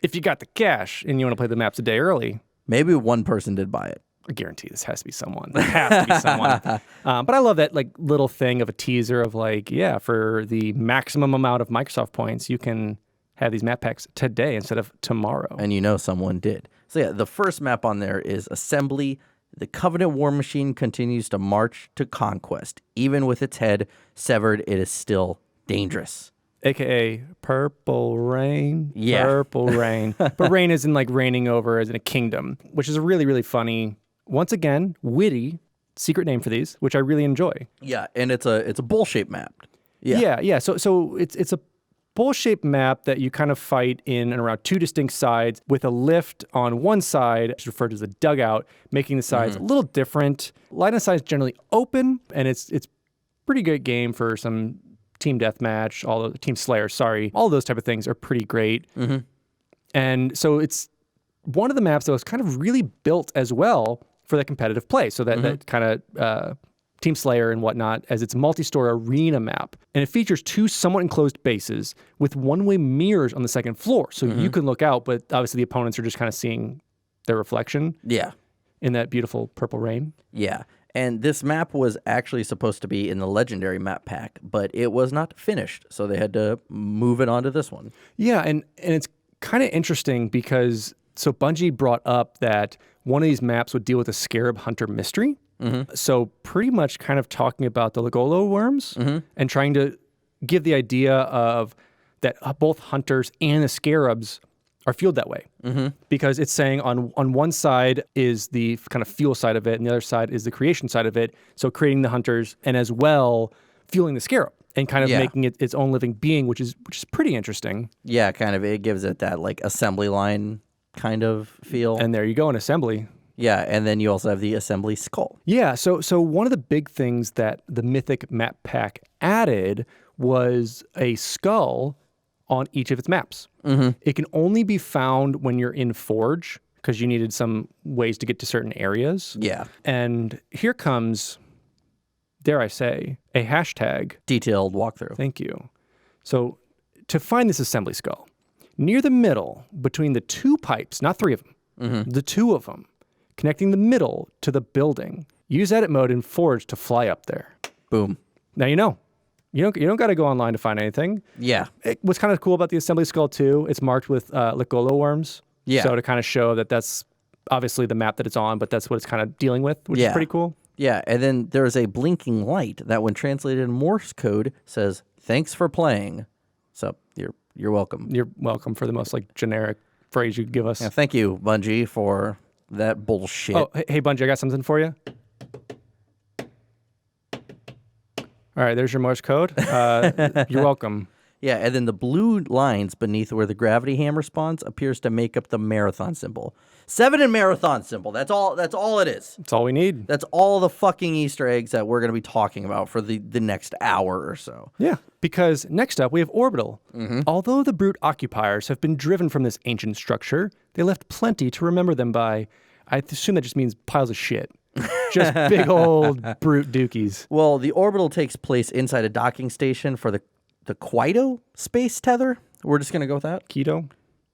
if you got the cash and you want to play the maps a day early. Maybe one person did buy it. I guarantee this has to be someone. It has to be someone. But I love that little thing of a teaser of for the maximum amount of Microsoft points, you can have these map packs today instead of tomorrow. And someone did. So yeah, the first map on there is Assembly. The Covenant war machine continues to march to conquest. Even with its head severed, it is still dangerous. AKA Purple Rain. Yeah. Purple Rain. But rain is in raining over as in a kingdom, which is a really, really funny, once again, witty secret name for these, which I really enjoy. Yeah, and it's a bowl-shaped map. Yeah. So it's a bowl-shaped map that you kind of fight in and around 2 distinct sides with a lift on one side, it's referred to as a dugout, making the sides a little different. Line of sight is generally open, and it's pretty good game for some team deathmatch, team slayer, all those type of things are pretty great. Mm-hmm. And so it's one of the maps that was kind of really built as well for that competitive play. So that kind of Team Slayer and whatnot, as its multi-story arena map. And it features 2 somewhat enclosed bases with one-way mirrors on the second floor. So you can look out, but obviously the opponents are just kind of seeing their reflection. Yeah. In that beautiful purple rain. Yeah. And this map was actually supposed to be in the Legendary map pack, but it was not finished. So they had to move it onto this one. Yeah, and it's kind of interesting because so Bungie brought up that one of these maps would deal with a Scarab Hunter mystery. Mm-hmm. So pretty much kind of talking about the Legolo worms and trying to give the idea of that both hunters and the scarabs are fueled that way. Mm-hmm. Because it's saying on one side is the kind of fuel side of it and the other side is the creation side of it. So creating the hunters and as well fueling the scarab and kind of making it its own living being, which is pretty interesting. Yeah, kind of. It gives it that assembly line kind of feel. And there you go, an assembly. Yeah, and then you also have the Assembly Skull. Yeah, so one of the big things that the Mythic map pack added was a skull on each of its maps. Mm-hmm. It can only be found when you're in Forge, because you needed some ways to get to certain areas. Yeah. And here comes, dare I say, a hashtag. Detailed walkthrough. Thank you. So to find this Assembly Skull, near the middle, between the 2 pipes, not 3 of them, the 2 of them, connecting the middle to the building. Use edit mode in Forge to fly up there. Boom. Now you know. You don't got to go online to find anything. Yeah. What's kind of cool about the assembly skull too, it's marked with Licolo worms. Yeah. So to kind of show that that's obviously the map that it's on, but that's what it's kind of dealing with, which is pretty cool. Yeah, and then there's a blinking light that when translated in Morse code says, "Thanks for playing." So you're welcome. You're welcome for the most like generic phrase you could give us. Yeah, thank you, Bungie, for that bullshit. Oh, hey Bungie, I got something for you. All right, there's your Morse code. You're welcome. Yeah, and then the blue lines beneath where the gravity hammer spawns appears to make up the marathon symbol. 7 in marathon symbol. That's all it is. That's all we need. That's all the fucking Easter eggs that we're going to be talking about for the next hour or so. Yeah, because next up we have Orbital. Although the brute occupiers have been driven from this ancient structure, they left plenty to remember them by. I assume that just means piles of shit. Just big old brute dookies. Well, the orbital takes place inside a docking station for the Quito space tether. We're just going to go with that. Quito,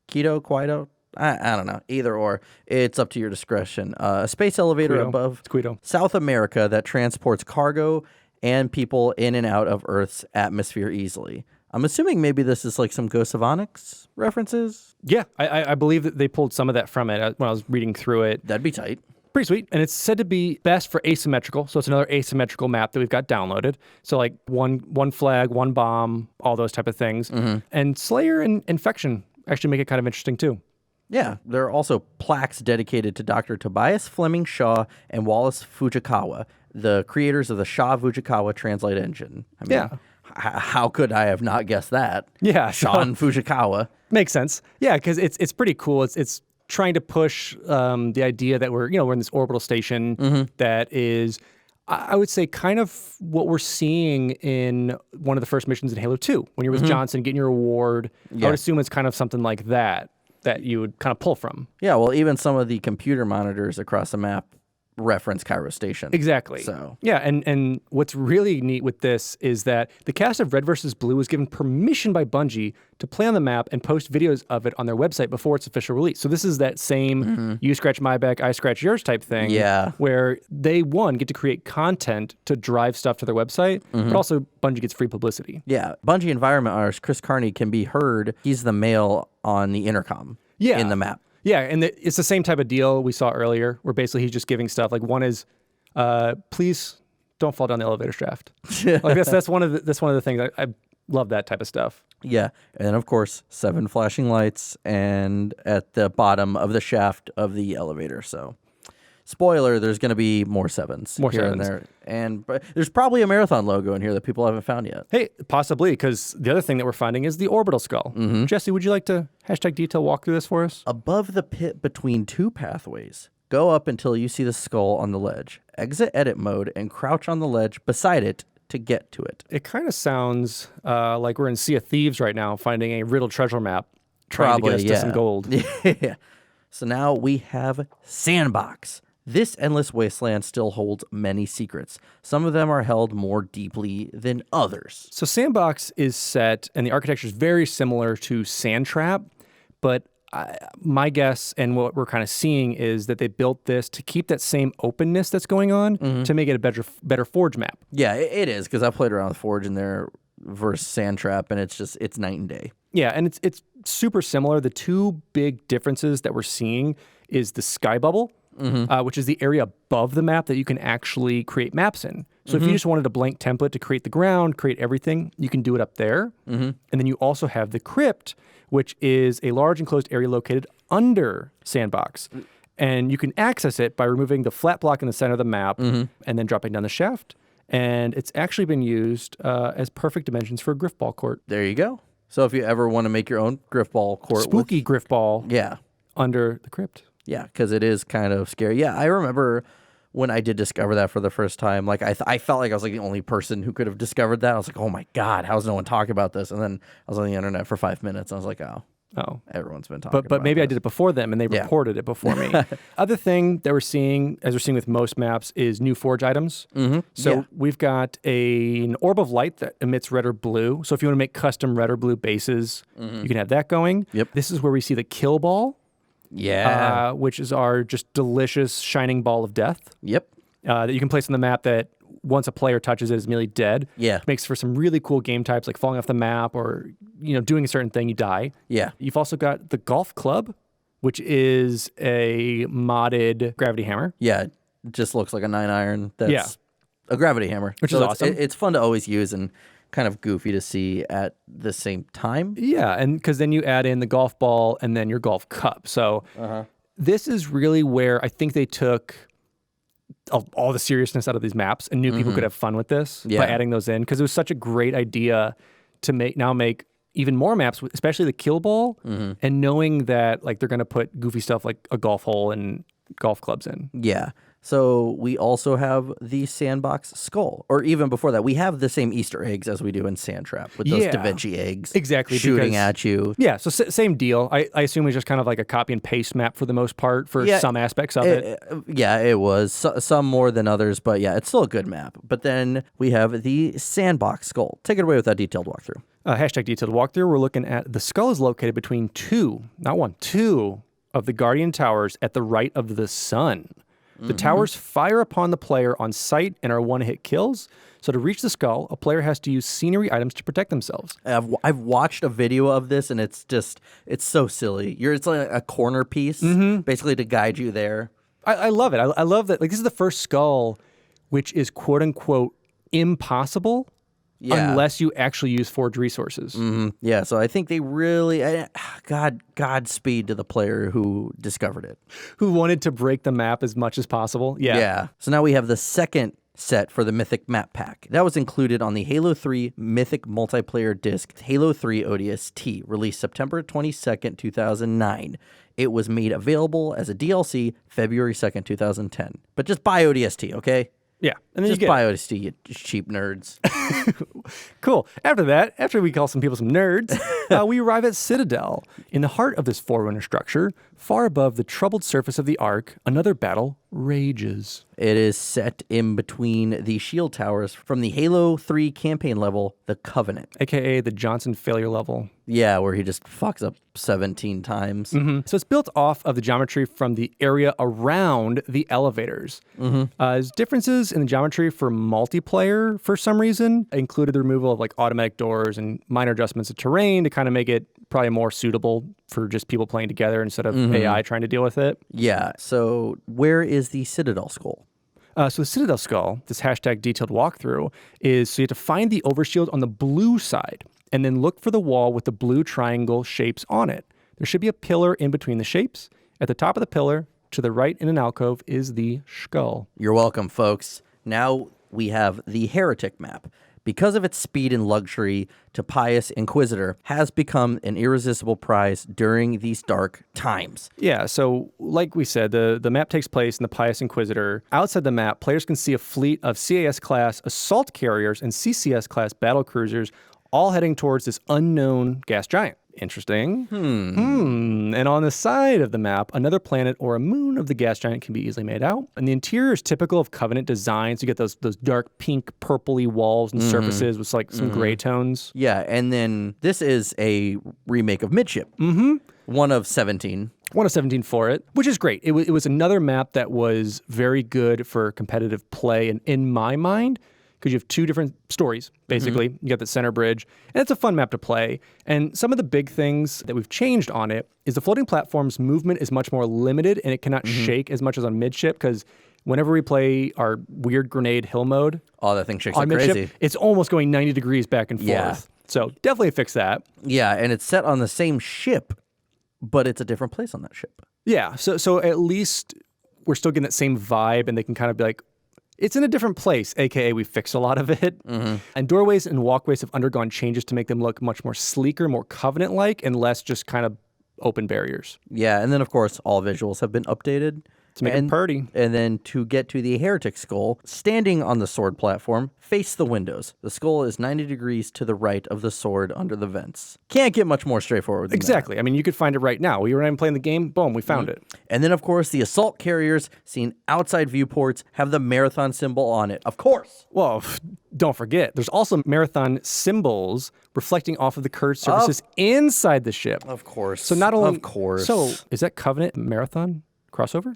Quito. I don't know. Either or. It's up to your discretion. A space elevator above South America that transports cargo and people in and out of Earth's atmosphere easily. I'm assuming maybe this is like some Ghost of Onyx references. Yeah, I believe that they pulled some of that from it when I was reading through it. That'd be tight. Pretty sweet. And it's said to be best for asymmetrical. So it's another asymmetrical map that we've got downloaded. So like one flag, one bomb, all those type of things. And Slayer and Infection actually make it kind of interesting too. Yeah, there are also plaques dedicated to Dr. Tobias Fleming Shaw and Wallace Fujikawa, the creators of the Shaw Fujikawa Translate Engine. I mean, how could I have not guessed that? Yeah. Shaw and Fujikawa. Makes sense. Yeah, because it's pretty cool. It's trying to push the idea that we're in this orbital station that is, I would say, kind of what we're seeing in one of the first missions in Halo 2. When you're with Johnson getting your award, I would assume it's kind of something like that you would kind of pull from. Yeah, well, even some of the computer monitors across the map reference Cairo Station. Exactly. So yeah, and what's really neat with this is that the cast of Red vs. Blue was given permission by Bungie to play on the map and post videos of it on their website before its official release. So this is that same you scratch my back, I scratch yours type thing. Yeah. Where they, get to create content to drive stuff to their website, but also Bungie gets free publicity. Yeah. Bungie environment artist Chris Carney can be heard. He's the male on the intercom in the map. Yeah, and it's the same type of deal we saw earlier, where basically he's just giving stuff. Like one is, please don't fall down the elevator shaft. Like that's one of the things I love, that type of stuff. Yeah, and then of course 7 flashing lights, and at the bottom of the shaft of the elevator. So, spoiler: there's going to be more 7s here and there, but there's probably a marathon logo in here that people haven't found yet. Hey, possibly, because the other thing that we're finding is the orbital skull. Jesse, would you like to #detail walk through this for us? Above the pit between 2 pathways, go up until you see the skull on the ledge. Exit edit mode and crouch on the ledge beside it to get to it. It kind of sounds like we're in Sea of Thieves right now, finding a riddled treasure map, trying to get us to some gold. Yeah. So now we have Sandbox. This endless wasteland still holds many secrets. Some of them are held more deeply than others. So Sandbox is set, and the architecture is very similar to Sandtrap, but my guess and what we're kind of seeing is that they built this to keep that same openness that's going on to make it a better Forge map. Yeah, it is, because I played around with Forge in there versus Sandtrap, and it's night and day. Yeah, and it's super similar. The two big differences that we're seeing is the sky bubble, which is the area above the map that you can actually create maps in. So if you just wanted a blank template to create the ground, create everything, you can do it up there. And then you also have the crypt, which is a large enclosed area located under Sandbox. And you can access it by removing the flat block in the center of the map and then dropping down the shaft. And it's actually been used as perfect dimensions for a Griffball court. There you go. So if you ever want to make your own Griffball court. Spooky Griffball under the crypt. Yeah, because it is kind of scary. Yeah, I remember when I did discover that for the first time, like I felt like I was like the only person who could have discovered that. I was like, oh my God, how's no one talking about this? And then I was on the internet for 5 minutes. And I was like, oh, everyone's been talking about it. But maybe I did it before them and they reported it before me. Other thing that we're seeing, as we're seeing with most maps, is new Forge items. So we've got an orb of light that emits red or blue. So if you want to make custom red or blue bases, you can have that going. This is where we see the kill ball. Which is our just delicious shining ball of death. That you can place on the map that once a player touches it, is immediately dead. Yeah. Makes for some really cool game types like falling off the map or, doing a certain thing, you die. Yeah. You've also got the golf club, which is a modded gravity hammer. Yeah, it just looks like a 9-iron that's a gravity hammer. Which is awesome. It's fun to always use and kind of goofy to see at the same time. Yeah, and because then you add in the golf ball and then your golf cup. So this is really where I think they took all the seriousness out of these maps and knew people could have fun with this by adding those in, because it was such a great idea to make even more maps, especially the kill ball, and knowing that like they're going to put goofy stuff like a golf hole and golf clubs in. Yeah. So we also have the sandbox skull, or even before that, we have the same Easter eggs as we do in Sandtrap with those Da Vinci eggs, exactly, shooting at you. Yeah, so same deal. I assume it's just kind of like a copy and paste map for the most part for some aspects of it. Yeah, it was some more than others, but yeah, it's still a good map. But then we have the sandbox skull. Take it away with that detailed walkthrough. Hashtag detailed walkthrough. We're looking at the skull is located between two of the Guardian Towers at the right of the sun. The towers fire upon the player on sight and are one-hit kills. So to reach the skull, a player has to use scenery items to protect themselves. I've watched a video of this, and it's so silly. It's like a corner piece, basically to guide you there. I love it. I love that. Like, this is the first skull, which is quote-unquote impossible unless you actually use forged resources. Yeah, so I think they really, Godspeed to the player who discovered it. Who wanted to break the map as much as possible. Yeah. So now we have the second set for the Mythic Map Pack. That was included on the Halo 3 Mythic Multiplayer Disc, Halo 3 ODST, released September 22nd, 2009. It was made available as a DLC February 2nd, 2010. But just buy ODST, okay? Yeah. And then just buy ODST, you cheap nerds. Cool. After we call some people some nerds, we arrive at Citadel. In the heart of this Forerunner structure, far above the troubled surface of the Ark, another battle rages. It is set in between the shield towers from the Halo 3 campaign level, the Covenant. AKA the Johnson failure level. Yeah, where he just fucks up 17 times. So it's built off of the geometry from the area around the elevators. There's differences in the geometry for multiplayer for some reason. It included the removal of like automatic doors and minor adjustments of terrain to kind of make it probably more suitable for just people playing together instead of AI trying to deal with it. Yeah, so where is the Citadel skull? So the Citadel skull, this hashtag detailed walkthrough, is so you have to find the overshield on the blue side and then look for the wall with the blue triangle shapes on it. There should be a pillar in between the shapes. At the top of the pillar, to the right in an alcove, is the skull. You're welcome, folks. Now we have the Heretic map. Because of its speed and luxury, to Pious Inquisitor has become an irresistible prize during these dark times. Yeah, so like we said, the map takes place in the Pious Inquisitor. Outside the map, players can see a fleet of CAS-class assault carriers and CCS-class battle cruisers all heading towards this unknown gas giant. Interesting. And on the side of the map, another planet or a moon of the gas giant can be easily made out. And the interior is typical of Covenant designs. You get those dark pink, purpley walls and surfaces with like some gray tones. Yeah, and then this is a remake of Midship. One of 17. One of 17 for it, which is great. It was another map that was very good for competitive play, and in my mind, because you have two different stories, basically. You got the center bridge, and it's a fun map to play. And some of the big things that we've changed on it is the floating platform's movement is much more limited, and it cannot shake as much as on Midship, because whenever we play our weird grenade hill mode, that thing shakes on like Midship, crazy. It's almost going 90 degrees back and forth. Yeah. So definitely fix that. Yeah, and it's set on the same ship, but it's a different place on that ship. Yeah, so at least we're still getting that same vibe, and they can kind of be like, it's in a different place, aka we fixed a lot of it. And doorways and walkways have undergone changes to make them look much more sleeker, more Covenant-like, and less just kind of open barriers. Yeah, and then of course all visuals have been updated. To make it purty. And then to get to the Heretic skull, standing on the sword platform, face the windows. The skull is 90 degrees to the right of the sword under the vents. Can't get much more straightforward than Exactly. that. I mean, you could find it right now. We were not even playing the game. Boom, we found it. And then, of course, the assault carriers, seen outside viewports, have the marathon symbol on it. Of course. Well, don't forget, there's also marathon symbols reflecting off of the curved surfaces inside the ship. Of course. So not only... Of course. So is that Covenant marathon crossover?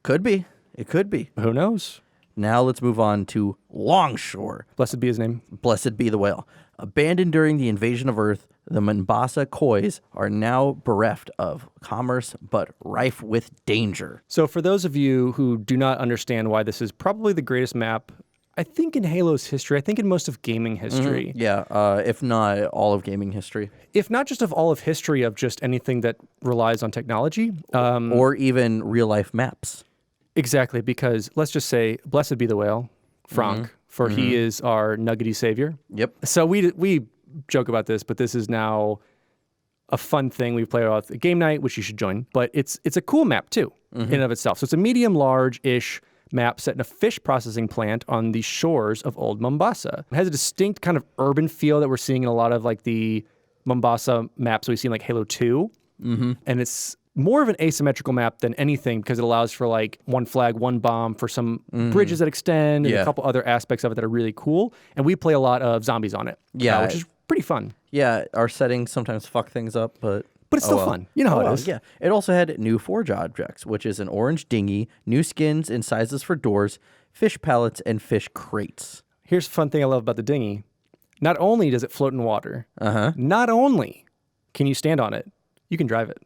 Could be. It could be. Who knows? Now let's move on to Longshore. Blessed be his name. Blessed be the whale. Abandoned during the invasion of Earth, the Mombasa kois are now bereft of commerce but rife with danger. So for those of you who do not understand why this is probably the greatest map, I think in Halo's history, I think in most of gaming history. Yeah, if not all of gaming history. If not just of all of history of just anything that relies on technology. Or even real-life maps. Exactly, because let's just say, blessed be the whale, Franck, for he is our nuggety savior. Yep. So we joke about this, but this is now a fun thing we play with at game night, which you should join. But it's a cool map too, in and of itself. So it's a medium large-ish map set in a fish processing plant on the shores of Old Mombasa. It has a distinct kind of urban feel that we're seeing in a lot of like the Mombasa maps we see in like Halo 2. And it's more of an asymmetrical map than anything because it allows for like one flag, one bomb for some bridges that extend and a couple other aspects of it that are really cool. And we play a lot of zombies on it, which is pretty fun. Yeah, our settings sometimes fuck things up, but it's still fun. You know how it is. Yeah. It also had new forge objects, which is an orange dinghy, new skins and sizes for doors, fish pallets, and fish crates. Here's a fun thing I love about the dinghy. Not only does it float in water, not only can you stand on it, you can drive it.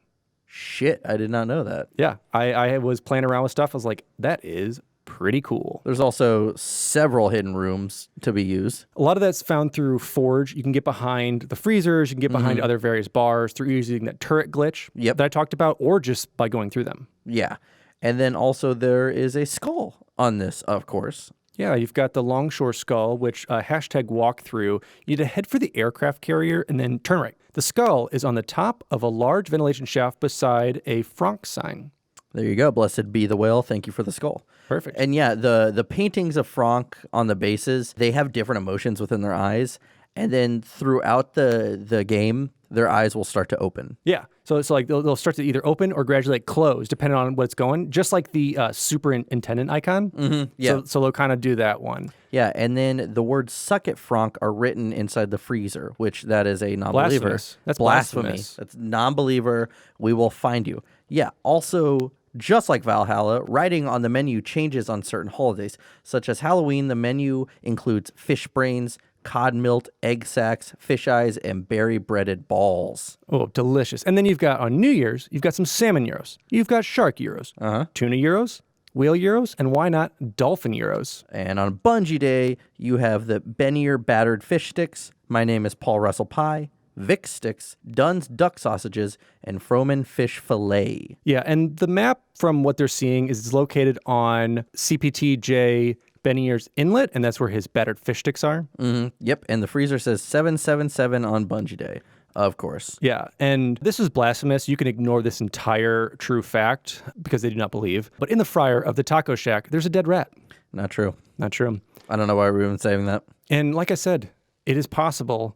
Shit, I did not know that. Yeah, I was playing around with stuff. I was like, that is pretty cool. There's also several hidden rooms to be used. A lot of that's found through Forge. You can get behind the freezers. You can get behind other various bars through using that turret glitch that I talked about, or just by going through them. Yeah. And then also there is a skull on this, of course. Yeah, you've got the Longshore skull, which hashtag walkthrough. You need to head for the aircraft carrier and then turn right. The skull is on the top of a large ventilation shaft beside a Franck sign. There you go. Blessed be the whale. Thank you for the skull. Perfect. And yeah, the paintings of Franck on the bases, they have different emotions within their eyes. And then throughout the game, their eyes will start to open. Yeah. So it's like they'll start to either open or gradually like close, depending on what's going, just like the superintendent icon. Yeah. So they'll kind of do that one. Yeah. And then the words suck it, Franck, are written inside the freezer, which that is a non-believer. Blasphemous. That's blasphemy. blasphemous. That's non-believer. We will find you. Yeah. Also, just like Valhalla, writing on the menu changes on certain holidays, such as Halloween. The menu includes fish brains, cod milt, egg sacks, fish eyes, and berry breaded balls. Oh, delicious. And then you've got on New Year's, you've got some salmon gyros. You've got shark gyros, tuna gyros, whale gyros, and why not dolphin gyros? And on Bungie Day, you have the Benier battered fish sticks. My name is Paul Russell Pie. Vic sticks, Dunn's duck sausages, and Froman fish fillet. Yeah, and the map from what they're seeing is located on CPTJ Benier's Inlet, and that's where his battered fish sticks are. Yep, and the freezer says 777 on Bungie Day, of course. Yeah, and this is blasphemous. You can ignore this entire true fact because they do not believe. But in the fryer of the taco shack, there's a dead rat. Not true. Not true. I don't know why we're even saying that. And like I said, it is possible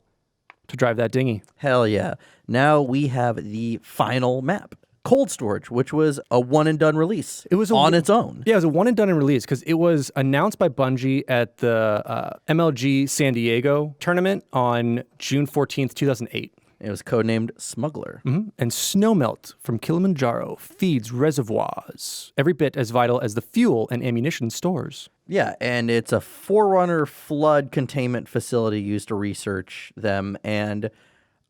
to drive that dinghy. Hell yeah. Now we have the final map. Cold Storage, which was a one-and-done release. It was on its own. Yeah, it was a one-and-done release because it was announced by Bungie at the MLG San Diego tournament on June 14th, 2008. It was codenamed Smuggler. And snowmelt from Kilimanjaro feeds reservoirs, every bit as vital as the fuel and ammunition stores. Yeah, and it's a Forerunner flood containment facility used to research them, and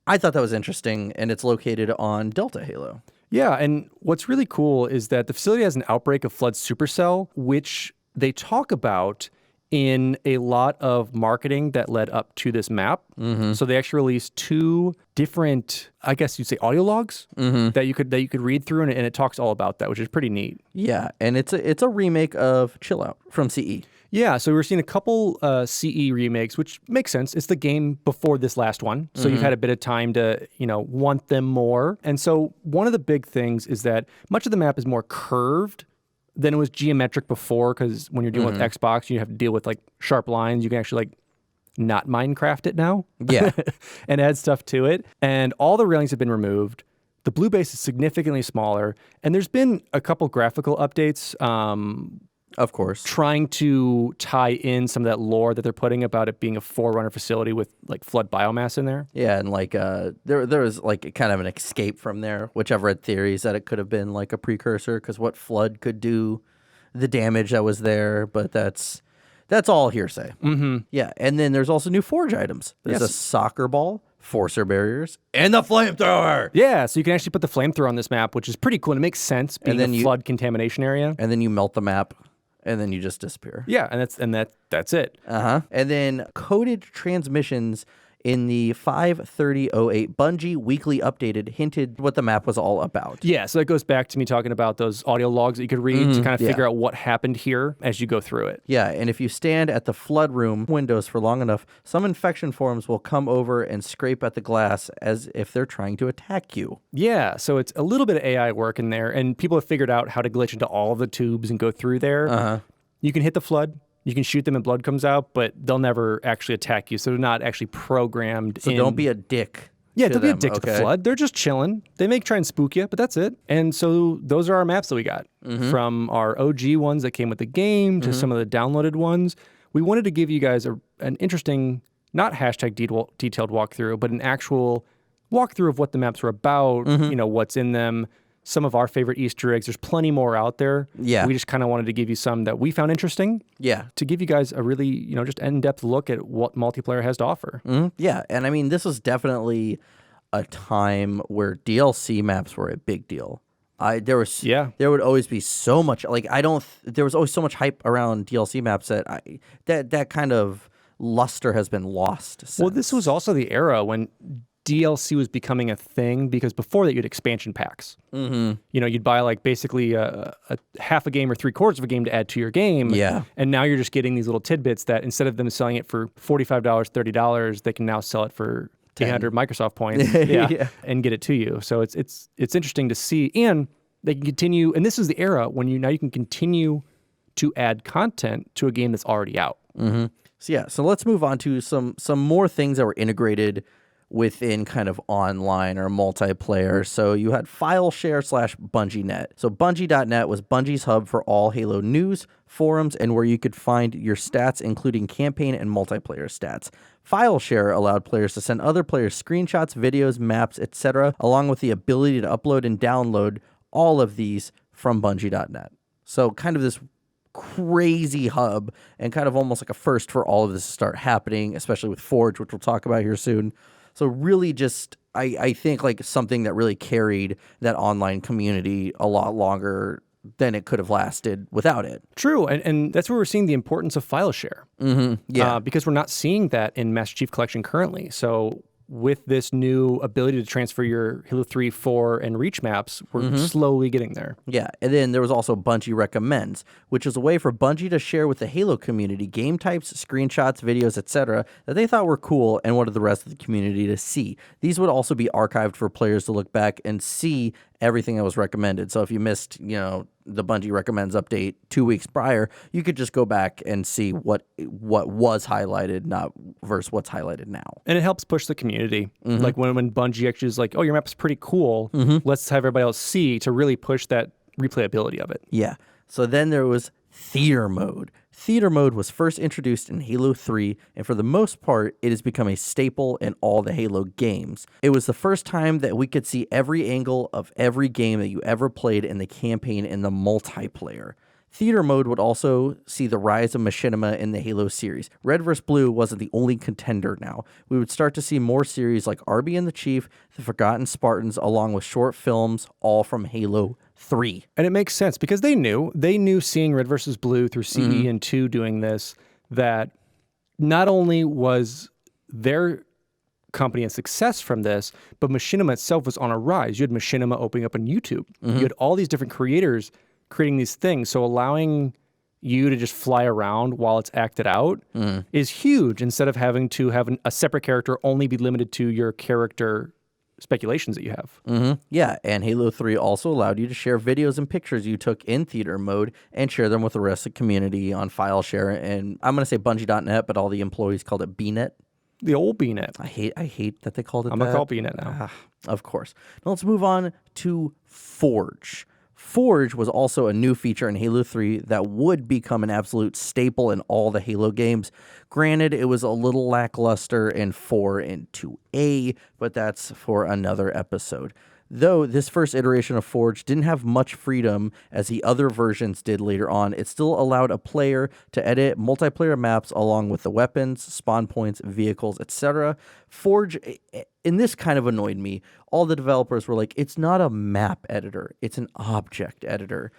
I thought that was interesting, and it's located on Delta Halo. Yeah, and what's really cool is that the facility has an outbreak of flood supercell, which they talk about in a lot of marketing that led up to this map. So they actually released 2 different, I guess you'd say, audio logs that you could read through, and it talks all about that, which is pretty neat. Yeah, and it's a remake of Chill Out from CE. Yeah, so we're seeing a couple CE remakes, which makes sense. It's the game before this last one, so you've had a bit of time to, want them more. And so one of the big things is that much of the map is more curved than it was geometric before, because when you're dealing with Xbox, you have to deal with like sharp lines. You can actually not Minecraft it now. Yeah. And add stuff to it. And all the railings have been removed. The blue base is significantly smaller. And there's been a couple graphical updates. Of course. Trying to tie in some of that lore that they're putting about it being a Forerunner facility with like flood biomass in there. Yeah, and like there was like kind of an escape from there, which I've read theories that it could have been like a precursor, because what flood could do the damage that was there, but that's all hearsay. Mm-hmm. Yeah, and then there's also new Forge items. There's a soccer ball, Forcer barriers, and the flamethrower. Yeah, so you can actually put the flamethrower on this map, which is pretty cool, and it makes sense being a flood contamination area. And then you melt the map, and then you just disappear. Yeah, and that's it. And then coded transmissions in the 5/30/08 Bungie weekly updated hinted what the map was all about. Yeah, so that goes back to me talking about those audio logs that you could read to kind of figure out what happened here as you go through it. Yeah, and if you stand at the flood room windows for long enough, some infection forms will come over and scrape at the glass as if they're trying to attack you. Yeah, so it's a little bit of AI work in there, and people have figured out how to glitch into all of the tubes and go through there. You can hit the flood. You can shoot them and blood comes out, but they'll never actually attack you. So they're not actually programmed. So don't be a dick. Yeah, don't be a dick to the flood. They're just chilling. They may try and spook you, but that's it. And so those are our maps that we got. From our OG ones that came with the game to some of the downloaded ones. We wanted to give you guys an interesting, not hashtag detailed walkthrough, but an actual walkthrough of what the maps were about, what's in them. Some of our favorite Easter eggs. There's plenty more out there. Yeah. We just kind of wanted to give you some that we found interesting. Yeah. To give you guys a really, just in-depth look at what multiplayer has to offer. Yeah. And I mean, this was definitely a time where DLC maps were a big deal. There would always be so much, there was always so much hype around DLC maps that kind of luster has been lost since. Well, this was also the era when DLC was becoming a thing, because before that you had expansion packs. You'd buy basically a half a game or 3/4 of a game to add to your game. Yeah. And now you're just getting these little tidbits that instead of them selling it for $45, $30, they can now sell it for 800 Microsoft points. And get it to you. So it's interesting to see, and they can continue. And this is the era when you can continue to add content to a game that's already out. So let's move on to some more things that were integrated within kind of online or multiplayer. So you had FileShare/BungieNet. So Bungie.net was Bungie's hub for all Halo news, forums, and where you could find your stats, including campaign and multiplayer stats. FileShare allowed players to send other players screenshots, videos, maps, etc., along with the ability to upload and download all of these from Bungie.net. So kind of this crazy hub, and kind of almost like a first for all of this to start happening, especially with Forge, which we'll talk about here soon. So really just, I think something that really carried that online community a lot longer than it could have lasted without it. True, and that's where we're seeing the importance of FileShare. Because we're not seeing that in Master Chief Collection currently. So with this new ability to transfer your Halo 3, 4, and Reach maps, we're slowly getting there. Yeah, and then there was also Bungie Recommends, which is a way for Bungie to share with the Halo community game types, screenshots, videos, etc. that they thought were cool and wanted the rest of the community to see. These would also be archived for players to look back and see everything that was recommended. So if you missed, the Bungie Recommends update 2 weeks prior, you could just go back and see what was highlighted, not versus what's highlighted now. And it helps push the community. Like when Bungie actually is like, oh, your map's pretty cool. Let's have everybody else see, to really push that replayability of it. Yeah. So then there was Theater Mode. Theater Mode was first introduced in Halo 3, and for the most part, it has become a staple in all the Halo games. It was the first time that we could see every angle of every game that you ever played in the campaign in the multiplayer. Theater Mode would also see the rise of machinima in the Halo series. Red vs. Blue wasn't the only contender now. We would start to see more series like Arby and the Chief, The Forgotten Spartans, along with short films, all from Halo 3. And it makes sense, because they knew seeing Red vs. Blue through CE and 2 doing this, that not only was their company a success from this, but machinima itself was on a rise. You had machinima opening up on YouTube. You had all these different creators creating these things. So allowing you to just fly around while it's acted out is huge, instead of having to have a separate character only be limited to your character speculations that you have. Yeah, and Halo 3 also allowed you to share videos and pictures you took in Theater Mode and share them with the rest of the community on FileShare. And I'm going to say Bungie.net, but all the employees called it BNet. The old BNet. I hate that they called it I'm that. going to call it BNet now. Of course. Now let's move on to Forge. Forge was also a new feature in Halo 3 that would become an absolute staple in all the Halo games. Granted, it was a little lackluster in 4 and 2A, but that's for another episode. Though this first iteration of Forge didn't have much freedom as the other versions did later on, it still allowed a player to edit multiplayer maps along with the weapons, spawn points, vehicles, etc. Forge, and this kind of annoyed me, all the developers were like, it's not a map editor, it's an object editor.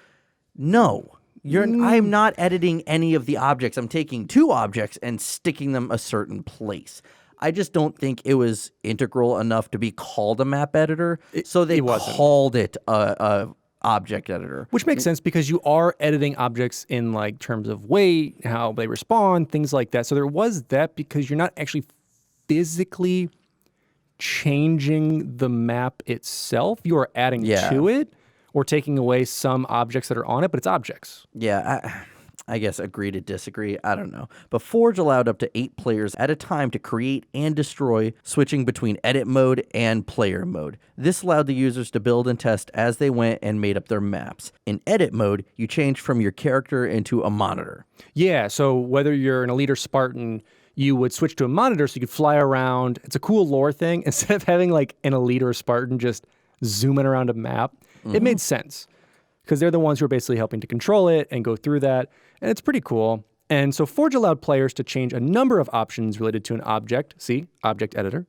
No. I'm not editing any of the objects. I'm taking 2 objects and sticking them a certain place. I just don't think it was integral enough to be called a map editor, so they called it a object editor. Which makes sense because you are editing objects in like terms of weight, how they respond, things like that. So there was that because you're not actually physically changing the map itself. You are adding to it or taking away some objects that are on it, but it's objects. Yeah, I guess agree to disagree. I don't know. But Forge allowed up to 8 players at a time to create and destroy, switching between edit mode and player mode. This allowed the users to build and test as they went and made up their maps. In edit mode, you changed from your character into a monitor. Yeah, so whether you're an elite or Spartan, you would switch to a monitor so you could fly around. It's a cool lore thing. Instead of having like an elite or a Spartan just zooming around a map, it made sense because they're the ones who are basically helping to control it and go through that. And it's pretty cool. And so Forge allowed players to change a number of options related to an object. See, object editor.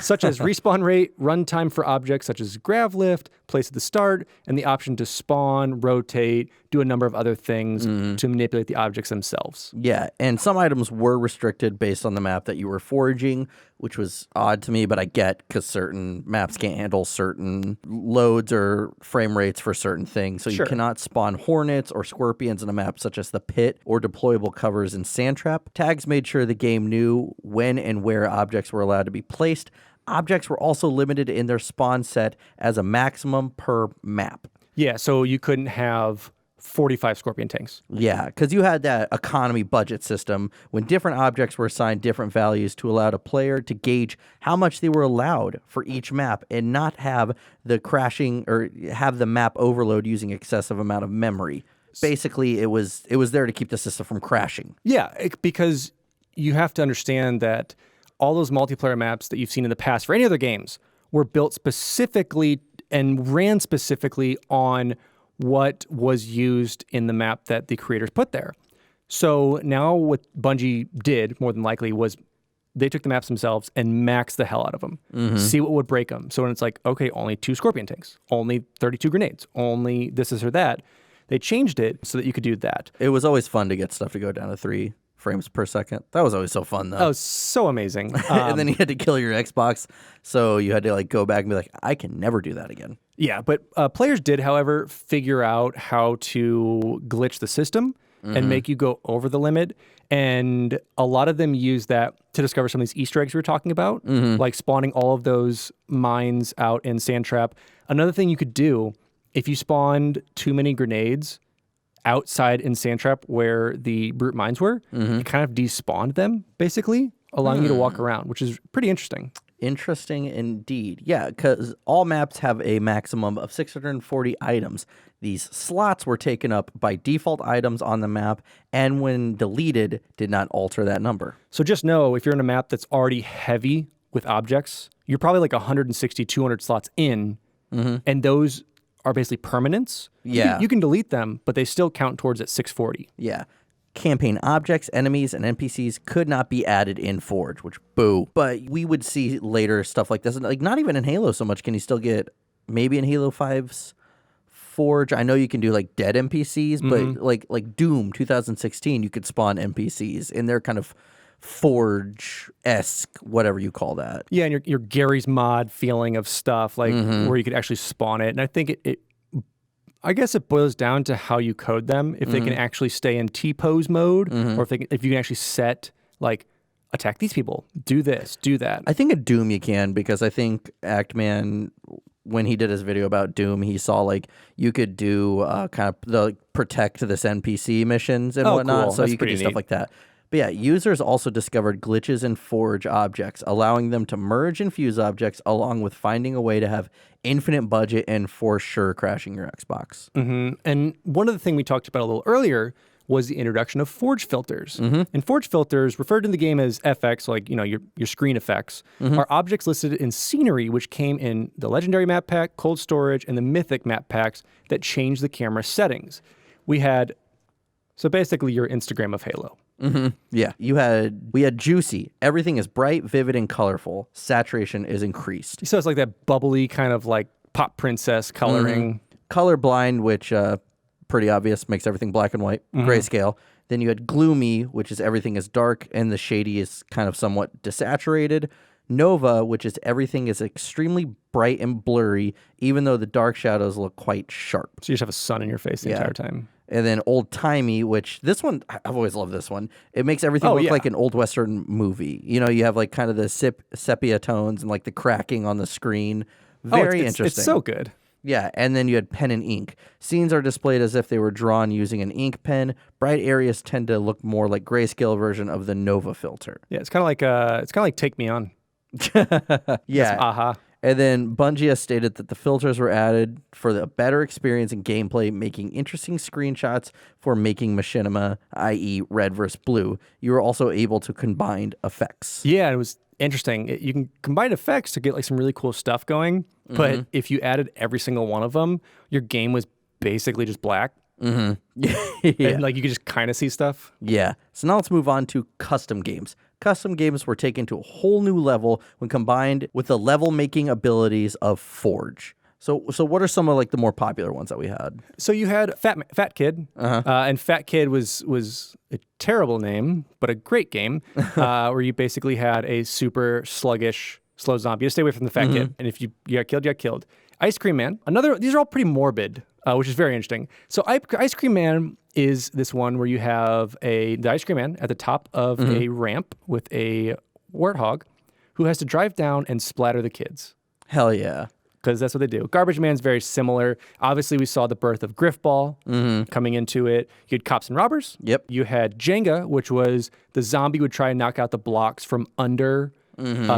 Such as respawn rate, runtime for objects such as grav lift, place at the start, and the option to spawn, rotate, do a number of other things to manipulate the objects themselves. Yeah, and some items were restricted based on the map that you were foraging, which was odd to me, but I get because certain maps can't handle certain loads or frame rates for certain things. So you cannot spawn hornets or scorpions in a map such as the pit or deployable covers in Sandtrap. Tags made sure the game knew when and where objects were allowed to be placed. Objects were also limited in their spawn set as a maximum per map. Yeah, so you couldn't have 45 scorpion tanks. Yeah, because you had that economy budget system when different objects were assigned different values to allow a player to gauge how much they were allowed for each map and not have the crashing or have the map overload using excessive amount of memory. Basically, it was there to keep the system from crashing. Yeah, because you have to understand that all those multiplayer maps that you've seen in the past for any other games were built specifically and ran specifically on what was used in the map that the creators put there. So now what Bungie did, more than likely, was they took the maps themselves and maxed the hell out of them. See what would break them. So when it's like, okay, only 2 scorpion tanks, only 32 grenades, only this or that, they changed it so that you could do that. It was always fun to get stuff to go down to 3 frames per second. That was always so fun, though. Oh, so amazing. And then you had to kill your Xbox, so you had to like go back and be like, I can never do that again. Yeah, but players did, however, figure out how to glitch the system and make you go over the limit. And a lot of them use that to discover some of these Easter eggs we were talking about, like spawning all of those mines out in Sandtrap. Another thing you could do, if you spawned too many grenades outside in Sandtrap where the brute mines were, it kind of despawned them, basically, allowing you to walk around, which is pretty interesting. Interesting indeed. Yeah, because all maps have a maximum of 640 items. These slots were taken up by default items on the map, and when deleted, did not alter that number. So just know, if you're in a map that's already heavy with objects, you're probably like 160, 200 slots in, and those are basically permanents. Yeah. You can delete them, but they still count towards that 640. Yeah. Campaign objects, enemies, and NPCs could not be added in Forge, which boo. But we would see later stuff like this. Like, not even in Halo so much can you still get, maybe in Halo 5's Forge. I know you can do like dead NPCs, but like Doom 2016, you could spawn NPCs in their kind of Forge-esque, whatever you call that. Yeah, and your Gary's mod feeling of stuff, like where you could actually spawn it. And I think I guess it boils down to how you code them. If they can actually stay in T-pose mode, or if you can actually set, like, attack these people, do this, do that. I think at Doom you can, because I think Actman, when he did his video about Doom, he saw, like, you could do kind of the protect this NPC missions and whatnot. Cool. So That's you could do pretty stuff neat. like that. But yeah, users also discovered glitches in Forge objects, allowing them to merge and fuse objects, along with finding a way to have infinite budget and for sure crashing your Xbox. And one of the things we talked about a little earlier was the introduction of forge filters. And forge filters, referred in the game as FX, like your screen effects, are objects listed in scenery, which came in the Legendary map pack, Cold Storage, and the Mythic map packs that change the camera settings. We had, so basically your Instagram of Halo. Yeah, we had Juicy. Everything is bright, vivid, and colorful. Saturation is increased. So it's like that bubbly kind of like pop princess coloring. Colorblind, which pretty obvious, makes everything black and white. Grayscale. Then you had Gloomy, which is everything is dark and the shady is kind of somewhat desaturated. Nova, which is everything is extremely bright and blurry, even though the dark shadows look quite sharp. So you just have a sun in your face the entire time. And then Old Timey, which this one, I've always loved this one. It makes everything look like an old Western movie. You have like kind of the sepia tones and like the cracking on the screen. Very interesting. It's so good. Yeah, and then you had pen and ink. Scenes are displayed as if they were drawn using an ink pen. Bright areas tend to look more like grayscale version of the Nova filter. Yeah, it's kind of like Take Me On. Yeah. Aha. And then Bungie has stated that the filters were added for the better experience in gameplay, making interesting screenshots for making machinima, i.e. red versus blue. You were also able to combine effects. Yeah, it was interesting. You can combine effects to get like some really cool stuff going, but if you added every single one of them, your game was basically just black. Yeah. And like you could just kind of see stuff. Yeah. So now let's move on to custom games. Custom games were taken to a whole new level when combined with the level-making abilities of Forge. So what are some of like the more popular ones that we had? So you had Fat Kid, and Fat Kid was a terrible name, but a great game, where you basically had a super sluggish, slow zombie. You stay away from the Fat Kid, and if you got killed, you got killed. Ice Cream Man, these are all pretty morbid, which is very interesting. So Ice Cream Man is this one where you have the Ice Cream Man at the top of a ramp with a warthog who has to drive down and splatter the kids. Hell yeah. Because that's what they do. Garbage Man's very similar. Obviously, we saw the birth of Griffball coming into it. You had Cops and Robbers. Yep. You had Jenga, which was the zombie would try and knock out the blocks from under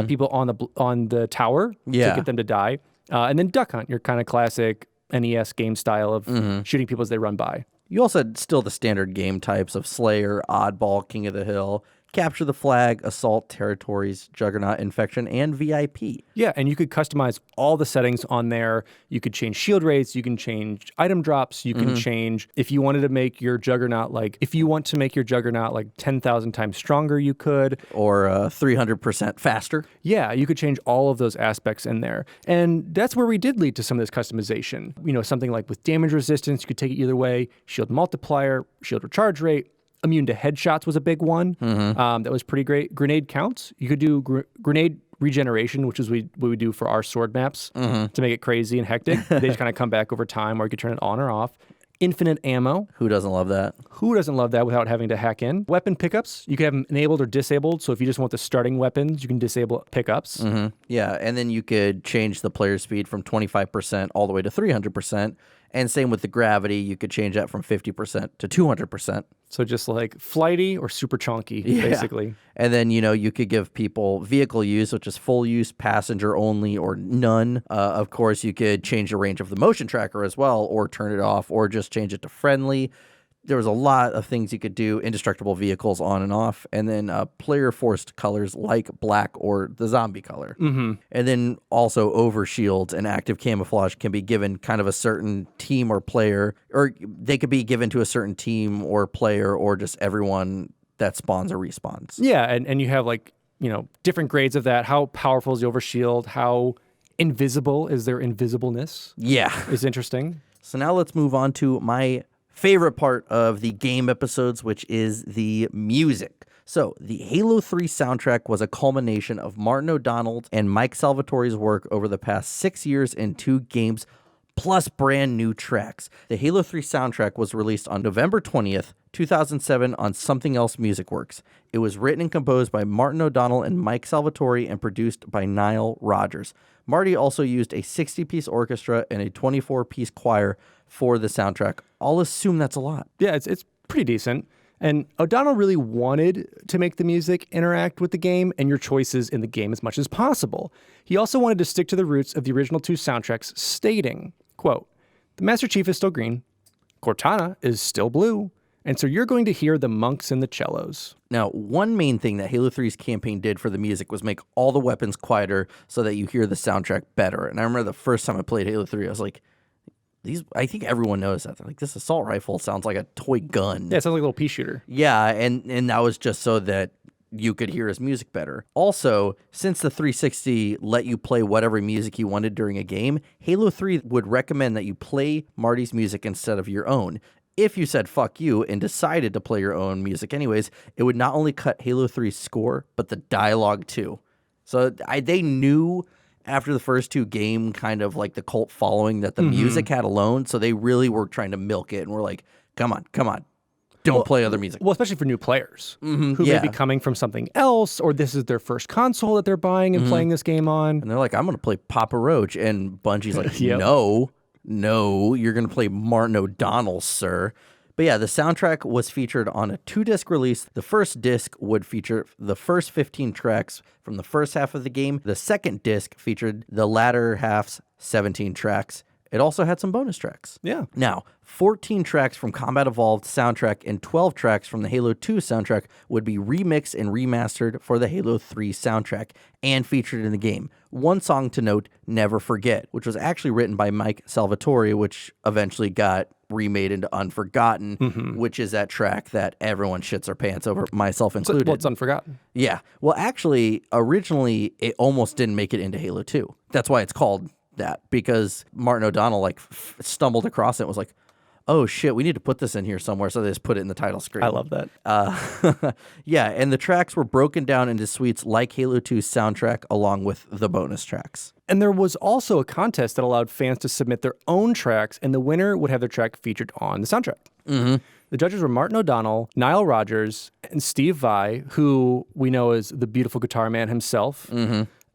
people on the tower to get them to die. And then Duck Hunt, your kind of classic NES game style of shooting people as they run by. You also had still the standard game types of Slayer, Oddball, King of the Hill, Capture the Flag, Assault, Territories, Juggernaut, Infection, and VIP. Yeah, and you could customize all the settings on there. You could change shield rates, you can change item drops, you can change, if you wanted to make your Juggernaut, like 10,000 times stronger, you could. Or 300% faster. Yeah, you could change all of those aspects in there. And that's where we did lead to some of this customization. Something like with damage resistance, you could take it either way, shield multiplier, shield recharge rate. Immune to headshots was a big one. That was pretty great. Grenade counts. You could do grenade regeneration, which is what we do for our sword maps to make it crazy and hectic. They just kind of come back over time, or you could turn it on or off. Infinite ammo. Who doesn't love that? Who doesn't love that without having to hack in? Weapon pickups. You could have them enabled or disabled. So if you just want the starting weapons, you can disable pickups. Yeah, and then you could change the player speed from 25% all the way to 300%. And same with the gravity, you could change that from 50% to 200%. So just like flighty or super chonky, basically. And then, you could give people vehicle use, which is full use, passenger only, or none. Of course, you could change the range of the motion tracker as well, or turn it off, or just change it to friendly. There was a lot of things you could do, indestructible vehicles on and off, and then player-forced colors like black or the zombie color. And then also overshields and active camouflage can be given kind of a certain team or player, or they could be given to a certain team or player or just everyone that spawns or respawns. Yeah, and you have different grades of that. How powerful is the overshield? How invisible is their invisibleness? Yeah. Is interesting. So now let's move on to my favorite part of the game episodes, which is the music. So the Halo 3 soundtrack was a culmination of Martin O'Donnell and Mike Salvatore's work over the past 6 years in 2 games, plus brand new tracks. The Halo 3 soundtrack was released on November 20th, 2007 on Something Else Music Works. It was written and composed by Martin O'Donnell and Mike Salvatore and produced by Nile Rodgers. Marty also used a 60-piece orchestra and a 24-piece choir for the soundtrack. I'll assume that's a lot. Yeah, it's pretty decent. And O'Donnell really wanted to make the music interact with the game and your choices in the game as much as possible. He also wanted to stick to the roots of the original 2 soundtracks, stating, quote, "The Master Chief is still green, Cortana is still blue, And so you're going to hear the monks and the cellos. Now, one main thing that Halo 3's campaign did for the music was make all the weapons quieter so that you hear the soundtrack better. And I remember the first time I played Halo 3, I was like, I think everyone noticed that. They're like, this assault rifle sounds like a toy gun. Yeah, it sounds like a little pea shooter. Yeah, and that was just so that you could hear his music better. Also, since the 360 let you play whatever music you wanted during a game, Halo 3 would recommend that you play Marty's music instead of your own. If you said fuck you and decided to play your own music anyways, it would not only cut Halo 3's score, but the dialogue too. So they knew after the first two game kind of like the cult following that the music had alone, so they really were trying to milk it and were like, come on, don't play other music. Well, especially for new players who may be coming from something else, or this is their first console that they're buying and playing this game on. And they're like, I'm going to play Papa Roach. And Bungie's like, no, you're going to play Martin O'Donnell, sir. But yeah, the soundtrack was featured on a 2-disc release. The first disc would feature the first 15 tracks from the first half of the game. The second disc featured the latter half's 17 tracks. It also had some bonus tracks. Yeah. Now, 14 tracks from Combat Evolved soundtrack and 12 tracks from the Halo 2 soundtrack would be remixed and remastered for the Halo 3 soundtrack and featured in the game. One song to note, Never Forget, which was actually written by Mike Salvatore, which eventually got remade into Unforgotten, which is that track that everyone shits their pants over, myself included. Well, it's Unforgotten. Yeah. Well, actually, originally, it almost didn't make it into Halo 2. That's why it's called that, because Martin O'Donnell stumbled across it and was like, oh shit, we need to put this in here somewhere, so they just put it in the title screen. I love that. Yeah, and the tracks were broken down into suites like Halo 2's soundtrack along with the bonus tracks. And there was also a contest that allowed fans to submit their own tracks, and the winner would have their track featured on the soundtrack. The judges were Martin O'Donnell, Nile Rodgers, and Steve Vai, who we know as the beautiful guitar man himself,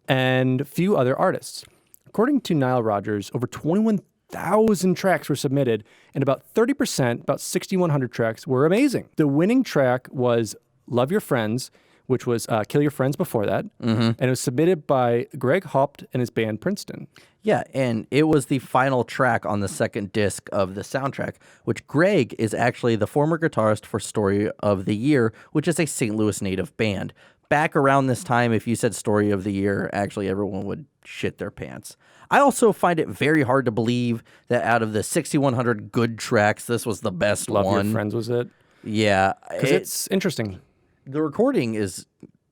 and a few other artists. According to Nile Rodgers, over 21,000 tracks were submitted, and about 30%, about 6,100 tracks, were amazing. The winning track was Love Your Friends, which was Kill Your Friends before that, and it was submitted by Greg Haupt and his band Princeton. Yeah, and it was the final track on the second disc of the soundtrack, which Greg is actually the former guitarist for Story of the Year, which is a St. Louis native band. Back around this time, if you said Story of the Year, actually everyone would shit their pants. I also find it very hard to believe that out of the 6,100 good tracks, this was the best one. Love Your Friends was it? Yeah. Because it's interesting. The recording is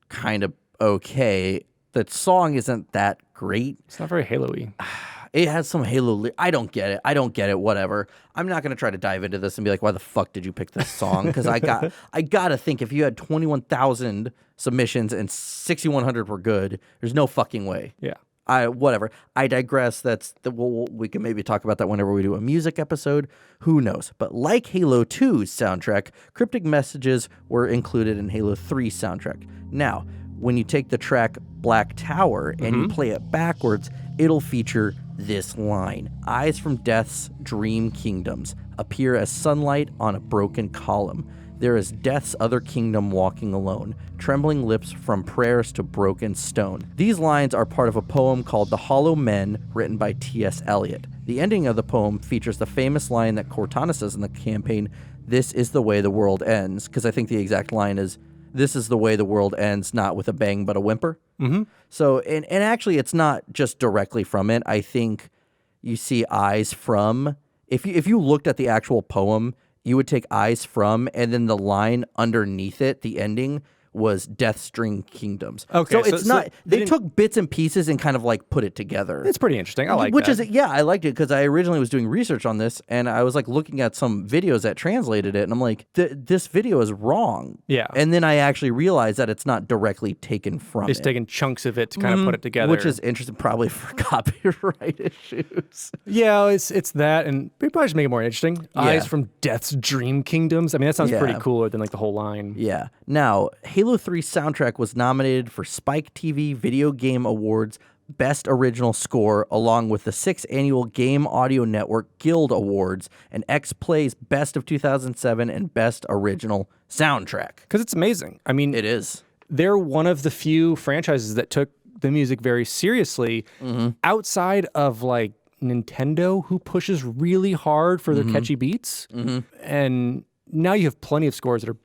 kind of okay. The song isn't that great. It's not very Halo-y. It has some Halo. I don't get it. Whatever. I'm not going to try to dive into this and be like, why the fuck did you pick this song? Because I got to think if you had 21,000 submissions and 6,100 were good, there's no fucking way. Yeah. Whatever. I digress. We can maybe talk about that whenever we do a music episode. Who knows? But like Halo 2's soundtrack, cryptic messages were included in Halo 3's soundtrack. Now, when you take the track Black Tower and you play it backwards, it'll feature this line. Eyes from Death's dream kingdoms appear as sunlight on a broken column. There is Death's other kingdom walking alone, trembling lips from prayers to broken stone. These lines are part of a poem called The Hollow Men, written by T.S. Eliot. The ending of the poem features the famous line that Cortana says in the campaign, "This is the way the world ends," because I think the exact line is, "This is the way the world ends, not with a bang but a whimper." So, and actually it's not just directly from it. I think you see eyes from, if you looked at the actual poem, you would take eyes from, and then the line underneath it, the ending, was Death's Dream Kingdoms. Okay, so it's not. They took bits and pieces and kind of like put it together. It's pretty interesting. I like Which that. is, yeah, I liked it because I originally was doing research on this and I was like looking at some videos that translated it and I'm like, this video is wrong. Yeah. And then I actually realized that it's not directly taken from It's it. taking chunks of it to kind of put it together. Which is interesting, probably for copyright issues. Yeah, it's that, and we probably should make it more interesting. Eyes from Death's Dream Kingdoms. I mean, that sounds pretty cooler than like the whole line. Yeah. Now, Halo 3 soundtrack was nominated for Spike TV Video Game Awards Best Original Score, along with the 6th Annual Game Audio Network Guild Awards, and X-Play's Best of 2007 and Best Original Soundtrack. Because it's amazing. I mean, It is. They're one of the few franchises that took the music very seriously outside of like Nintendo, who pushes really hard for their catchy beats. And now you have plenty of scores that are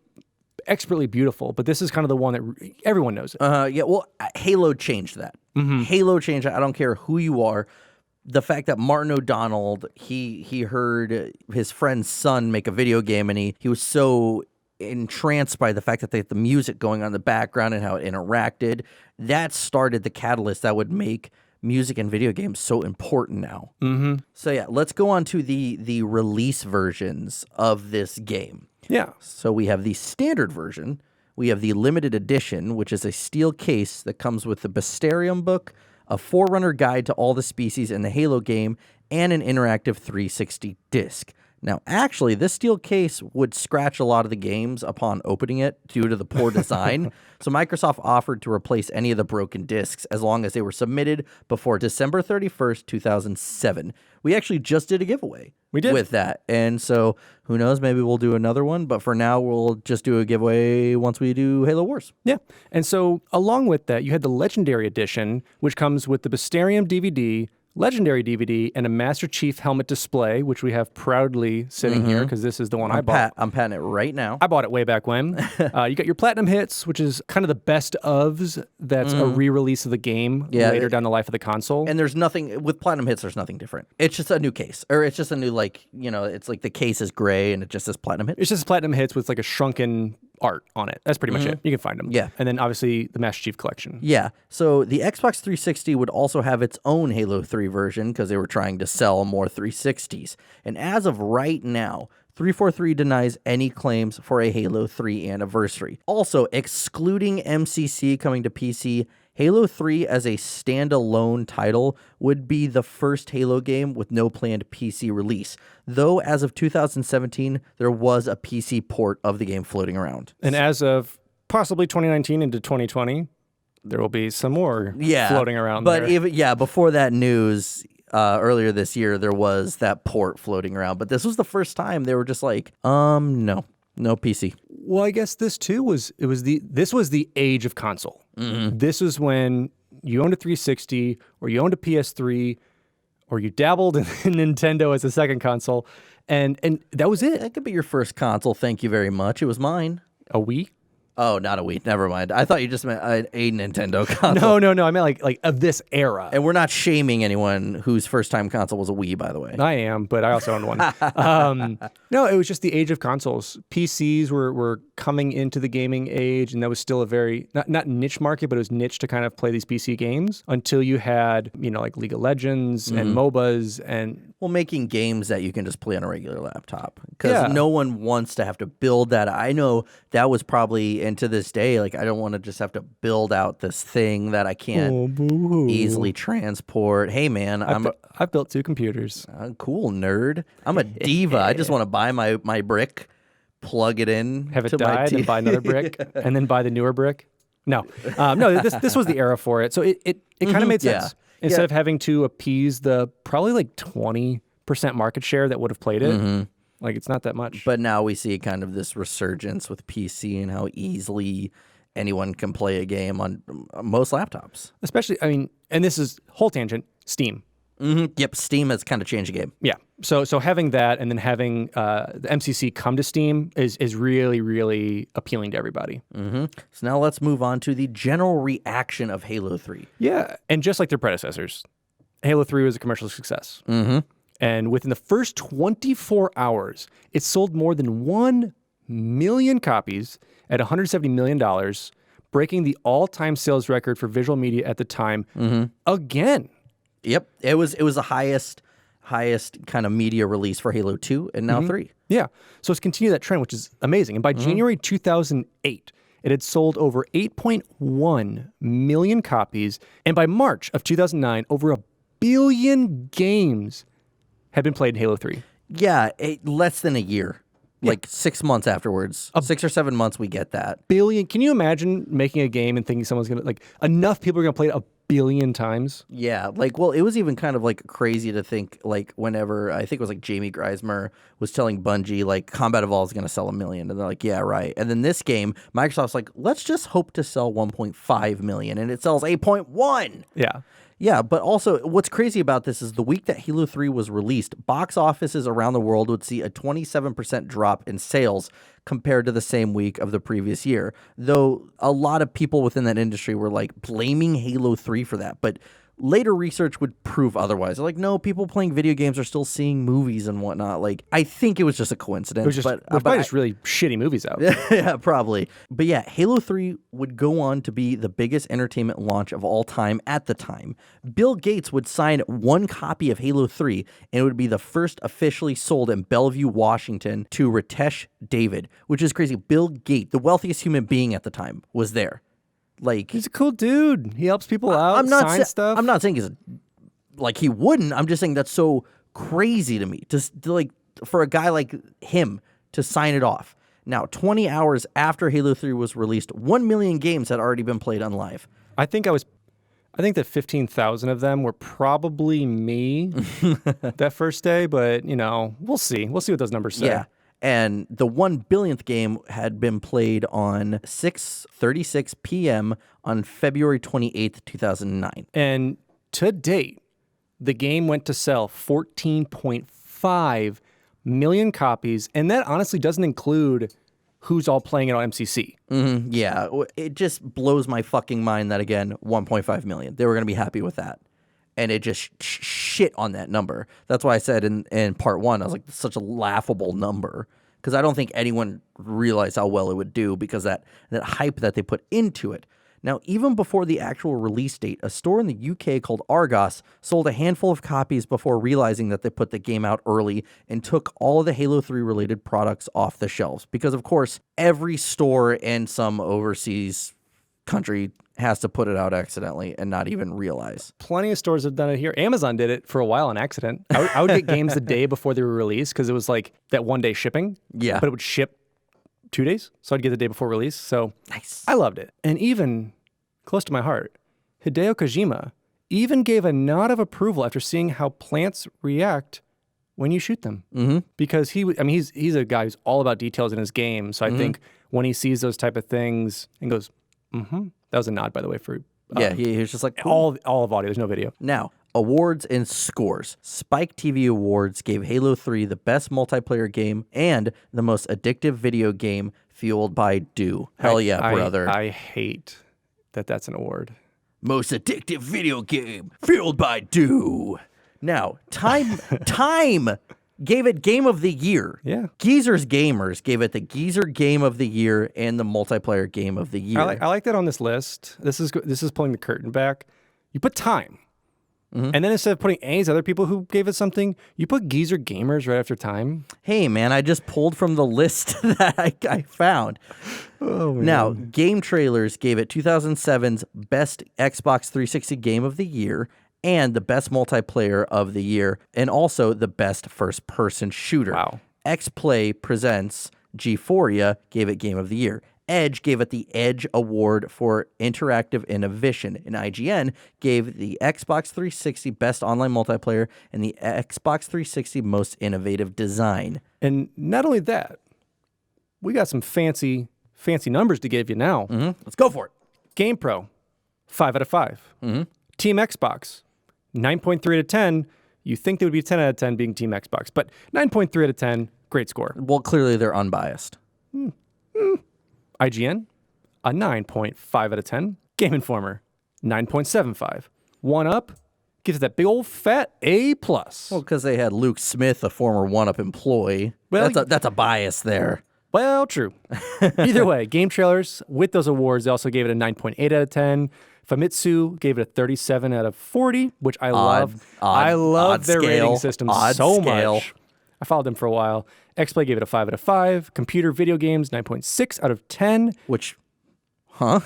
expertly beautiful, but this is kind of the one that everyone knows it. Yeah, well, Halo changed that. Halo changed that. I don't care who you are. The fact that Martin O'Donnell, he heard his friend's son make a video game, and he was so entranced by the fact that they had the music going on in the background and how it interacted. That started the catalyst that would make music and video games so important now. So yeah, let's go on to the release versions of this game. Yeah. So we have the standard version. We have the limited edition, which is a steel case that comes with the Bestiarium book, a Forerunner guide to all the species in the Halo game, and an interactive 360 disc. Now, actually, this steel case would scratch a lot of the games upon opening it due to the poor design. So Microsoft offered to replace any of the broken discs as long as they were submitted before December 31st, 2007. We actually just did a giveaway with that. And so who knows, maybe we'll do another one. But for now, we'll just do a giveaway once we do Halo Wars. Yeah. And so along with that, you had the Legendary Edition, which comes with the Bestiarium DVD, Legendary DVD, and a Master Chief helmet display, which we have proudly sitting here because this is the one I bought. I'm patting it right now. I bought it way back when. You got your Platinum Hits, which is kind of the best ofs. That's a re-release of the game later down the life of the console. And there's nothing, with Platinum Hits, there's nothing different. It's just a new case. Or it's just a new, like, it's like the case is gray and it just says Platinum Hits. It's just Platinum Hits with like a shrunken art on it. That's pretty much it. You can find them. Yeah. And then obviously the Master Chief Collection. Yeah. So the Xbox 360 would also have its own Halo 3 version because they were trying to sell more 360s. And as of right now, 343 denies any claims for a Halo 3 anniversary. Also, excluding MCC coming to PC, Halo 3 as a standalone title would be the first Halo game with no planned PC release, though as of 2017, there was a PC port of the game floating around. And as of possibly 2019 into 2020, there will be some more floating around but there. Even, before that news, earlier this year, there was that port floating around. But this was the first time they were just like, no PC. Well, I guess this too was the age of console. This was when you owned a 360 or you owned a PS3 or you dabbled in Nintendo as a second console, and that was it. That could be your first console. Thank you very much. It was mine. A Wii? Oh, not a Wii. Never mind. I thought you just meant a Nintendo console. No. I meant like of this era. And we're not shaming anyone whose first time console was a Wii, by the way. I am, but I also owned one. No, it was just the age of consoles. PCs were coming into the gaming age, and that was still a very, not niche market, but it was niche to kind of play these PC games until you had, like League of Legends and MOBAs and... Well, making games that you can just play on a regular laptop. Because no one wants to have to build that. I know that was probably, and to this day, like, I don't want to just have to build out this thing that I can't easily transport. Hey, man, I've built 2 computers. Cool, nerd. I'm a diva. I just want to buy my brick, plug it in. Have it died and buy another brick, and then buy the newer brick. No, this was the era for it. So it kind of made sense. Instead of having to appease the probably like 20% market share that would have played it, like it's not that much. But now we see kind of this resurgence with PC and how easily anyone can play a game on most laptops. Especially, and this is whole tangent, Steam. Yep, Steam has kind of changed the game. Yeah. So having that and then having the MCC come to Steam is really, really appealing to everybody. So now let's move on to the general reaction of Halo 3. Yeah. And just like their predecessors, Halo 3 was a commercial success. And within the first 24 hours, it sold more than 1 million copies at $170 million, breaking the all-time sales record for visual media at the time again. Yep, it was the highest kind of media release for Halo 2 and now 3. Yeah, so it's continued that trend, which is amazing. And by January 2008, it had sold over 8.1 million copies. And by March of 2009, over 1 billion games had been played in Halo 3. Yeah, less than a year. Like 6 months afterwards. 6 or 7 months, we get that. Billion. Can you imagine making a game and thinking someone's going to, like, enough people are going to play it 1 billion times? Yeah, like, well, it was even kind of like crazy to think, like, whenever I think it was like Jamie Greismer was telling Bungie, like, Combat Evolved is going to sell 1 million. And they're like, yeah, right. And then this game, Microsoft's like, let's just hope to sell 1.5 million. And it sells 8.1. Yeah. Yeah, but also what's crazy about this is the week that Halo 3 was released, box offices around the world would see a 27% drop in sales compared to the same week of the previous year. Though a lot of people within that industry were like blaming Halo 3 for that, but later research would prove otherwise. They're like, no, people playing video games are still seeing movies and whatnot. Like, I think it was just a coincidence. It was probably just really shitty movies out. Yeah, probably. But yeah, Halo 3 would go on to be the biggest entertainment launch of all time at the time. Bill Gates would sign one copy of Halo 3, and it would be the first officially sold in Bellevue, Washington, to Ritesh David, which is crazy. Bill Gates, the wealthiest human being at the time, was there. Like, he's a cool dude. He helps people out, sign stuff. I'm not saying he's like he wouldn't. I'm just saying that's so crazy to me. To like for a guy like him to sign it off. Now, 20 hours after Halo 3 was released, 1 million games had already been played on live. I think that 15,000 of them were probably me that first day, but we'll see. We'll see what those numbers say. Yeah. And the 1 billionth game had been played on 6:36 p.m. on February 28th, 2009. And to date, the game went to sell 14.5 million copies. And that honestly doesn't include who's all playing it on MCC. Mm-hmm, yeah. It just blows my fucking mind that, again, 1.5 million. They were going to be happy with that. And it just shit on that number. That's why I said in part one, I was like, that's such a laughable number. Because I don't think anyone realized how well it would do because that hype that they put into it. Now, even before the actual release date, a store in the UK called Argos sold a handful of copies before realizing that they put the game out early and took all of the Halo 3 related products off the shelves. Because, of course, every store in some overseas country has to put it out accidentally and not even realize. Plenty of stores have done it here. Amazon did it for a while on accident. I would get games the day before they were released because it was like that one day shipping. Yeah. But it would ship 2 days. So I'd get the day before release. So nice. I loved it. And even close to my heart, Hideo Kojima even gave a nod of approval after seeing how plants react when you shoot them. Mm-hmm. Because he's a guy who's all about details in his game. So I think when he sees those type of things and goes, mm-hmm. That was a nod, by the way, for he was just like cool. all of audio. There's no video. Now, awards and scores. Spike TV Awards gave Halo 3 the best multiplayer game and the most addictive video game fueled by dew. Hell yeah, brother. I hate that that's an award. Most addictive video game fueled by dew. Now, Time gave it Game of the Year. Yeah. Geezer's Gamers gave it the Geezer Game of the Year and the Multiplayer Game of the Year. I like that on this list. This is pulling the curtain back. You put Time. Mm-hmm. And then instead of putting A's, other people who gave it something, you put Geezer Gamers right after Time. Hey, man, I just pulled from the list that I found. Oh, man. Now, Game Trailers gave it 2007's Best Xbox 360 Game of the Year and the Best Multiplayer of the Year, and also the Best First-Person Shooter. Wow. X-Play Presents G4ia gave it Game of the Year. Edge gave it the Edge Award for Interactive Innovation, and IGN gave the Xbox 360 Best Online Multiplayer and the Xbox 360 Most Innovative Design. And not only that, we got some fancy numbers to give you now. Mm-hmm. Let's go for it. GamePro, 5 out of 5. Mm-hmm. Team Xbox, 9.3 out of 10. You think they would be 10 out of 10 being Team Xbox, but 9.3 out of 10, great score. Well, clearly they're unbiased. IGN, a 9.5 out of 10. Game Informer, 9.75. 1UP gives it that big old fat A+. Well, because they had Luke Smith, a former 1UP employee. Well, that's a bias there. Well, true. Either way, Game Trailers, with those awards, they also gave it a 9.8 out of 10. Famitsu gave it a 37 out of 40, which I love. I love their rating system so much. I followed them for a while. X-Play gave it a 5 out of 5. Computer Video Games, 9.6 out of 10. Which, huh?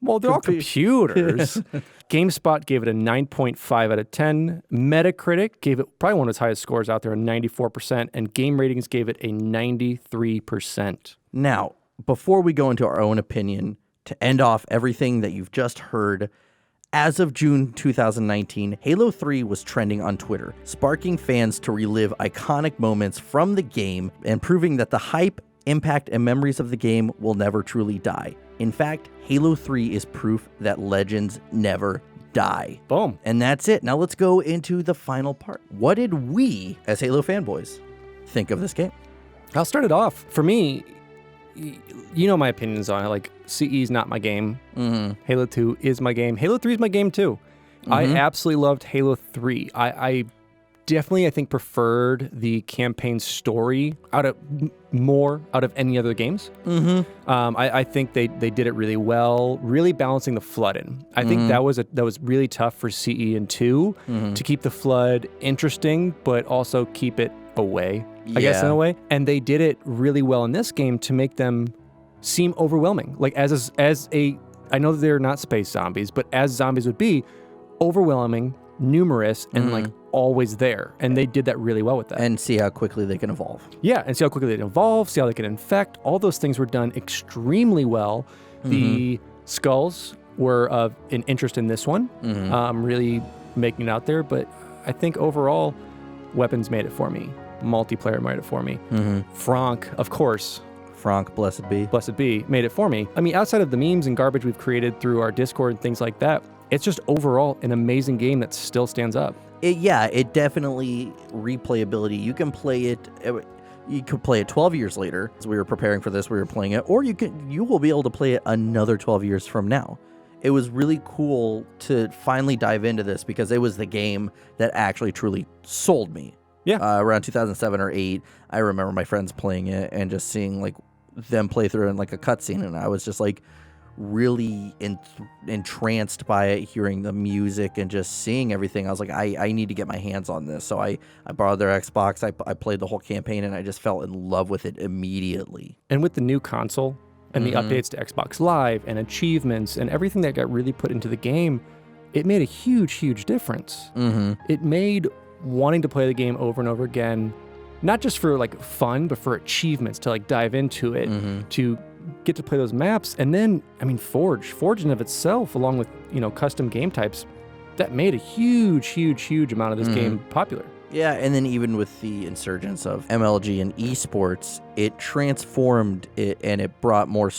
Well, they're all computers. GameSpot gave it a 9.5 out of 10. Metacritic gave it probably one of its highest scores out there, a 94%. And Game Ratings gave it a 93%. Now, before we go into our own opinion, to end off everything that you've just heard, as of June 2019, Halo 3 was trending on Twitter, sparking fans to relive iconic moments from the game and proving that the hype, impact, and memories of the game will never truly die. In fact, Halo 3 is proof that legends never die. Boom. And that's it. Now let's go into the final part. What did we, as Halo fanboys, think of this game? I'll start it off. For me, you know my opinions on it. Like, CE is not my game. Halo 2 is my game. Halo 3 is my game too. I absolutely loved Halo 3. I definitely, I think, preferred the campaign story out of any other games. I think they did it really well, really balancing the Flood in. I think that was really tough for CE and 2 to keep the Flood interesting, but also keep it away, I guess, in a way. And they did it really well in this game to make them seem overwhelming. Like, as a, I know that they're not space zombies, but as zombies would be, overwhelming, numerous, and like always there. And they did that really well with that. And see how quickly they can evolve. Yeah, and see how quickly they can evolve, see how they can infect. All those things were done extremely well. The skulls were of an interest in this one, really making it out there. But I think overall, weapons made it for me. Multiplayer made it for me. Frank, of course. Frank, blessed be, made it for me. I mean, outside of the memes and garbage we've created through our Discord and things like that, it's just overall an amazing game that still stands up. It definitely replayability. You can play it. You could play it 12 years later. As we were preparing for this, we were playing it, or you will be able to play it another 12 years from now. It was really cool to finally dive into this because it was the game that actually truly sold me. Yeah. Around 2007 or 8, I remember my friends playing it and just seeing like them play through it in like a cutscene, and I was just like really entranced by it, hearing the music and just seeing everything. I was like, I need to get my hands on this. So I borrowed their Xbox. I played the whole campaign, and I just fell in love with it immediately. And with the new console and the updates to Xbox Live and achievements and everything that got really put into the game, it made a huge, huge difference. It made wanting to play the game over and over again, not just for like fun, but for achievements, to like dive into it, to get to play those maps. And then, I mean, Forge in of itself, along with, custom game types, that made a huge, huge, huge amount of this game popular. Yeah, and then even with the insurgence of MLG and esports, it transformed it, and it brought more,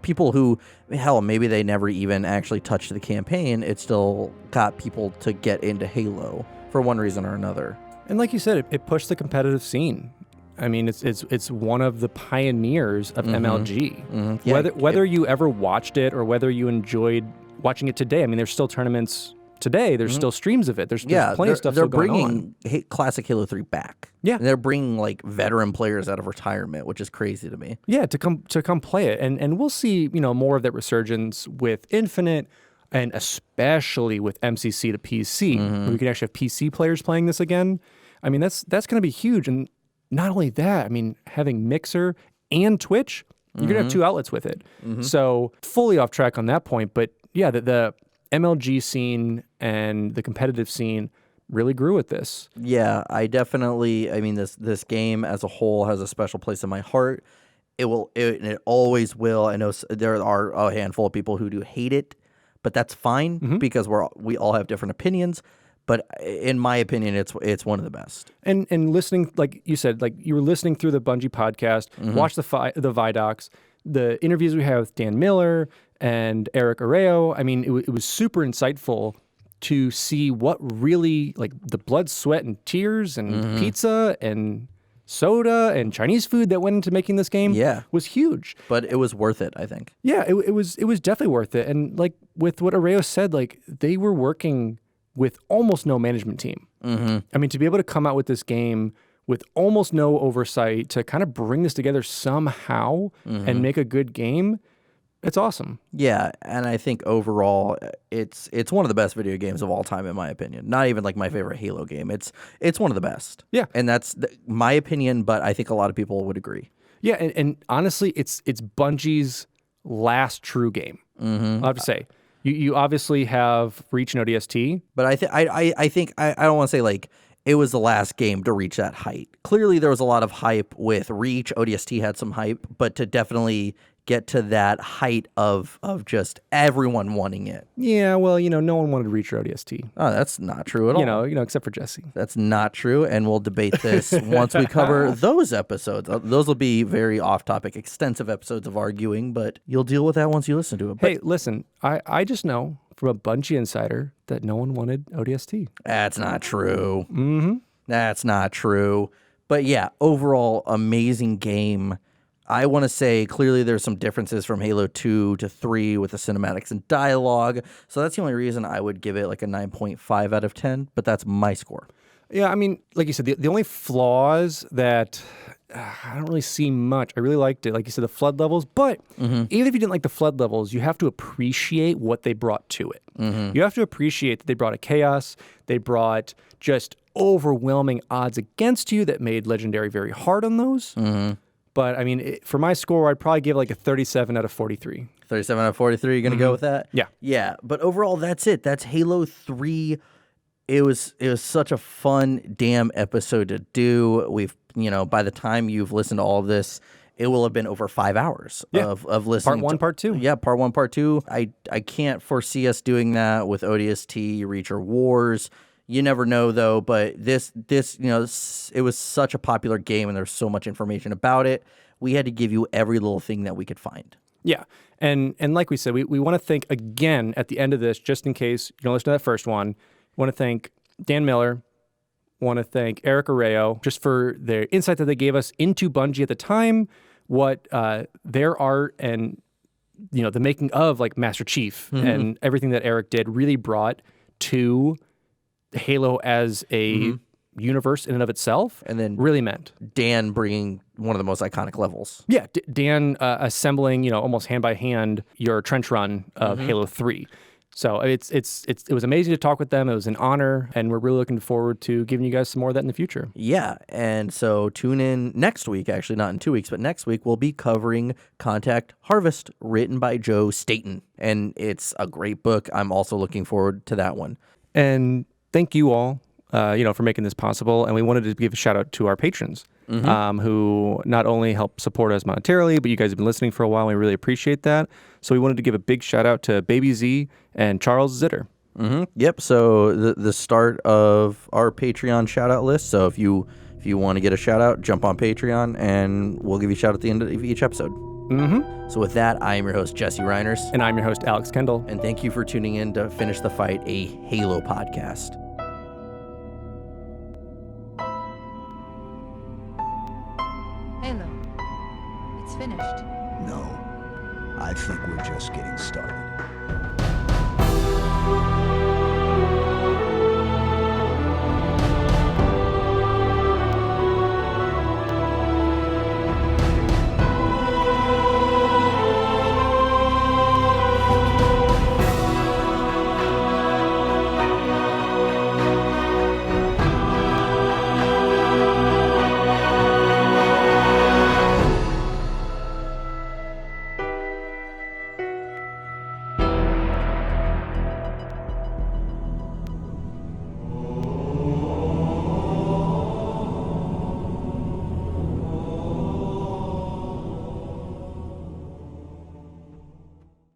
people who, hell, maybe they never even actually touched the campaign. It still got people to get into Halo for one reason or another. And like you said, it pushed the competitive scene. I mean, it's one of the pioneers of MLG. Yeah, whether you ever watched it or whether you enjoyed watching it today, I mean, there's still tournaments today. There's still streams of it. There's plenty of stuff still going on. They're bringing classic Halo 3 back. Yeah. And they're bringing like veteran players out of retirement, which is crazy to me. Yeah, to come play it. And we'll see, more of that resurgence with Infinite, and especially with MCC to PC. Where we can actually have PC players playing this again. I mean, that's going to be huge. And not only that, I mean, having Mixer and Twitch, you're going to have two outlets with it. So fully off track on that point. But yeah, the MLG scene and the competitive scene really grew with this. Yeah, I mean, this game as a whole has a special place in my heart. It always will. I know there are a handful of people who do hate it, but that's fine because we all have different opinions. But in my opinion, it's one of the best. And listening, like you said, like you were listening through the Bungie podcast, watch the Vidocs, the interviews we had with Dan Miller and Eric Arroyo. I mean, it was super insightful to see what really, like, the blood, sweat, and tears and pizza and soda and Chinese food that went into making this game was huge. But it was worth it, I think. Yeah, it was definitely worth it. And like with what Arroyo said, like they were working with almost no management team. I mean, to be able to come out with this game with almost no oversight, to kind of bring this together somehow and make a good game, it's awesome. Yeah, and I think overall, it's one of the best video games of all time, in my opinion. Not even like my favorite Halo game. It's one of the best. Yeah, and that's my opinion, but I think a lot of people would agree. Yeah, and honestly, it's Bungie's last true game. I'll have to say. You obviously have Reach and ODST. But I think I don't want to say like it was the last game to reach that height. Clearly there was a lot of hype with Reach. ODST had some hype, but to definitely get to that height of just everyone wanting it. Yeah, well, no one wanted Reach or ODST. Oh, that's not true at all. Except for Jesse. That's not true, and we'll debate this once we cover those episodes. Those will be very off-topic, extensive episodes of arguing, but you'll deal with that once you listen to it. Hey, listen, I just know from a Bungie insider that no one wanted ODST. That's not true. That's not true. But yeah, overall, amazing game. I want to say clearly there's some differences from Halo 2 to 3 with the cinematics and dialogue. So that's the only reason I would give it like a 9.5 out of 10, but that's my score. Yeah, I mean, like you said, the only flaws that I don't really see much. I really liked it. Like you said, the flood levels. But even if you didn't like the flood levels, you have to appreciate what they brought to it. You have to appreciate that they brought a chaos. They brought just overwhelming odds against you that made Legendary very hard on those. But, I mean, for my score, I'd probably give like a 37 out of 43. 37 out of 43, you going to go with that? Yeah. Yeah, but overall, that's it. That's Halo 3. It was such a fun damn episode to do. We've, by the time you've listened to all of this, it will have been over 5 hours of listening. Part 1, Part 2. Yeah, Part 1, Part 2. I can't foresee us doing that with ODST, Reach or Wars. You never know, though, but this, it was such a popular game, and there's so much information about it. We had to give you every little thing that we could find. Yeah, and like we said, we want to thank again at the end of this, just in case you don't listen to that first one, want to thank Dan Miller, want to thank Eric Arroyo, just for their insight that they gave us into Bungie at the time, what their art and, the making of, like, Master Chief and everything that Eric did really brought to Halo as a universe in and of itself, and then really meant Dan bringing one of the most iconic levels. Yeah, Dan assembling, almost hand by hand your trench run of Halo 3. So it was amazing to talk with them. It was an honor, and we're really looking forward to giving you guys some more of that in the future. Yeah, and so tune in next week. Actually, not in 2 weeks, but next week we'll be covering Contact Harvest, written by Joe Staten, and it's a great book. I'm also looking forward to that one. And thank you all, for making this possible. And we wanted to give a shout out to our patrons, who not only help support us monetarily, but you guys have been listening for a while. And we really appreciate that. So we wanted to give a big shout out to Baby Z and Charles Zitter. Yep. So the start of our Patreon shout out list. So if you want to get a shout out, jump on Patreon, and we'll give you a shout out at the end of each episode. So with that, I am your host, Jesse Reiners. And I'm your host, Alex Kendall. And thank you for tuning in to Finish the Fight, a Halo podcast. Halo. It's finished. No, I think we're just getting started.